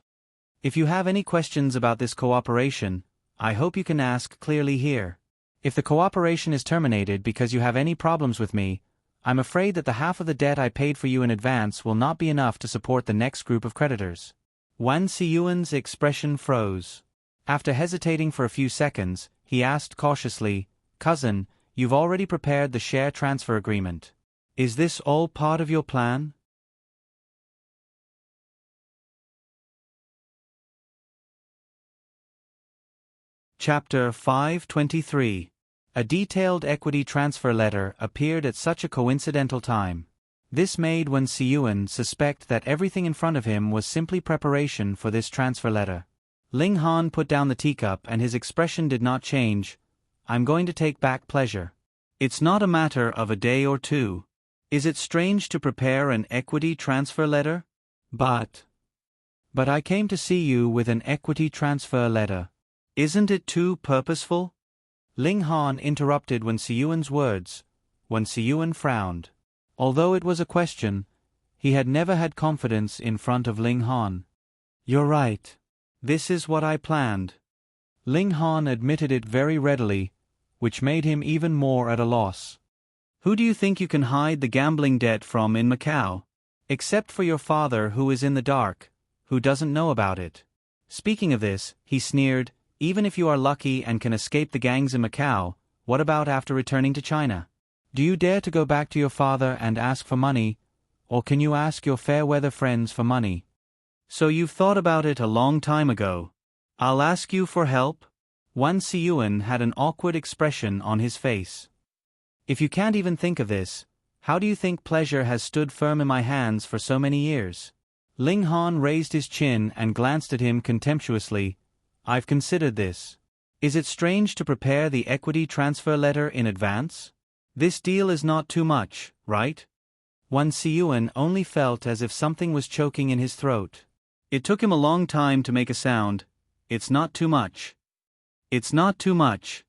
S1: If you have any questions about this cooperation, I hope you can ask clearly here. If the cooperation is terminated because you have any problems with me, I'm afraid that the half of the debt I paid for you in advance will not be enough to support the next group of creditors. Wan Siyuan's expression froze. After hesitating for a few seconds, he asked cautiously, "Cousin, you've already prepared the share transfer agreement. Is this all part of your plan?" Chapter 523. A detailed equity transfer letter appeared at such a coincidental time. This made Wan Siyuan suspect that everything in front of him was simply preparation for this transfer letter. Ling Han put down the teacup and his expression did not change. "I'm going to take back pleasure. It's not a matter of a day or two. Is it strange to prepare an equity transfer letter? But I came to see you with an equity transfer letter. Isn't it too purposeful?" Ling Han interrupted Wan Siyuan's words. Wan Siyuan frowned. Although it was a question, he had never had confidence in front of Ling Han. "You're right. This is what I planned." Ling Han admitted it very readily, which made him even more at a loss. "Who do you think you can hide the gambling debt from in Macau? Except for your father, who is in the dark, who doesn't know about it." Speaking of this, he sneered, "Even if you are lucky and can escape the gangs in Macau, what about after returning to China? Do you dare to go back to your father and ask for money, or can you ask your fair-weather friends for money? So you've thought about it a long time ago. I'll ask you for help?" Wan Siyuan had an awkward expression on his face. "If you can't even think of this, how do you think pleasure has stood firm in my hands for so many years?" Ling Han raised his chin and glanced at him contemptuously. "I've considered this. Is it strange to prepare the equity transfer letter in advance? This deal is not too much, right?" Wan Siyuan only felt as if something was choking in his throat. It took him a long time to make a sound. "It's not too much. It's not too much.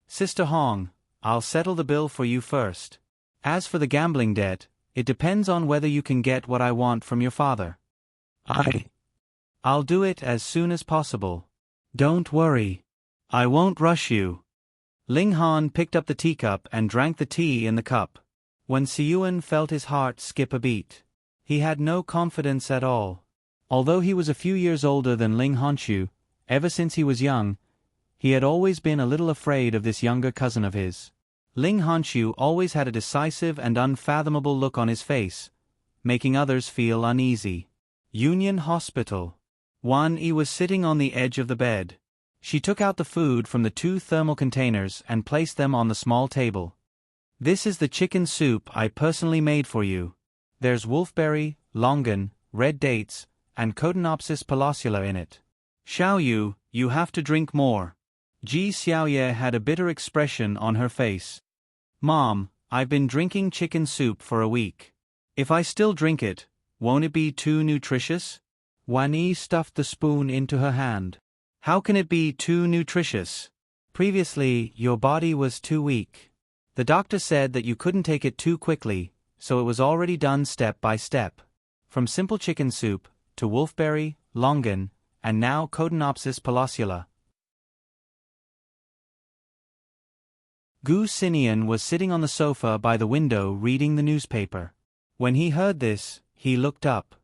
S1: Sister Hong, I'll settle the bill for you first. As for the gambling debt, it depends on whether you can get what I want from your father. I'll do it as soon as possible. Don't worry. I won't rush you." Ling Han picked up the teacup and drank the tea in the cup. Wan Siyuan felt his heart skip a beat. He had no confidence at all. Although he was a few years older than Ling Honshu, ever since he was young, he had always been a little afraid of this younger cousin of his. Ling Honshu always had a decisive and unfathomable look on his face, making others feel uneasy. Union Hospital. Wan Yi was sitting on the edge of the bed. She took out the food from the 2 thermal containers and placed them on the small table. "This is the chicken soup I personally made for you. There's wolfberry, longan, red dates, and Cotinopsis palacula in it. Xiaoyu, you have to drink more." Ji Xiaoye had a bitter expression on her face. "Mom, I've been drinking chicken soup for a week. If I still drink it, won't it be too nutritious?" Wan Yi stuffed the spoon into her hand. "How can it be too nutritious? Previously, your body was too weak. The doctor said that you couldn't take it too quickly, so it was already done step by step. From simple chicken soup, to wolfberry, longan, and now Cotinopsis palacula." Gu Sinian was sitting on the sofa by the window reading the newspaper. When he heard this, he looked up.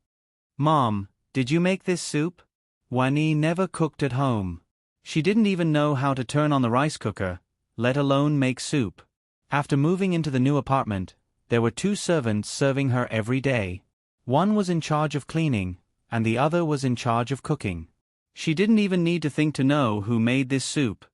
S1: "Mom, did you make this soup?" Wan Yi never cooked at home. She didn't even know how to turn on the rice cooker, let alone make soup. After moving into the new apartment, there were 2 servants serving her every day. One was in charge of cleaning, and the other was in charge of cooking. She didn't even need to think to know who made this soup.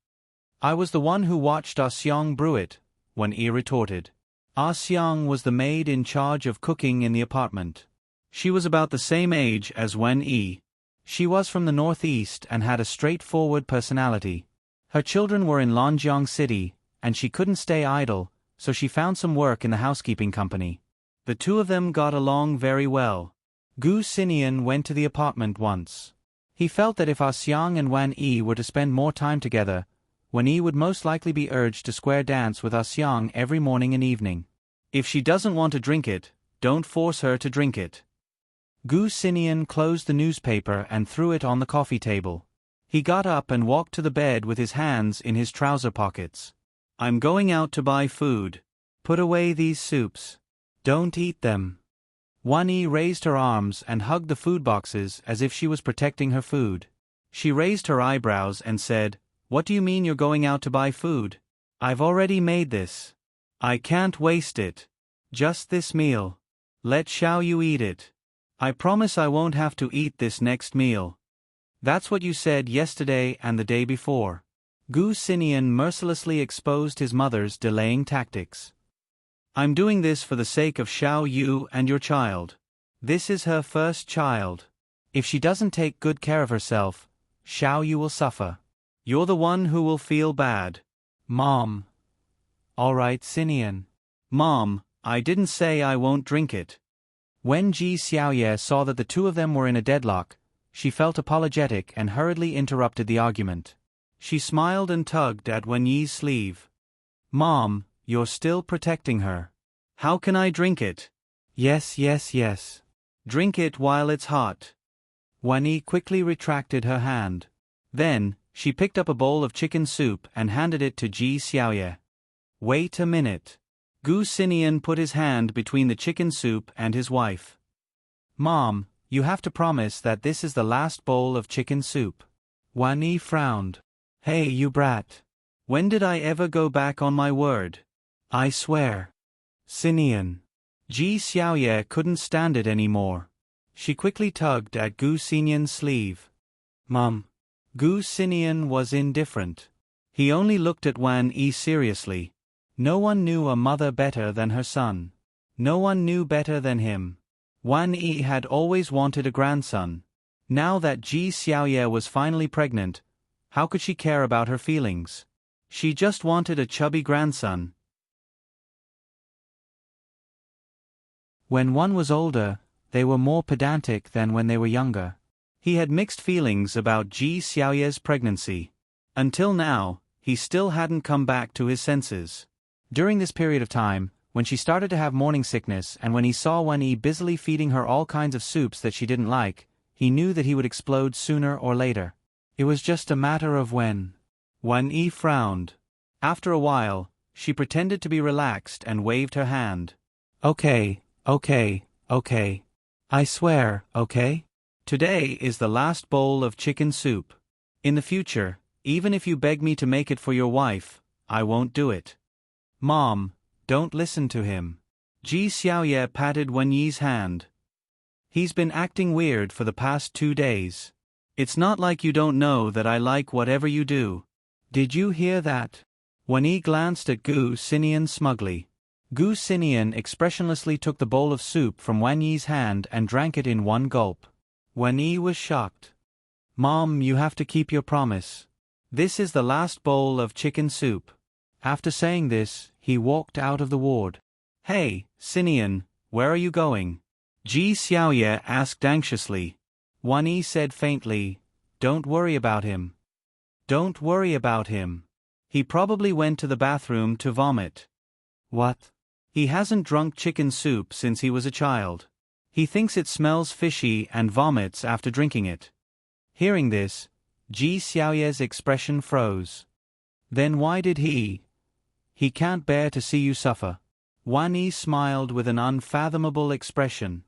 S1: "I was the one who watched Ah Xiang brew it," Wan Yi retorted. Ah Xiang was the maid in charge of cooking in the apartment. She was about the same age as Wan Yi. She was from the northeast and had a straightforward personality. Her children were in Lonjiang City, and she couldn't stay idle, so she found some work in the housekeeping company. The 2 of them got along very well. Gu Sinian went to the apartment once. He felt that if Ah Xiang and Wan Yi were to spend more time together, Wan Yi would most likely be urged to square dance with Ah Xiang every morning and evening. "If she doesn't want to drink it, don't force her to drink it." Gu Xinian closed the newspaper and threw it on the coffee table. He got up and walked to the bed with his hands in his trouser pockets. I'm going out to buy food. Put away these soups. Don't eat them. Wan Yi raised her arms and hugged the food boxes as if she was protecting her food. She raised her eyebrows and said, What do you mean you're going out to buy food? I've already made this. I can't waste it. Just this meal. Let Xiao Yu eat it. I promise I won't have to eat this next meal. That's what you said yesterday and the day before. Gu Xinian mercilessly exposed his mother's delaying tactics. I'm doing this for the sake of Xiao Yu and your child. This is her first child. If she doesn't take good care of herself, Xiao Yu will suffer. You're the one who will feel bad. Mom. All right, Xinian. Mom, I didn't say I won't drink it. When Ji Xiaoye saw that the two of them were in a deadlock, she felt apologetic and hurriedly interrupted the argument. She smiled and tugged at Wan Yi's sleeve. Mom, you're still protecting her. How can I drink it? Yes. Drink it while it's hot. Wan Yi quickly retracted her hand. Then, she picked up a bowl of chicken soup and handed it to Ji Xiaoye. Wait a minute. Gu Xinian put his hand between the chicken soup and his wife. Mom, you have to promise that this is the last bowl of chicken soup. Wan Yi frowned. Hey, you brat. When did I ever go back on my word? I swear. Xinian. Ji Xiaoye couldn't stand it anymore. She quickly tugged at Gu Xinian's sleeve. Mom. Gu Xinian was indifferent. He only looked at Wan Yi seriously. No one knew a mother better than her son. No one knew better than him. Wan Yi had always wanted a grandson. Now that Ji Xiaoye was finally pregnant, how could she care about her feelings? She just wanted a chubby grandson. When one was older, they were more pedantic than when they were younger. He had mixed feelings about Ji Xiaoye's pregnancy. Until now, he still hadn't come back to his senses. During this period of time, when she started to have morning sickness and when he saw Wan Yi busily feeding her all kinds of soups that she didn't like, he knew that he would explode sooner or later. It was just a matter of when. Wan Yi frowned. After a while, she pretended to be relaxed and waved her hand. Okay. I swear, okay? Today is the last bowl of chicken soup. In the future, even if you beg me to make it for your wife, I won't do it. Mom, don't listen to him. Ji Xiaoye patted Wan Yi's hand. He's been acting weird for the past 2 days. It's not like you don't know that I like whatever you do. Did you hear that? Wan Yi glanced at Gu Xinian smugly. Gu Xinian expressionlessly took the bowl of soup from Wan Yi's hand and drank it in one gulp. Wan Yi was shocked. Mom, you have to keep your promise. This is the last bowl of chicken soup. After saying this, he walked out of the ward. Hey, Xinian, where are you going? Ji Xiaoye asked anxiously. Wan Yi said faintly, Don't worry about him. Don't worry about him. He probably went to the bathroom to vomit. What? He hasn't drunk chicken soup since he was a child. He thinks it smells fishy and vomits after drinking it. Hearing this, Ji Xiaoye's expression froze. Then why did he? He can't bear to see you suffer. Wan Yi smiled with an unfathomable expression.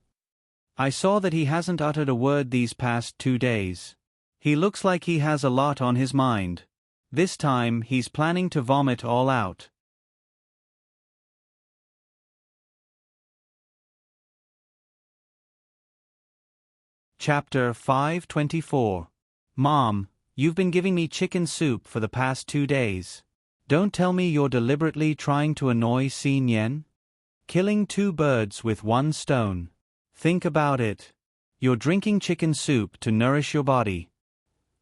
S1: I saw that he hasn't uttered a word these past 2 days. He looks like he has a lot on his mind. This time he's planning to vomit all out. Chapter 524. Mom, you've been giving me chicken soup for the past 2 days. Don't tell me you're deliberately trying to annoy Xin Yan? Killing 2 birds with 1 stone. Think about it. You're drinking chicken soup to nourish your body.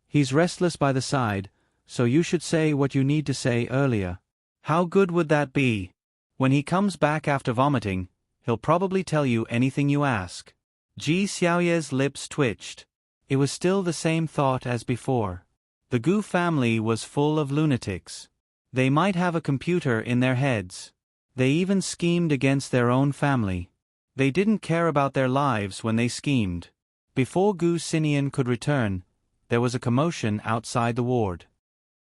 S1: He's restless by the side, so you should say what you need to say earlier. How good would that be? When he comes back after vomiting, he'll probably tell you anything you ask. Ji Xiaoye's lips twitched. It was still the same thought as before. The Gu family was full of lunatics. They might have a computer in their heads. They even schemed against their own family. They didn't care about their lives when they schemed. Before Gu Sinian could return, there was a commotion outside the ward.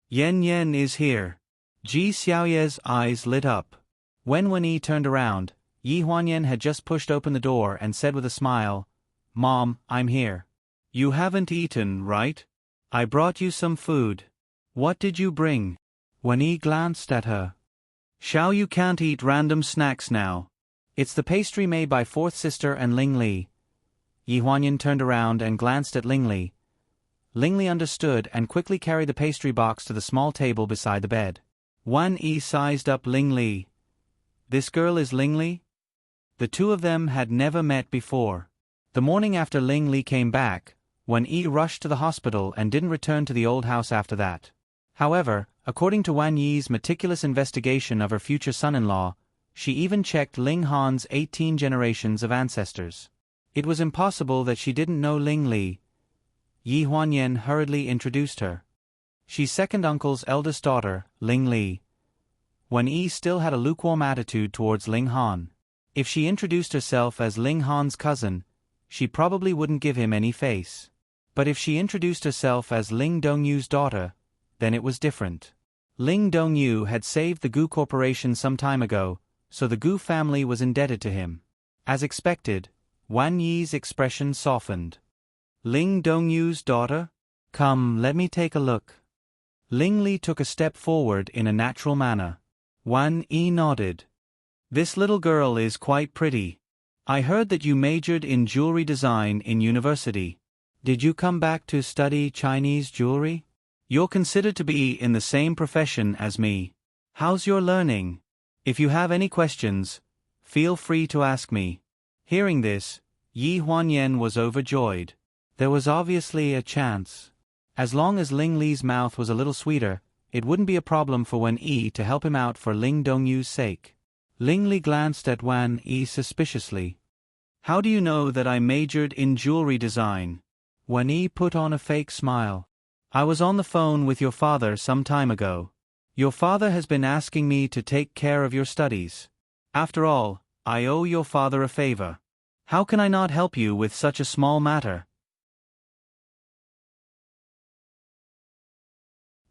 S1: Yen Yen is here. Ji Xiaoye's eyes lit up. When Wen Yi turned around, Yi Huanyan had just pushed open the door and said with a smile, "Mom, I'm here. You haven't eaten, right? I brought you some food. What did you bring?" Wen Yi glanced at her. "Xiao, you can't eat random snacks now. It's the pastry made by fourth sister and Ling Li." Yi Huanyan turned around and glanced at Ling Li. Ling Li understood and quickly carried the pastry box to the small table beside the bed. Wan Yi sized up Ling Li. "This girl is Ling Li?" The two of them had never met before. The morning after Ling Li came back, Wan Yi rushed to the hospital and didn't return to the old house after that. However, according to Wan Yi's meticulous investigation of her future son-in-law, she even checked Ling Han's 18 generations of ancestors. It was impossible that she didn't know Ling Li. Yi Huanyan hurriedly introduced her. She's second uncle's eldest daughter, Ling Li. Wan Yi still had a lukewarm attitude towards Ling Han. If she introduced herself as Ling Han's cousin, she probably wouldn't give him any face. But if she introduced herself as Ling Dongyu's daughter, then it was different. Ling Dongyu had saved the Gu Corporation some time ago, so the Gu family was indebted to him. As expected, Wan Yi's expression softened. "Ling Dongyu's daughter? Come, let me take a look." Ling Li took a step forward in a natural manner. Wan Yi nodded. "This little girl is quite pretty. I heard that you majored in jewelry design in university. Did you come back to study Chinese jewelry? You're considered to be in the same profession as me. How's your learning? If you have any questions, feel free to ask me." Hearing this, Yi Huanyan was overjoyed. There was obviously a chance. As long as Ling Li's mouth was a little sweeter, it wouldn't be a problem for Wan Yi to help him out for Ling Dongyu's sake. Ling Li glanced at Wan Yi suspiciously. "How do you know that I majored in jewelry design?" Wan Yi put on a fake smile. "I was on the phone with your father some time ago. Your father has been asking me to take care of your studies. After all, I owe your father a favor. How can I not help you with such a small matter?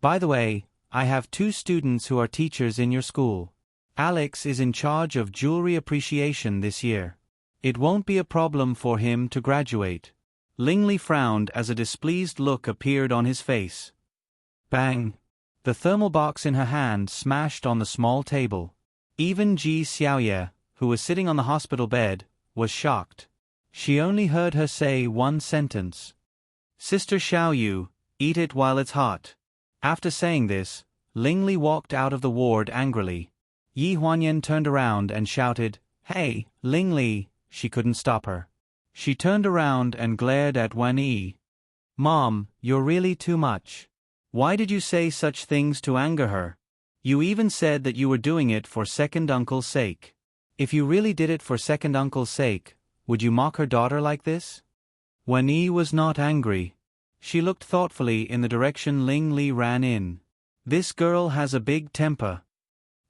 S1: By the way, I have 2 students who are teachers in your school. Alex is in charge of jewelry appreciation this year. It won't be a problem for him to graduate." Ling Li frowned as a displeased look appeared on his face. Bang! The thermal box in her hand smashed on the small table. Even Ji Xiaoye, who was sitting on the hospital bed, was shocked. She only heard her say one sentence. "Sister Xiaoyu, eat it while it's hot." After saying this, Ling Li walked out of the ward angrily. Yi Huanyan turned around and shouted, "Hey, Ling Li!" She couldn't stop her. She turned around and glared at Wan Yi. "Mom, you're really too much. Why did you say such things to anger her? You even said that you were doing it for second uncle's sake. If you really did it for second uncle's sake, would you mock her daughter like this?" Wan Yi was not angry. She looked thoughtfully in the direction Ling Li ran in. "This girl has a big temper.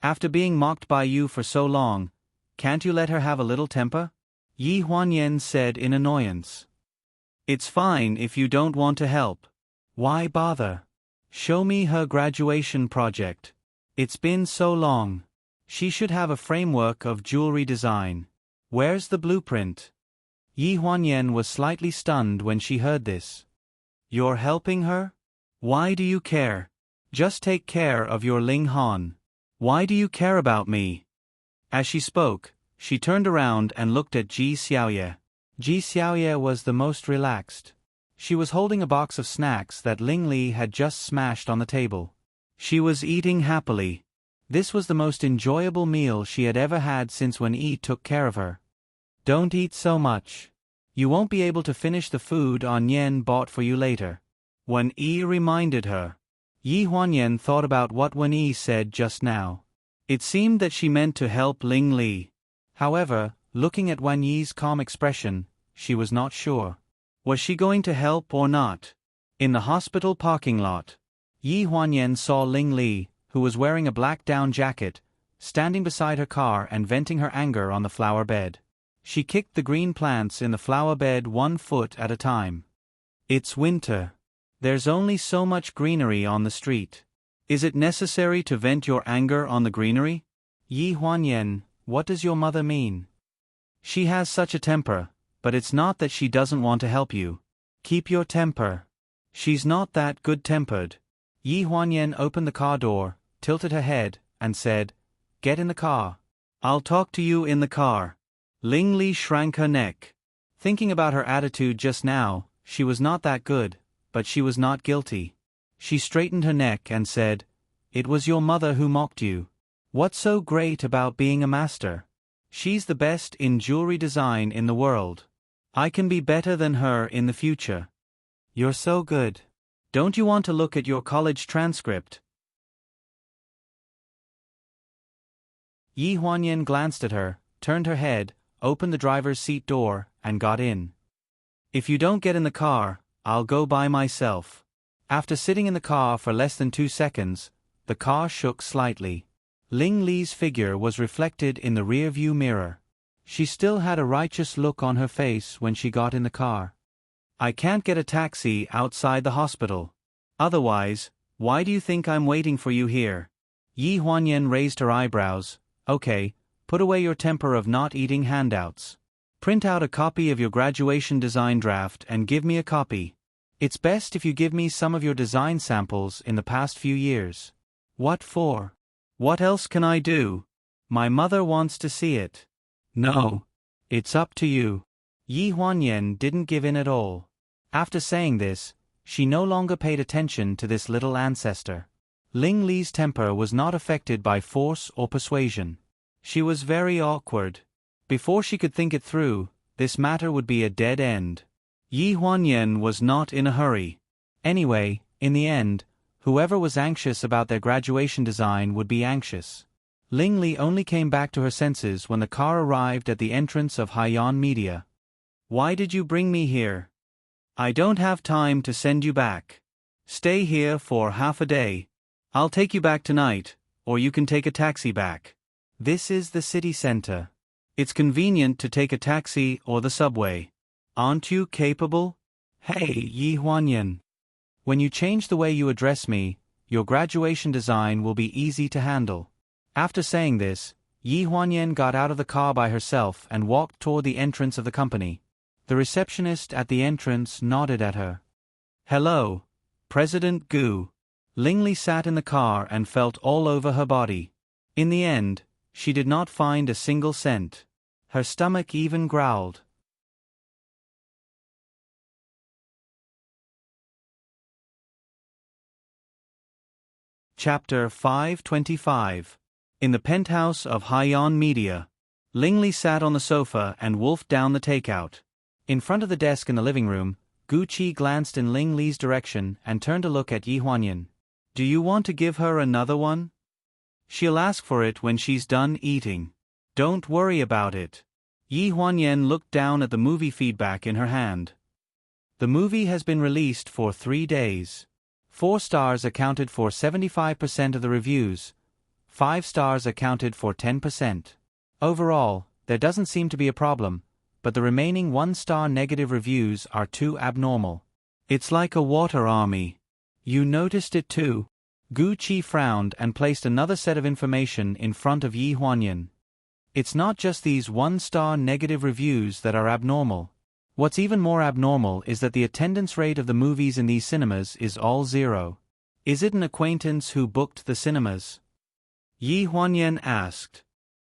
S1: After being mocked by you for so long, can't you let her have a little temper?" Yi Huanyan said in annoyance. "It's fine if you don't want to help. Why bother? Show me her graduation project. It's been so long. She should have a framework of jewelry design. Where's the blueprint?" Yi Huanyan was slightly stunned when she heard this. "You're helping her? Why do you care? Just take care of your Ling Han. Why do you care about me?" As she spoke, she turned around and looked at Ji Xiaoye. Ji Xiaoye was the most relaxed. She was holding a box of snacks that Ling Li had just smashed on the table. She was eating happily. This was the most enjoyable meal she had ever had since Wan Yi took care of her. "Don't eat so much. You won't be able to finish the food An Yen bought for you later," Wan Yi reminded her. Yi Huanyan thought about what Wan Yi said just now. It seemed that she meant to help Ling Li. However, looking at Wan Yi's calm expression, she was not sure. Was she going to help or not? In the hospital parking lot, Yi Huanyan saw Ling Li, who was wearing a black down jacket, standing beside her car and venting her anger on the flower bed. She kicked the green plants in the flower bed 1 foot at a time. It's winter. There's only so much greenery on the street. Is it necessary to vent your anger on the greenery? Yi Huanyan, what does your mother mean? She has such a temper, but it's not that she doesn't want to help you. Keep your temper. She's not that good-tempered. Yi Huanyan opened the car door, tilted her head, and said, "Get in the car. I'll talk to you in the car." Ling Li shrank her neck. Thinking about her attitude just now, she was not that good, but she was not guilty. She straightened her neck and said, "It was your mother who mocked you. What's so great about being a master? She's the best in jewelry design in the world. I can be better than her in the future." "You're so good. Don't you want to look at your college transcript?" Yi Huanyan glanced at her, turned her head, opened the driver's seat door, and got in. "If you don't get in the car, I'll go by myself." After sitting in the car for less than 2 seconds, the car shook slightly. Ling Li's figure was reflected in the rear-view mirror. She still had a righteous look on her face when she got in the car. "I can't get a taxi outside the hospital. Otherwise, why do you think I'm waiting for you here?" Yi Huanyan raised her eyebrows. "Okay, put away your temper of not eating handouts. Print out a copy of your graduation design draft and give me a copy. It's best if you give me some of your design samples in the past few years." "What for? What else can I do? My mother wants to see it." "No. It's up to you." Yi Huanyan didn't give in at all. After saying this, she no longer paid attention to this little ancestor. Ling Li's temper was not affected by force or persuasion. She was very awkward. Before she could think it through, this matter would be a dead end. Yi Huanyan was not in a hurry. Anyway, in the end, whoever was anxious about their graduation design would be anxious. Ling Li only came back to her senses when the car arrived at the entrance of Haiyan Media. "Why did you bring me here? I don't have time to send you back. Stay here for half a day. I'll take you back tonight, or you can take a taxi back. This is the city center. It's convenient to take a taxi or the subway. Aren't you capable?" "Hey, Yi Huanyan. When you change the way you address me, your graduation design will be easy to handle." After saying this, Yi Huanyan got out of the car by herself and walked toward the entrance of the company. The receptionist at the entrance nodded at her. "Hello, President Gu." Ling Li sat in the car and felt all over her body. In the end, she did not find a single cent. Her stomach even growled. Chapter 525. In the penthouse of Haiyan Media. Ling Li sat on the sofa and wolfed down the takeout. In front of the desk in the living room, Gu Qi glanced in Ling Li's direction and turned to look at Yi Huanyan. "Do you want to give her another one? She'll ask for it when she's done eating. Don't worry about it." Yi Huanyan looked down at the movie feedback in her hand. The movie has been released for 3 days. 4 stars accounted for 75% of the reviews. 5 stars accounted for 10%. Overall, there doesn't seem to be a problem, but the remaining 1-star negative reviews are too abnormal. It's like a water army. You noticed it too? Gu Qi frowned and placed another set of information in front of Yi Huanyan. It's not just these 1-star negative reviews that are abnormal. What's even more abnormal is that the attendance rate of the movies in these cinemas is all 0. Is it an acquaintance who booked the cinemas? Yi Huanyan asked.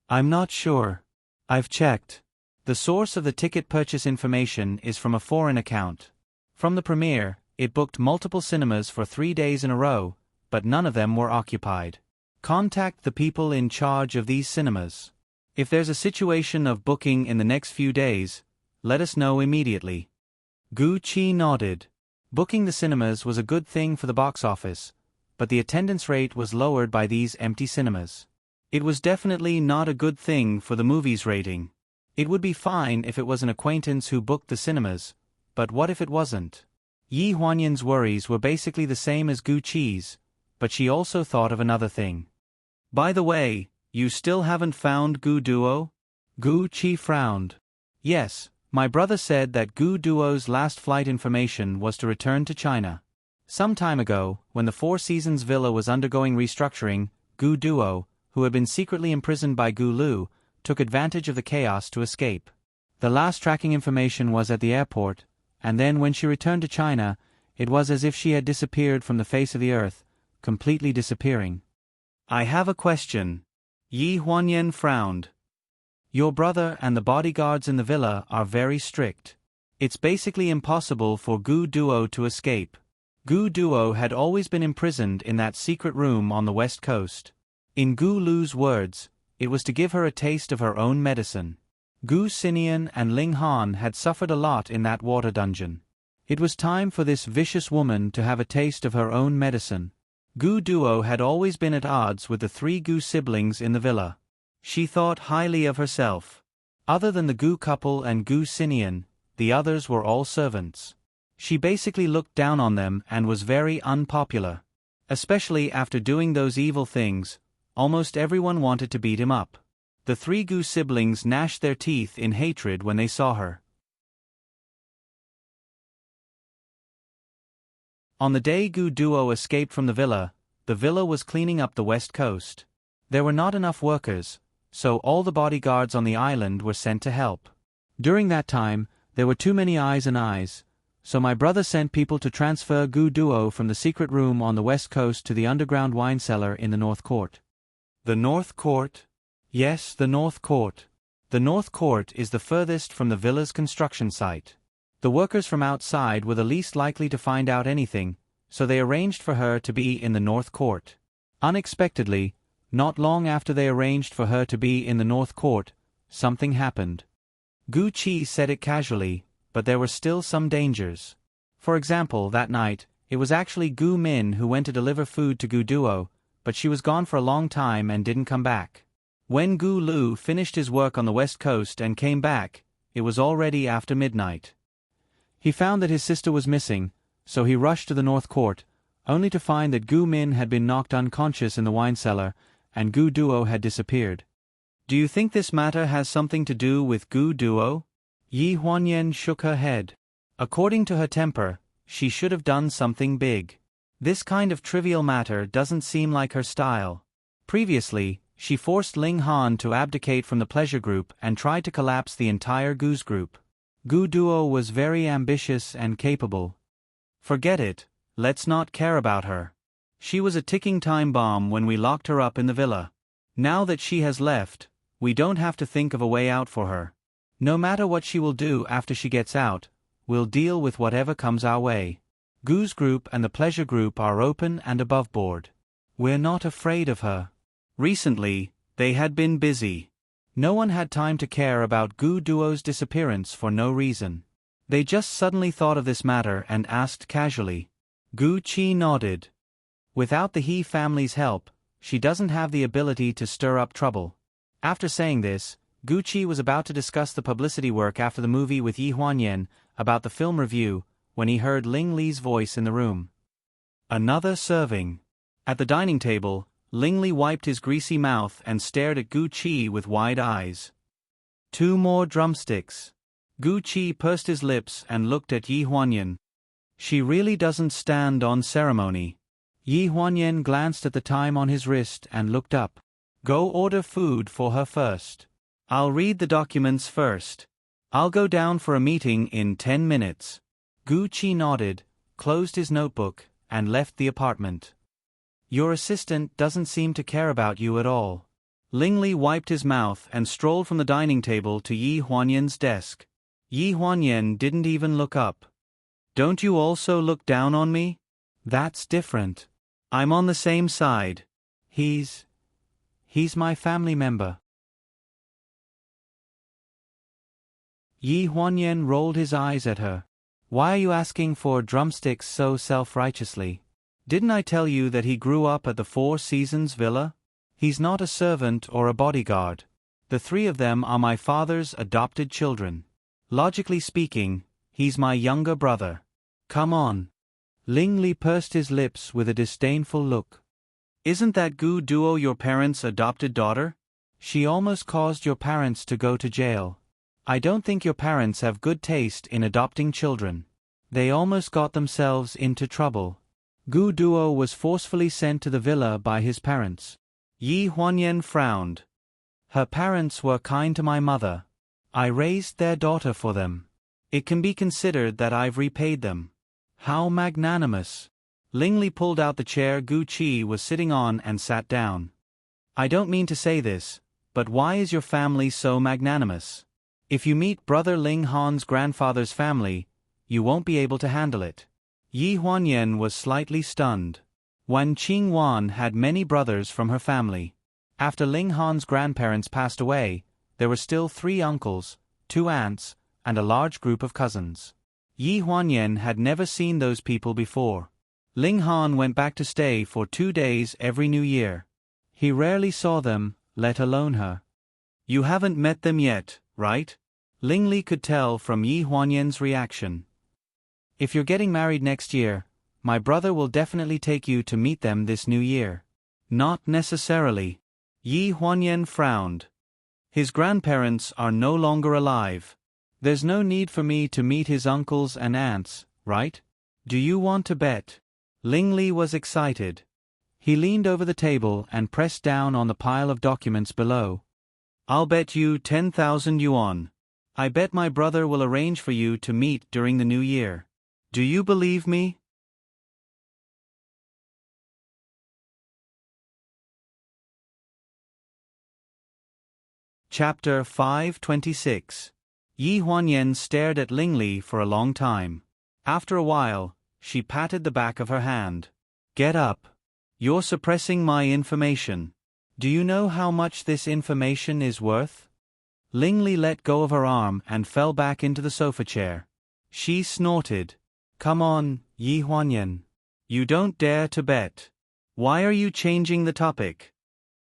S1: I'm not sure. I've checked. The source of the ticket purchase information is from a foreign account. From the premiere, it booked multiple cinemas for 3 days in a row, but none of them were occupied. Contact the people in charge of these cinemas. If there's a situation of booking in the next few days, let us know immediately. Gu Qi nodded. Booking the cinemas was a good thing for the box office, but the attendance rate was lowered by these empty cinemas. It was definitely not a good thing for the movie's rating. It would be fine if it was an acquaintance who booked the cinemas, but what if it wasn't? Yi Huanyan's worries were basically the same as Gu Qi's, but she also thought of another thing. By the way, you still haven't found Gu Duo? Gu Qi frowned. Yes, my brother said that Gu Duo's last flight information was to return to China. Some time ago, when the Four Seasons villa was undergoing restructuring, Gu Duo, who had been secretly imprisoned by Gu Lu, took advantage of the chaos to escape. The last tracking information was at the airport, and then when she returned to China, it was as if she had disappeared from the face of the earth, completely disappearing. I have a question. Yi Huanyan frowned. Your brother and the bodyguards in the villa are very strict. It's basically impossible for Gu Duo to escape. Gu Duo had always been imprisoned in that secret room on the west coast. In Gu Lu's words, it was to give her a taste of her own medicine. Gu Xinian and Ling Han had suffered a lot in that water dungeon. It was time for this vicious woman to have a taste of her own medicine. Gu Duo had always been at odds with the three Gu siblings in the villa. She thought highly of herself. Other than the Gu couple and Gu Xinian, the others were all servants. She basically looked down on them and was very unpopular. Especially after doing those evil things, almost everyone wanted to beat him up. The three Gu siblings gnashed their teeth in hatred when they saw her. On the day Gu Duo escaped from the villa was cleaning up the west coast. There were not enough workers, so all the bodyguards on the island were sent to help. During that time, there were too many eyes, so my brother sent people to transfer Gu Duo from the secret room on the west coast to the underground wine cellar in the North Court. The North Court? Yes, the North Court. The North Court is the furthest from the villa's construction site. The workers from outside were the least likely to find out anything, so they arranged for her to be in the North Court. Unexpectedly, not long after they arranged for her to be in the North Court, something happened. Gu Qi said it casually, but there were still some dangers. For example, that night, it was actually Gu Min who went to deliver food to Gu Duo, but she was gone for a long time and didn't come back. When Gu Lu finished his work on the west coast and came back, it was already after midnight. He found that his sister was missing, so he rushed to the North Court, only to find that Gu Min had been knocked unconscious in the wine cellar, and Gu Duo had disappeared. Do you think this matter has something to do with Gu Duo? Yi Huanyan shook her head. According to her temper, she should have done something big. This kind of trivial matter doesn't seem like her style. Previously, she forced Ling Han to abdicate from the pleasure group and tried to collapse the entire Gu's group. Gu Duo was very ambitious and capable. Forget it, let's not care about her. She was a ticking time bomb when we locked her up in the villa. Now that she has left, we don't have to think of a way out for her. No matter what she will do after she gets out, we'll deal with whatever comes our way. Gu's group and the pleasure group are open and above board. We're not afraid of her. Recently, they had been busy. No one had time to care about Gu Duo's disappearance for no reason. They just suddenly thought of this matter and asked casually. Gu Qi nodded. Without the He family's help, she doesn't have the ability to stir up trouble. After saying this, Gu Qi was about to discuss the publicity work after the movie with Yi Huanyan about the film review, when he heard Ling Li's voice in the room. Another serving. At the dining table, Ling Li wiped his greasy mouth and stared at Gu Qi with wide eyes. 2 more drumsticks. Gu Qi pursed his lips and looked at Yi Huanyan. She really doesn't stand on ceremony. Yi Huanyan glanced at the time on his wrist and looked up. Go order food for her first. I'll read the documents first. I'll go down for a meeting in 10 minutes. Gu Qi nodded, closed his notebook, and left the apartment. Your assistant doesn't seem to care about you at all. Ling Li wiped his mouth and strolled from the dining table to Yi Huanyan's desk. Yi Huanyan didn't even look up. Don't you also look down on me? That's different. I'm on the same side. He's my family member. Yi Huanyan rolled his eyes at her. Why are you asking for drumsticks so self-righteously? Didn't I tell you that he grew up at the Four Seasons villa? He's not a servant or a bodyguard. The 3 of them are my father's adopted children. Logically speaking, he's my younger brother. Come on. Ling Li pursed his lips with a disdainful look. Isn't that Gu Duo your parents' adopted daughter? She almost caused your parents to go to jail. I don't think your parents have good taste in adopting children. They almost got themselves into trouble. Gu Duo was forcefully sent to the villa by his parents. Yi Huanyan frowned. Her parents were kind to my mother. I raised their daughter for them. It can be considered that I've repaid them. How magnanimous. Ling Li pulled out the chair Gu Qi was sitting on and sat down. I don't mean to say this, but why is your family so magnanimous? If you meet Brother Ling Han's grandfather's family, you won't be able to handle it. Yi Huanyan was slightly stunned. Wan Qingwan had many brothers from her family. After Ling Han's grandparents passed away, there were still 3 uncles, 2 aunts, and a large group of cousins. Yi Huanyan had never seen those people before. Ling Han went back to stay for 2 days every New Year. He rarely saw them, let alone her. You haven't met them yet, right? Ling Li could tell from Yi Huanyan's reaction. If you're getting married next year, my brother will definitely take you to meet them this New Year. Not necessarily. Yi Huanyan frowned. His grandparents are no longer alive. There's no need for me to meet his uncles and aunts, right? Do you want to bet? Ling Li was excited. He leaned over the table and pressed down on the pile of documents below. I'll bet you 10,000 yuan. I bet my brother will arrange for you to meet during the New Year. Do you believe me? Chapter 526. Yi Huanyan stared at Ling Li for a long time. After a while, she patted the back of her hand. Get up. You're suppressing my information. Do you know how much this information is worth? Ling Li let go of her arm and fell back into the sofa chair. She snorted. Come on, Yi Huanyan. You don't dare to bet. Why are you changing the topic?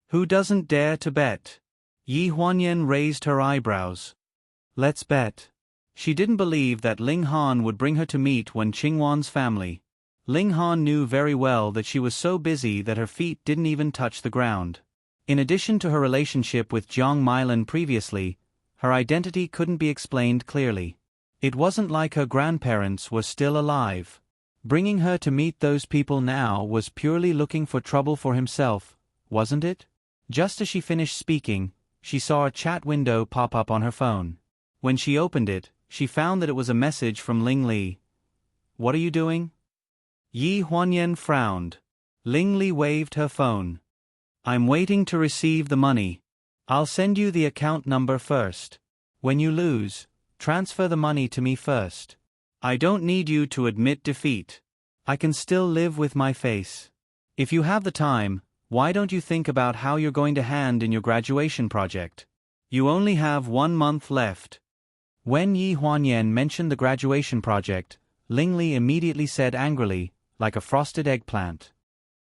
S1: Who doesn't dare to bet? Yi Huanyan raised her eyebrows. Let's bet. She didn't believe that Ling Han would bring her to meet Wen Qingwan's family. Ling Han knew very well that she was so busy that her feet didn't even touch the ground. In addition to her relationship with Jiang Meilan previously, her identity couldn't be explained clearly. It wasn't like her grandparents were still alive. Bringing her to meet those people now was purely looking for trouble for himself, wasn't it? Just as she finished speaking, she saw a chat window pop up on her phone. When she opened it, she found that it was a message from Ling Li. What are you doing? Yi Huanyan frowned. Ling Li waved her phone. I'm waiting to receive the money. I'll send you the account number first. When you lose, transfer the money to me first. I don't need you to admit defeat. I can still live with my face. If you have the time, why don't you think about how you're going to hand in your graduation project? You only have 1 month left. When Yi Huanyan mentioned the graduation project, Ling Li immediately said angrily, like a frosted eggplant.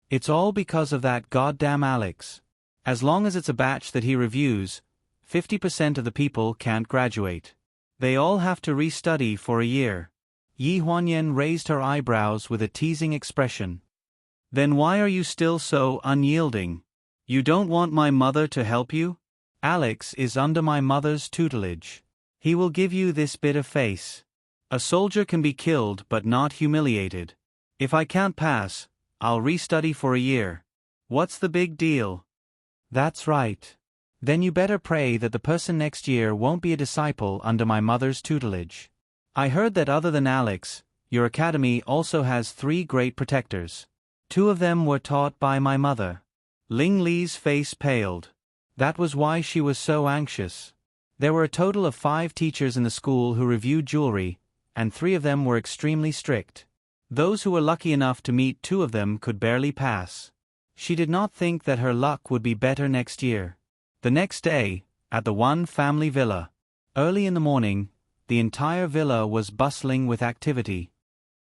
S1: It's all because of that goddamn Alex. As long as it's a batch that he reviews, 50% of the people can't graduate. They all have to restudy for a year. Yi Huanyan raised her eyebrows with a teasing expression. Then why are you still so unyielding? You don't want my mother to help you? Alex is under my mother's tutelage. He will give you this bit of face. A soldier can be killed but not humiliated. If I can't pass, I'll restudy for a year. What's the big deal? That's right. Then you better pray that the person next year won't be a disciple under my mother's tutelage. I heard that other than Alex, your academy also has 3 great protectors. 2 of them were taught by my mother. Ling Li's face paled. That was why she was so anxious. There were a total of 5 teachers in the school who reviewed jewelry, and 3 of them were extremely strict. Those who were lucky enough to meet 2 of them could barely pass. She did not think that her luck would be better next year. The next day, at the Wan family villa. Early in the morning, the entire villa was bustling with activity.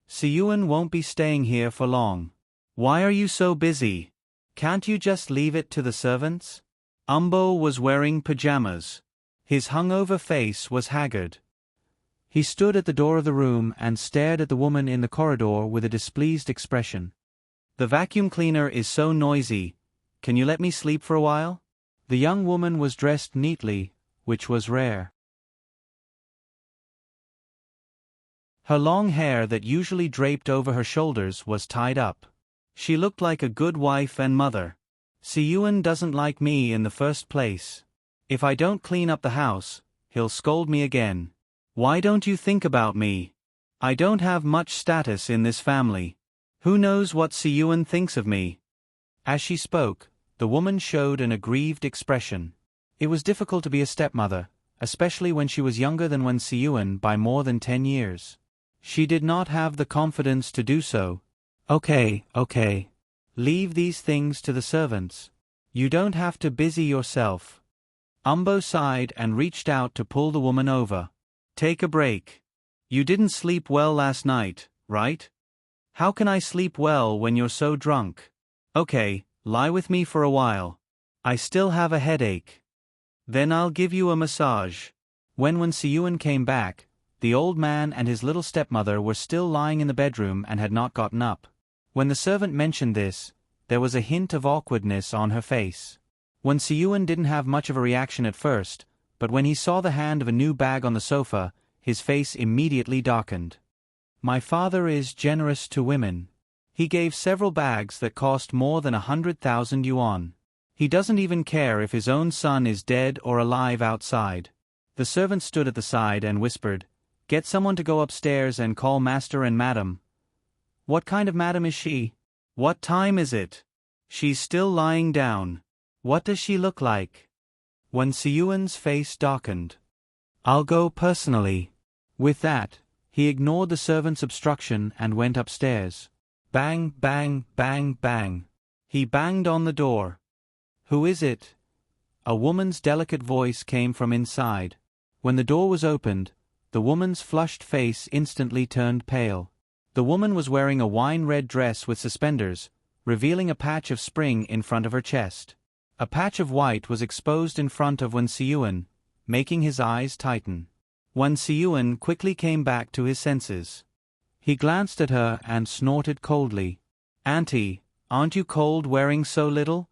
S1: Siyuan won't be staying here for long. Why are you so busy? Can't you just leave it to the servants? Umbo was wearing pajamas. His hungover face was haggard. He stood at the door of the room and stared at the woman in the corridor with a displeased expression. The vacuum cleaner is so noisy. Can you let me sleep for a while? The young woman was dressed neatly, which was rare. Her long hair that usually draped over her shoulders was tied up. She looked like a good wife and mother. "Siyuan doesn't like me in the first place. If I don't clean up the house, he'll scold me again. Why don't you think about me? I don't have much status in this family. Who knows what Siyuan thinks of me?" As she spoke, the woman showed an aggrieved expression. It was difficult to be a stepmother, especially when she was younger than Wen Siyuan by more than 10 years. She did not have the confidence to do so. Okay. Leave these things to the servants. You don't have to busy yourself." Umbo sighed and reached out to pull the woman over. "Take a break. You didn't sleep well last night, right? How can I sleep well when you're so drunk? Okay, lie with me for a while. I still have a headache. Then I'll give you a massage." When Siyuan came back, the old man and his little stepmother were still lying in the bedroom and had not gotten up. When the servant mentioned this, there was a hint of awkwardness on her face. Siyuan didn't have much of a reaction at first, but when he saw the hand of a new bag on the sofa, his face immediately darkened. "My father is generous to women. He gave several bags that cost more than 100,000 yuan. He doesn't even care if his own son is dead or alive outside." The servant stood at the side and whispered, "Get someone to go upstairs and call Master and Madam." "What kind of madam is she? What time is it? She's still lying down. What does she look like?" Siyuan's face darkened. "I'll go personally." With that, he ignored the servant's obstruction and went upstairs. Bang, bang, bang, bang. He banged on the door. "Who is it?" A woman's delicate voice came from inside. When the door was opened, the woman's flushed face instantly turned pale. The woman was wearing a wine-red dress with suspenders, revealing a patch of spring in front of her chest. A patch of white was exposed in front of Wen Siyuan, making his eyes tighten. Wen Siyuan quickly came back to his senses. He glanced at her and snorted coldly. "Auntie, aren't you cold wearing so little?"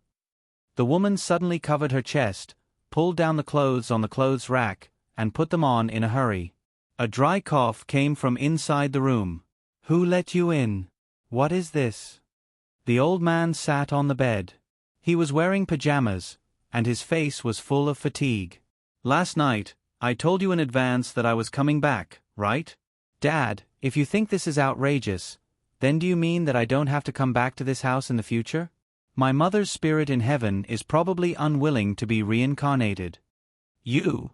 S1: The woman suddenly covered her chest, pulled down the clothes on the clothes rack, and put them on in a hurry. A dry cough came from inside the room. "Who let you in? What is this?" The old man sat on the bed. He was wearing pajamas, and his face was full of fatigue. "Last night, I told you in advance that I was coming back, right? Dad, if you think this is outrageous, then do you mean that I don't have to come back to this house in the future? My mother's spirit in heaven is probably unwilling to be reincarnated." "You?"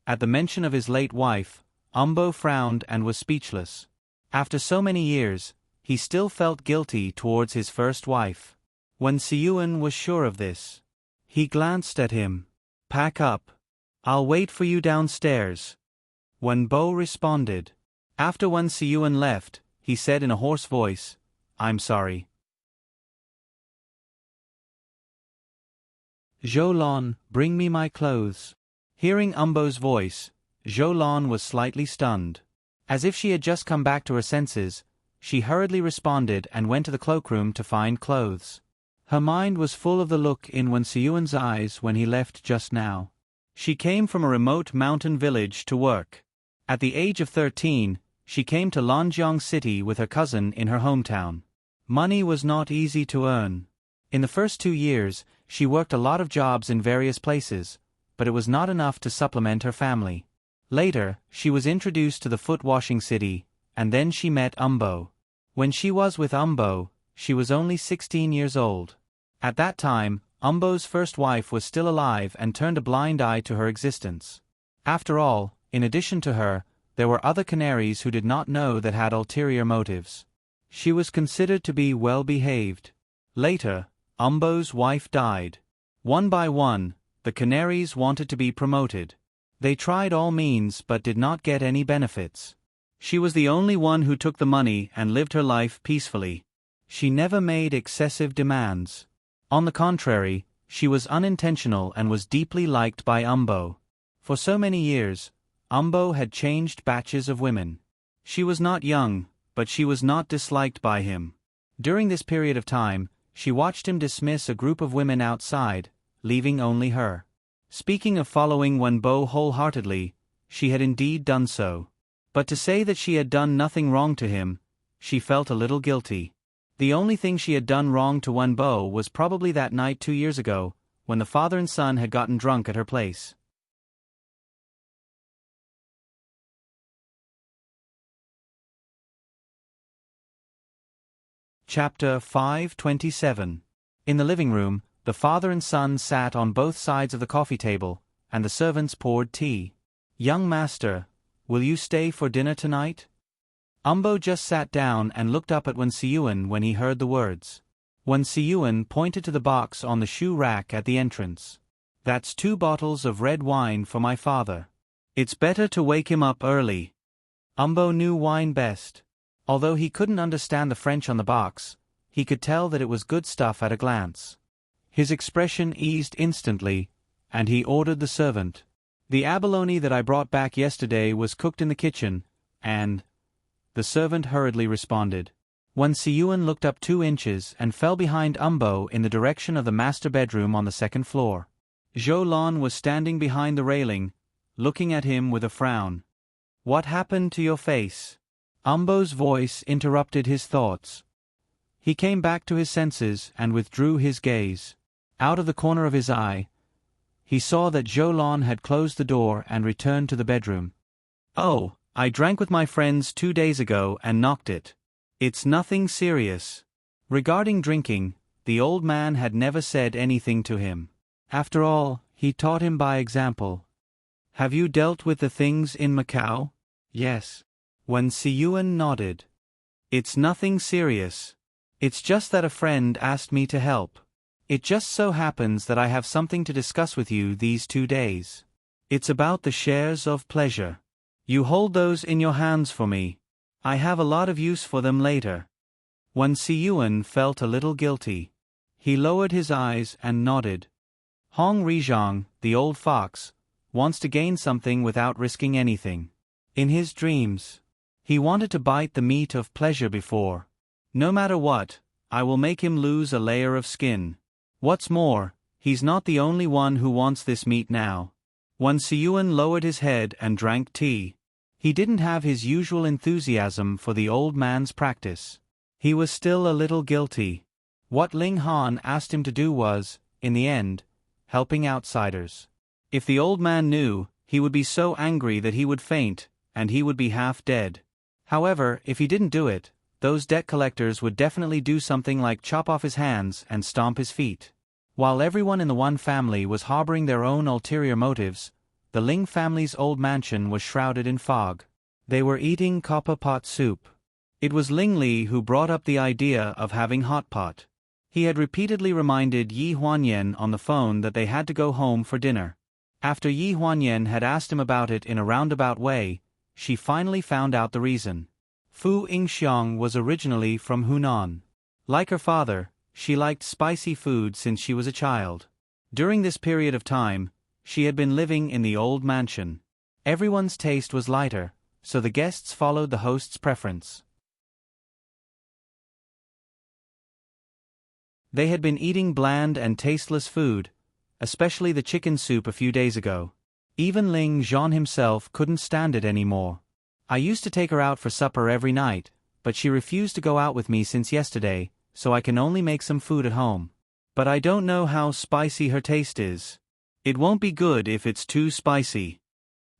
S1: At the mention of his late wife, Umbo frowned and was speechless. After so many years, he still felt guilty towards his first wife. Wen Siyuan was sure of this. He glanced at him. "Pack up. I'll wait for you downstairs." Bo responded. After Wen Siyuan left, he said in a hoarse voice, "I'm sorry." "Zhou, bring me my clothes." Hearing Umbo's voice, Zhou was slightly stunned. As if she had just come back to her senses, she hurriedly responded and went to the cloakroom to find clothes. Her mind was full of the look in Wen Siyuan's eyes when he left just now. She came from a remote mountain village to work. At the age of 13, she came to Lanjiang City with her cousin in her hometown. Money was not easy to earn. In the first 2 years, she worked a lot of jobs in various places, but it was not enough to supplement her family. Later, she was introduced to the foot-washing city, and then she met Umbo. When she was with Umbo, she was only 16 years old. At that time, Umbo's first wife was still alive and turned a blind eye to her existence. After all, in addition to her, there were other canaries who did not know that had ulterior motives. She was considered to be well-behaved. Later, Umbo's wife died. One by one, the canaries wanted to be promoted. They tried all means but did not get any benefits. She was the only one who took the money and lived her life peacefully. She never made excessive demands. On the contrary, she was unintentional and was deeply liked by Umbo. For so many years, Umbo had changed batches of women. She was not young, but she was not disliked by him. During this period of time, she watched him dismiss a group of women outside, leaving only her. Speaking of following Wenbo wholeheartedly, she had indeed done so. But to say that she had done nothing wrong to him, she felt a little guilty. The only thing she had done wrong to Wenbo was probably that night 2 years ago, when the father and son had gotten drunk at her place. Chapter 527. In the living room, the father and son sat on both sides of the coffee table, and the servants poured tea. "Young master, will you stay for dinner tonight?" Umbo just sat down and looked up at Wen Siyuan when he heard the words. Wen Siyuan pointed to the box on the shoe rack at the entrance. "That's 2 bottles of red wine for my father. It's better to wake him up early." Umbo knew wine best. Although he couldn't understand the French on the box, he could tell that it was good stuff at a glance. His expression eased instantly, and he ordered the servant. "The abalone that I brought back yesterday was cooked in the kitchen, and—" the servant hurriedly responded. Wen Siyuan looked up 2 inches and fell behind Umbo in the direction of the master bedroom on the 2nd floor. Zhou Lan was standing behind the railing, looking at him with a frown. "What happened to your face?" Umbo's voice interrupted his thoughts. He came back to his senses and withdrew his gaze. Out of the corner of his eye, he saw that Zhou Lan had closed the door and returned to the bedroom. "Oh, I drank with my friends 2 days ago and knocked it. It's nothing serious." Regarding drinking, the old man had never said anything to him. After all, he taught him by example. "Have you dealt with the things in Macau?" "Yes." Wen Siyuan nodded. "It's nothing serious. It's just that a friend asked me to help. It just so happens that I have something to discuss with you these 2 days. It's about the shares of pleasure. You hold those in your hands for me. I have a lot of use for them later." Wen Siyuan felt a little guilty. He lowered his eyes and nodded. Hong Rizhang, the old fox, wants to gain something without risking anything. In his dreams, he wanted to bite the meat of pleasure before. "No matter what, I will make him lose a layer of skin. What's more, he's not the only one who wants this meat now." Wen Siyuan lowered his head and drank tea. He didn't have his usual enthusiasm for the old man's practice. He was still a little guilty. What Ling Han asked him to do was, in the end, helping outsiders. If the old man knew, he would be so angry that he would faint, and he would be half dead. However, if he didn't do it, those debt collectors would definitely do something like chop off his hands and stomp his feet. While everyone in the Wan family was harboring their own ulterior motives, the Ling family's old mansion was shrouded in fog. They were eating copper pot soup. It was Ling Li who brought up the idea of having hot pot. He had repeatedly reminded Yi Huanyan on the phone that they had to go home for dinner. After Yi Huanyan had asked him about it in a roundabout way, she finally found out the reason. Fu Yingxiang was originally from Hunan. Like her father, she liked spicy food since she was a child. During this period of time, she had been living in the old mansion. Everyone's taste was lighter, so the guests followed the host's preference. They had been eating bland and tasteless food, especially the chicken soup a few days ago. Even Ling Zhan himself couldn't stand it anymore. "I used to take her out for supper every night, but she refused to go out with me since yesterday, so I can only make some food at home. But I don't know how spicy her taste is. It won't be good if it's too spicy.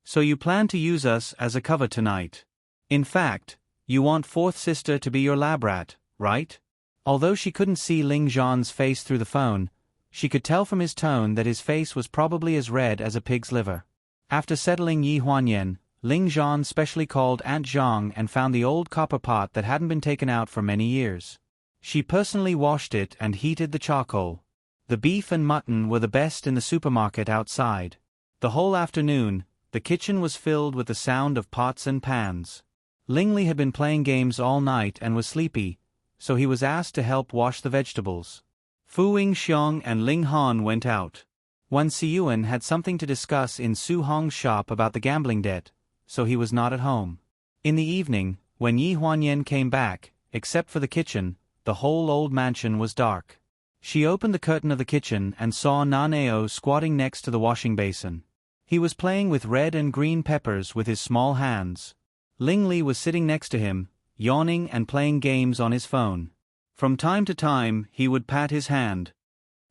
S1: So you plan to use us as a cover tonight. In fact, you want fourth sister to be your lab rat, right?" Although she couldn't see Ling Zhan's face through the phone, she could tell from his tone that his face was probably as red as a pig's liver. After settling Yi Huanyan, Ling Zhan specially called Aunt Zhang and found the old copper pot that hadn't been taken out for many years. She personally washed it and heated the charcoal. The beef and mutton were the best in the supermarket outside. The whole afternoon, the kitchen was filled with the sound of pots and pans. Ling Li had been playing games all night and was sleepy, so he was asked to help wash the vegetables. Fu Yingxiang and Ling Han went out. Wen Siyuan had something to discuss in Su Hong's shop about the gambling debt, so he was not at home. In the evening, when Yi Huanyan came back, except for the kitchen, the whole old mansion was dark. She opened the curtain of the kitchen and saw Nanao squatting next to the washing basin. He was playing with red and green peppers with his small hands. Ling Li was sitting next to him, yawning and playing games on his phone. From time to time, he would pat his hand.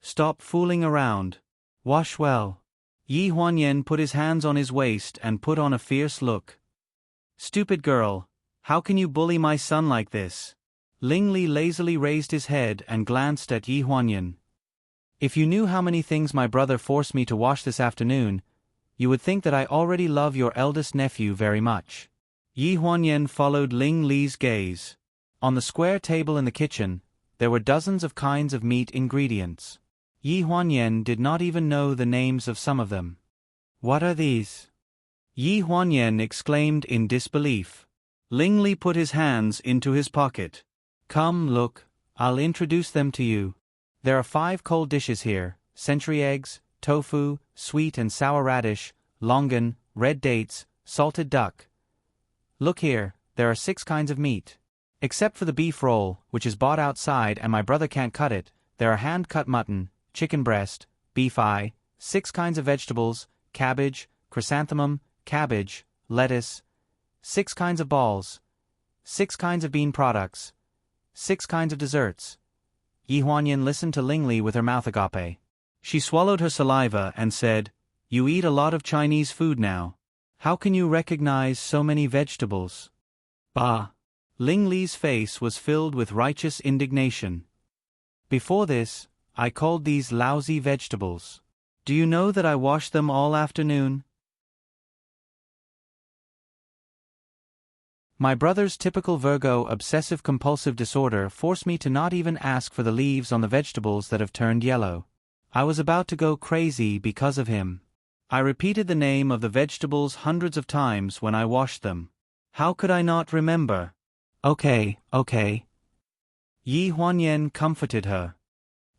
S1: Stop fooling around. Wash well. Yi Huanyan put his hands on his waist and put on a fierce look. Stupid girl, how can you bully my son like this? Ling Li lazily raised his head and glanced at Yi Huanyan. If you knew how many things my brother forced me to wash this afternoon, you would think that I already love your eldest nephew very much. Yi Huanyan followed Ling Li's gaze. On the square table in the kitchen, there were dozens of kinds of meat ingredients. Yi Huanyan did not even know the names of some of them. What are these? Yi Huanyan exclaimed in disbelief. Ling Li put his hands into his pocket. Come, look, I'll introduce them to you. There are 5 cold dishes here: century eggs, tofu, sweet and sour radish, longan, red dates, salted duck. Look here, there are 6 kinds of meat. Except for the beef roll, which is bought outside and my brother can't cut it, there are hand-cut mutton, chicken breast, beef eye, 6 kinds of vegetables, cabbage, chrysanthemum, cabbage, lettuce, 6 kinds of balls, 6 kinds of bean products, 6 kinds of desserts. Yi Huanyan listened to Ling Li with her mouth agape. She swallowed her saliva and said, You eat a lot of Chinese food now. How can you recognize so many vegetables? Bah! Ling Li's face was filled with righteous indignation. Before this, I called these lousy vegetables. Do you know that I washed them all afternoon? My brother's typical Virgo obsessive-compulsive disorder forced me to not even ask for the leaves on the vegetables that have turned yellow. I was about to go crazy because of him. I repeated the name of the vegetables hundreds of times when I washed them. How could I not remember? Okay. Yi Huanyan comforted her.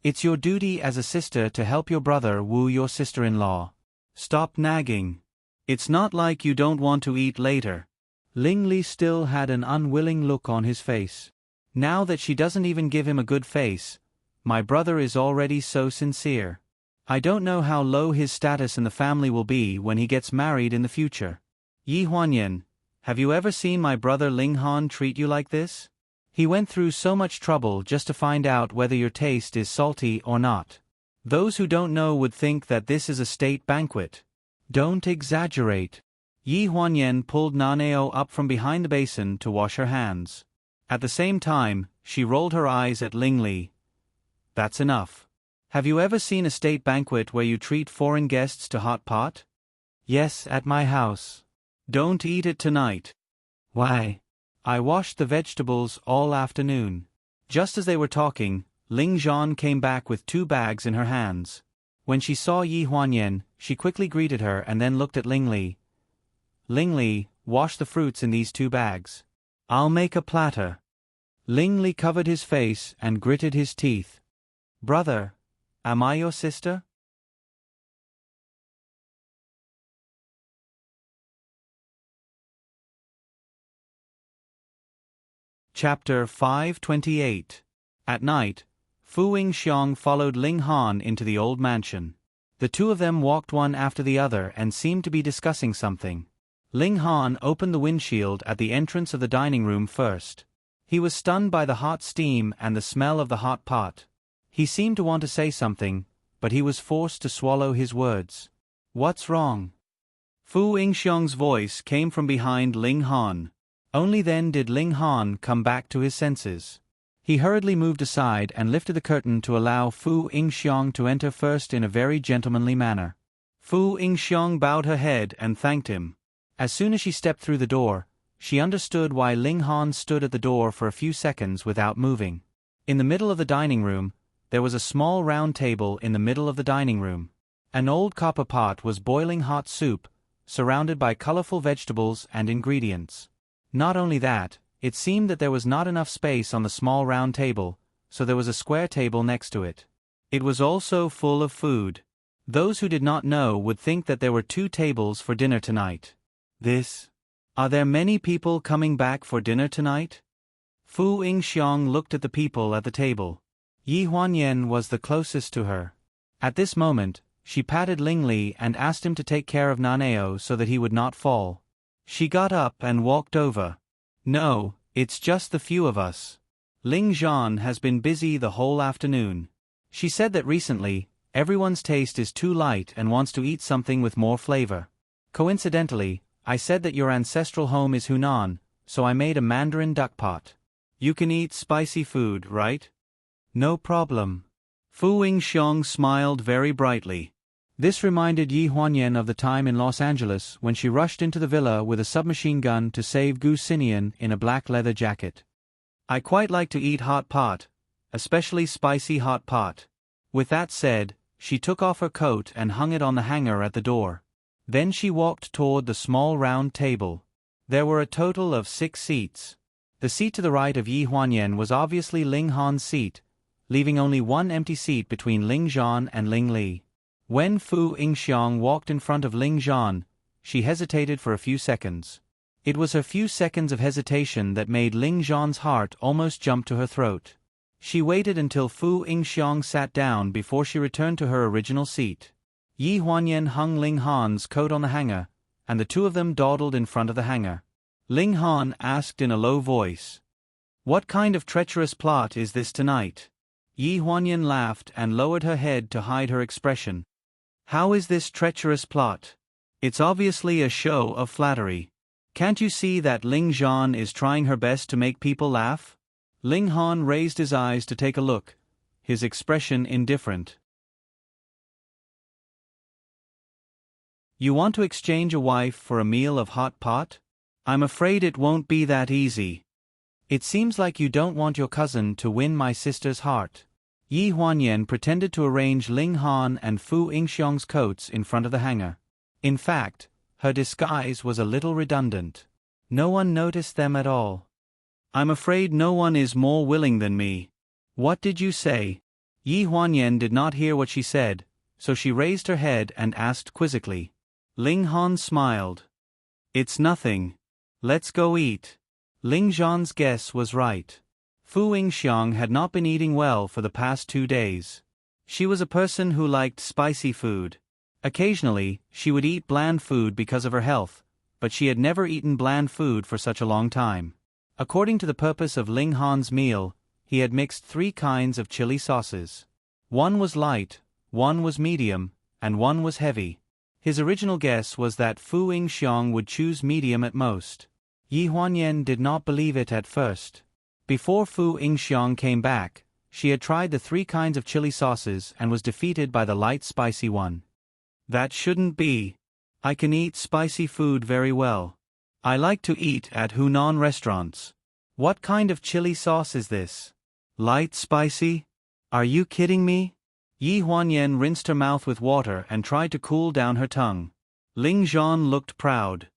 S1: It's your duty as a sister to help your brother woo your sister-in-law. Stop nagging. It's not like you don't want to eat later. Ling Li still had an unwilling look on his face. Now that she doesn't even give him a good face, my brother is already so sincere. I don't know how low his status in the family will be when he gets married in the future. Yi Huanyan, have you ever seen my brother Ling Han treat you like this? He went through so much trouble just to find out whether your taste is salty or not. Those who don't know would think that this is a state banquet. Don't exaggerate. Yi Huanyan pulled Naneo up from behind the basin to wash her hands. At the same time, she rolled her eyes at Ling Li. That's enough. Have you ever seen a state banquet where you treat foreign guests to hot pot? Yes, at my house. Don't eat it tonight. Why? I washed the vegetables all afternoon. Just as they were talking, Ling Zhan came back with 2 bags in her hands. When she saw Yi Huanyan, she quickly greeted her and then looked at Ling Li. Ling Li, wash the fruits in these 2 bags. I'll make a platter. Ling Li covered his face and gritted his teeth. Brother, am I your sister? Chapter 528. At night, Fu Yingxiong followed Ling Han into the old mansion. The 2 of them walked one after the other and seemed to be discussing something. Ling Han opened the windshield at the entrance of the dining room first. He was stunned by the hot steam and the smell of the hot pot. He seemed to want to say something, but he was forced to swallow his words. What's wrong? Fu Yingxiong's voice came from behind Ling Han. Only then did Ling Han come back to his senses. He hurriedly moved aside and lifted the curtain to allow Fu Yingxiong to enter first in a very gentlemanly manner. Fu Yingxiong bowed her head and thanked him. As soon as she stepped through the door, she understood why Ling Han stood at the door for a few seconds without moving. In the middle of the dining room, there was a small round table in the middle of the dining room. An old copper pot was boiling hot soup, surrounded by colorful vegetables and ingredients. Not only that, it seemed that there was not enough space on the small round table, so there was a square table next to it. It was also full of food. Those who did not know would think that there were 2 tables for dinner tonight. Are there many people coming back for dinner tonight? Fu Yingxiong looked at the people at the table. Yi Huanyan was the closest to her. At this moment, she patted Ling Li and asked him to take care of Naneo so that he would not fall. She got up and walked over. No, it's just the few of us. Ling Zhan has been busy the whole afternoon. She said that recently, everyone's taste is too light and wants to eat something with more flavor. Coincidentally, I said that your ancestral home is Hunan, so I made a Mandarin duck pot. You can eat spicy food, right? No problem. Fu Yingxiong smiled very brightly. This reminded Yi Huanyan of the time in Los Angeles when she rushed into the villa with a submachine gun to save Gu Xinian in a black leather jacket. I quite like to eat hot pot, especially spicy hot pot. With that said, she took off her coat and hung it on the hanger at the door. Then she walked toward the small round table. There were a total of 6 seats. The seat to the right of Yi Huanyan was obviously Ling Han's seat, leaving only one empty seat between Ling Zhan and Ling Li. When Fu Yingxiong walked in front of Ling Zhan, she hesitated for a few seconds. It was her few seconds of hesitation that made Ling Zhan's heart almost jump to her throat. She waited until Fu Yingxiong sat down before she returned to her original seat. Yi Huanyan hung Ling Han's coat on the hanger, and the two of them dawdled in front of the hanger. Ling Han asked in a low voice, "What kind of treacherous plot is this tonight?" Yi Huanyan laughed and lowered her head to hide her expression. "How is this treacherous plot? It's obviously a show of flattery. Can't you see that Ling Zhan is trying her best to make people laugh?" Ling Han raised his eyes to take a look, his expression indifferent. "You want to exchange a wife for a meal of hot pot? I'm afraid it won't be that easy. It seems like you don't want your cousin to win my sister's heart." Yi Huanyan pretended to arrange Ling Han and Fu Yingxiong's coats in front of the hanger. In fact, her disguise was a little redundant. No one noticed them at all. "I'm afraid no one is more willing than me." "What did you say?" Yi Huanyan did not hear what she said, so she raised her head and asked quizzically. Ling Han smiled. "It's nothing. Let's go eat." Ling Zhan's guess was right. Fu Yingxiong had not been eating well for the past 2 days. She was a person who liked spicy food. Occasionally, she would eat bland food because of her health, but she had never eaten bland food for such a long time. According to the purpose of Ling Han's meal, he had mixed 3 kinds of chili sauces. One was light, one was medium, and one was heavy. His original guess was that Fu Yingxiong would choose medium at most. Yi Huanyan did not believe it at first. Before Fu Yingxiong came back, she had tried the 3 kinds of chili sauces and was defeated by the light spicy one. "That shouldn't be. I can eat spicy food very well. I like to eat at Hunan restaurants. What kind of chili sauce is this? Light spicy? Are you kidding me?" Yi Huanyan rinsed her mouth with water and tried to cool down her tongue. Ling Zhan looked proud.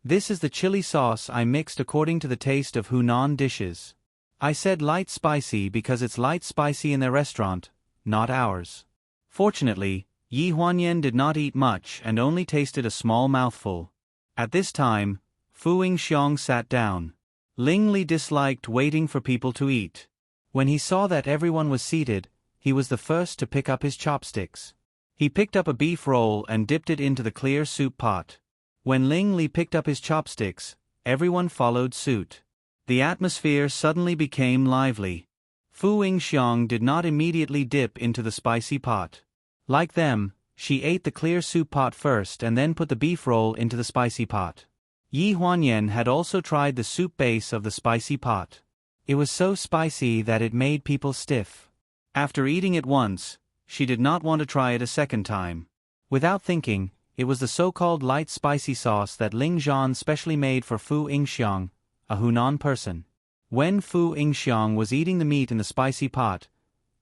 S1: "This is the chili sauce I mixed according to the taste of Hunan dishes. I said light spicy because it's light spicy in their restaurant, not ours." Fortunately, Yi Huanyan did not eat much and only tasted a small mouthful. At this time, Fu Yingxiong sat down. Ling Li disliked waiting for people to eat. When he saw that everyone was seated, he was the first to pick up his chopsticks. He picked up a beef roll and dipped it into the clear soup pot. When Ling Li picked up his chopsticks, everyone followed suit. The atmosphere suddenly became lively. Fu Yingxiong did not immediately dip into the spicy pot. Like them, she ate the clear soup pot first and then put the beef roll into the spicy pot. Yi Huanyan had also tried the soup base of the spicy pot. It was so spicy that it made people stiff. After eating it once, she did not want to try it a second time. Without thinking, it was the so-called light spicy sauce that Ling Zhan specially made for Fu Yingxiong, a Hunan person. When Fu Yingxiong was eating the meat in the spicy pot,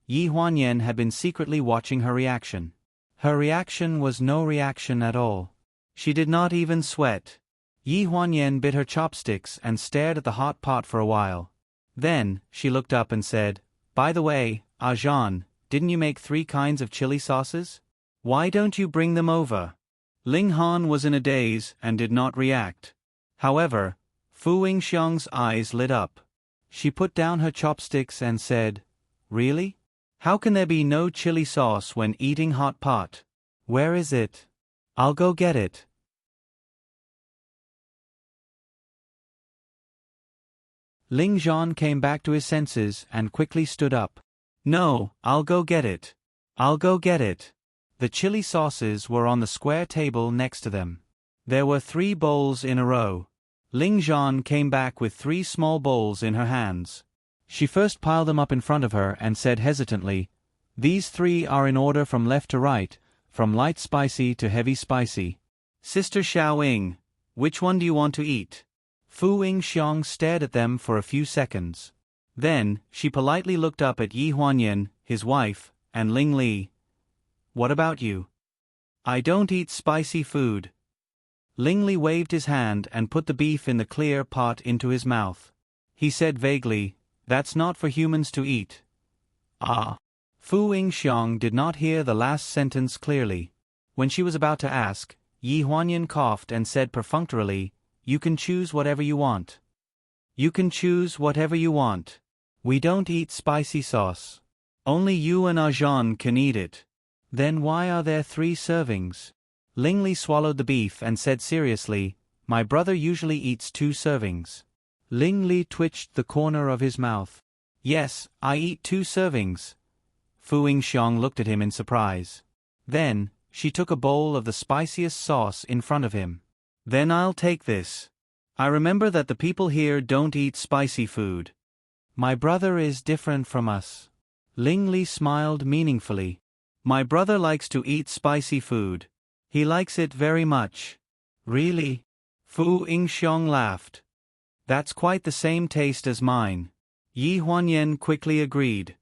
S1: Yi Huanyan had been secretly watching her reaction. Her reaction was no reaction at all. She did not even sweat. Yi Huanyan bit her chopsticks and stared at the hot pot for a while. Then, she looked up and said, "By the way, Zhan, didn't you make 3 kinds of chili sauces? Why don't you bring them over?" Ling Han was in a daze and did not react. However, Fu Yingxiong's eyes lit up. She put down her chopsticks and said, "Really? How can there be no chili sauce when eating hot pot? Where is it? I'll go get it." Ling Zhan came back to his senses and quickly stood up. No, I'll go get it. I'll go get it. The chili sauces were on the square table next to them. There were 3 bowls in a row. Ling Zhan came back with 3 small bowls in her hands. She first piled them up in front of her and said hesitantly, "These 3 are in order from left to right, from light spicy to heavy spicy. Sister Xiaoying, which one do you want to eat?" Fu Yingxiang stared at them for a few seconds. Then, she politely looked up at Yi Huanyan, his wife, and Ling Li. "What about you?" "I don't eat spicy food." Ling Li waved his hand and put the beef in the clear pot into his mouth. He said vaguely, "That's not for humans to eat." "Ah." Fu Yingxiang did not hear the last sentence clearly. When she was about to ask, Yi Huanyan coughed and said perfunctorily, "You can choose whatever you want." "You can choose whatever you want. We don't eat spicy sauce. Only you and Ajahn can eat it." "Then why are there 3 servings?" Ling Li swallowed the beef and said seriously, "My brother usually eats 2 servings." Ling Li twitched the corner of his mouth. "Yes, I eat 2 servings." Fu Yingxiang looked at him in surprise. Then, she took a bowl of the spiciest sauce in front of him. "Then I'll take this. I remember that the people here don't eat spicy food." "My brother is different from us." Ling Li smiled meaningfully. "My brother likes to eat spicy food. He likes it very much." "Really?" Fu Yingxiang laughed. "That's quite the same taste as mine." Yi Huanyan quickly agreed.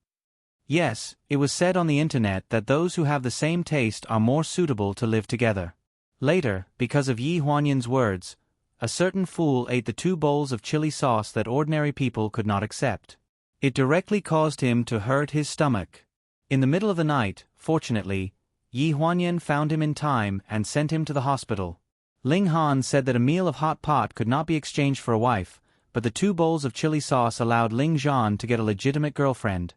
S1: Yes, it was said on the internet that those who have the same taste are more suitable to live together. Later, because of Yi Huanyan's words, a certain fool ate the 2 bowls of chili sauce that ordinary people could not accept. It directly caused him to hurt his stomach. In the middle of the night, fortunately, Yi Huanyan found him in time and sent him to the hospital. Ling Han said that a meal of hot pot could not be exchanged for a wife, but the 2 bowls of chili sauce allowed Ling Zhan to get a legitimate girlfriend.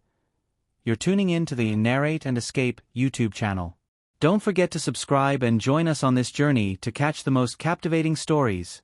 S1: You're tuning in to the Narrate and Escape YouTube channel. Don't forget to subscribe and join us on this journey to catch the most captivating stories.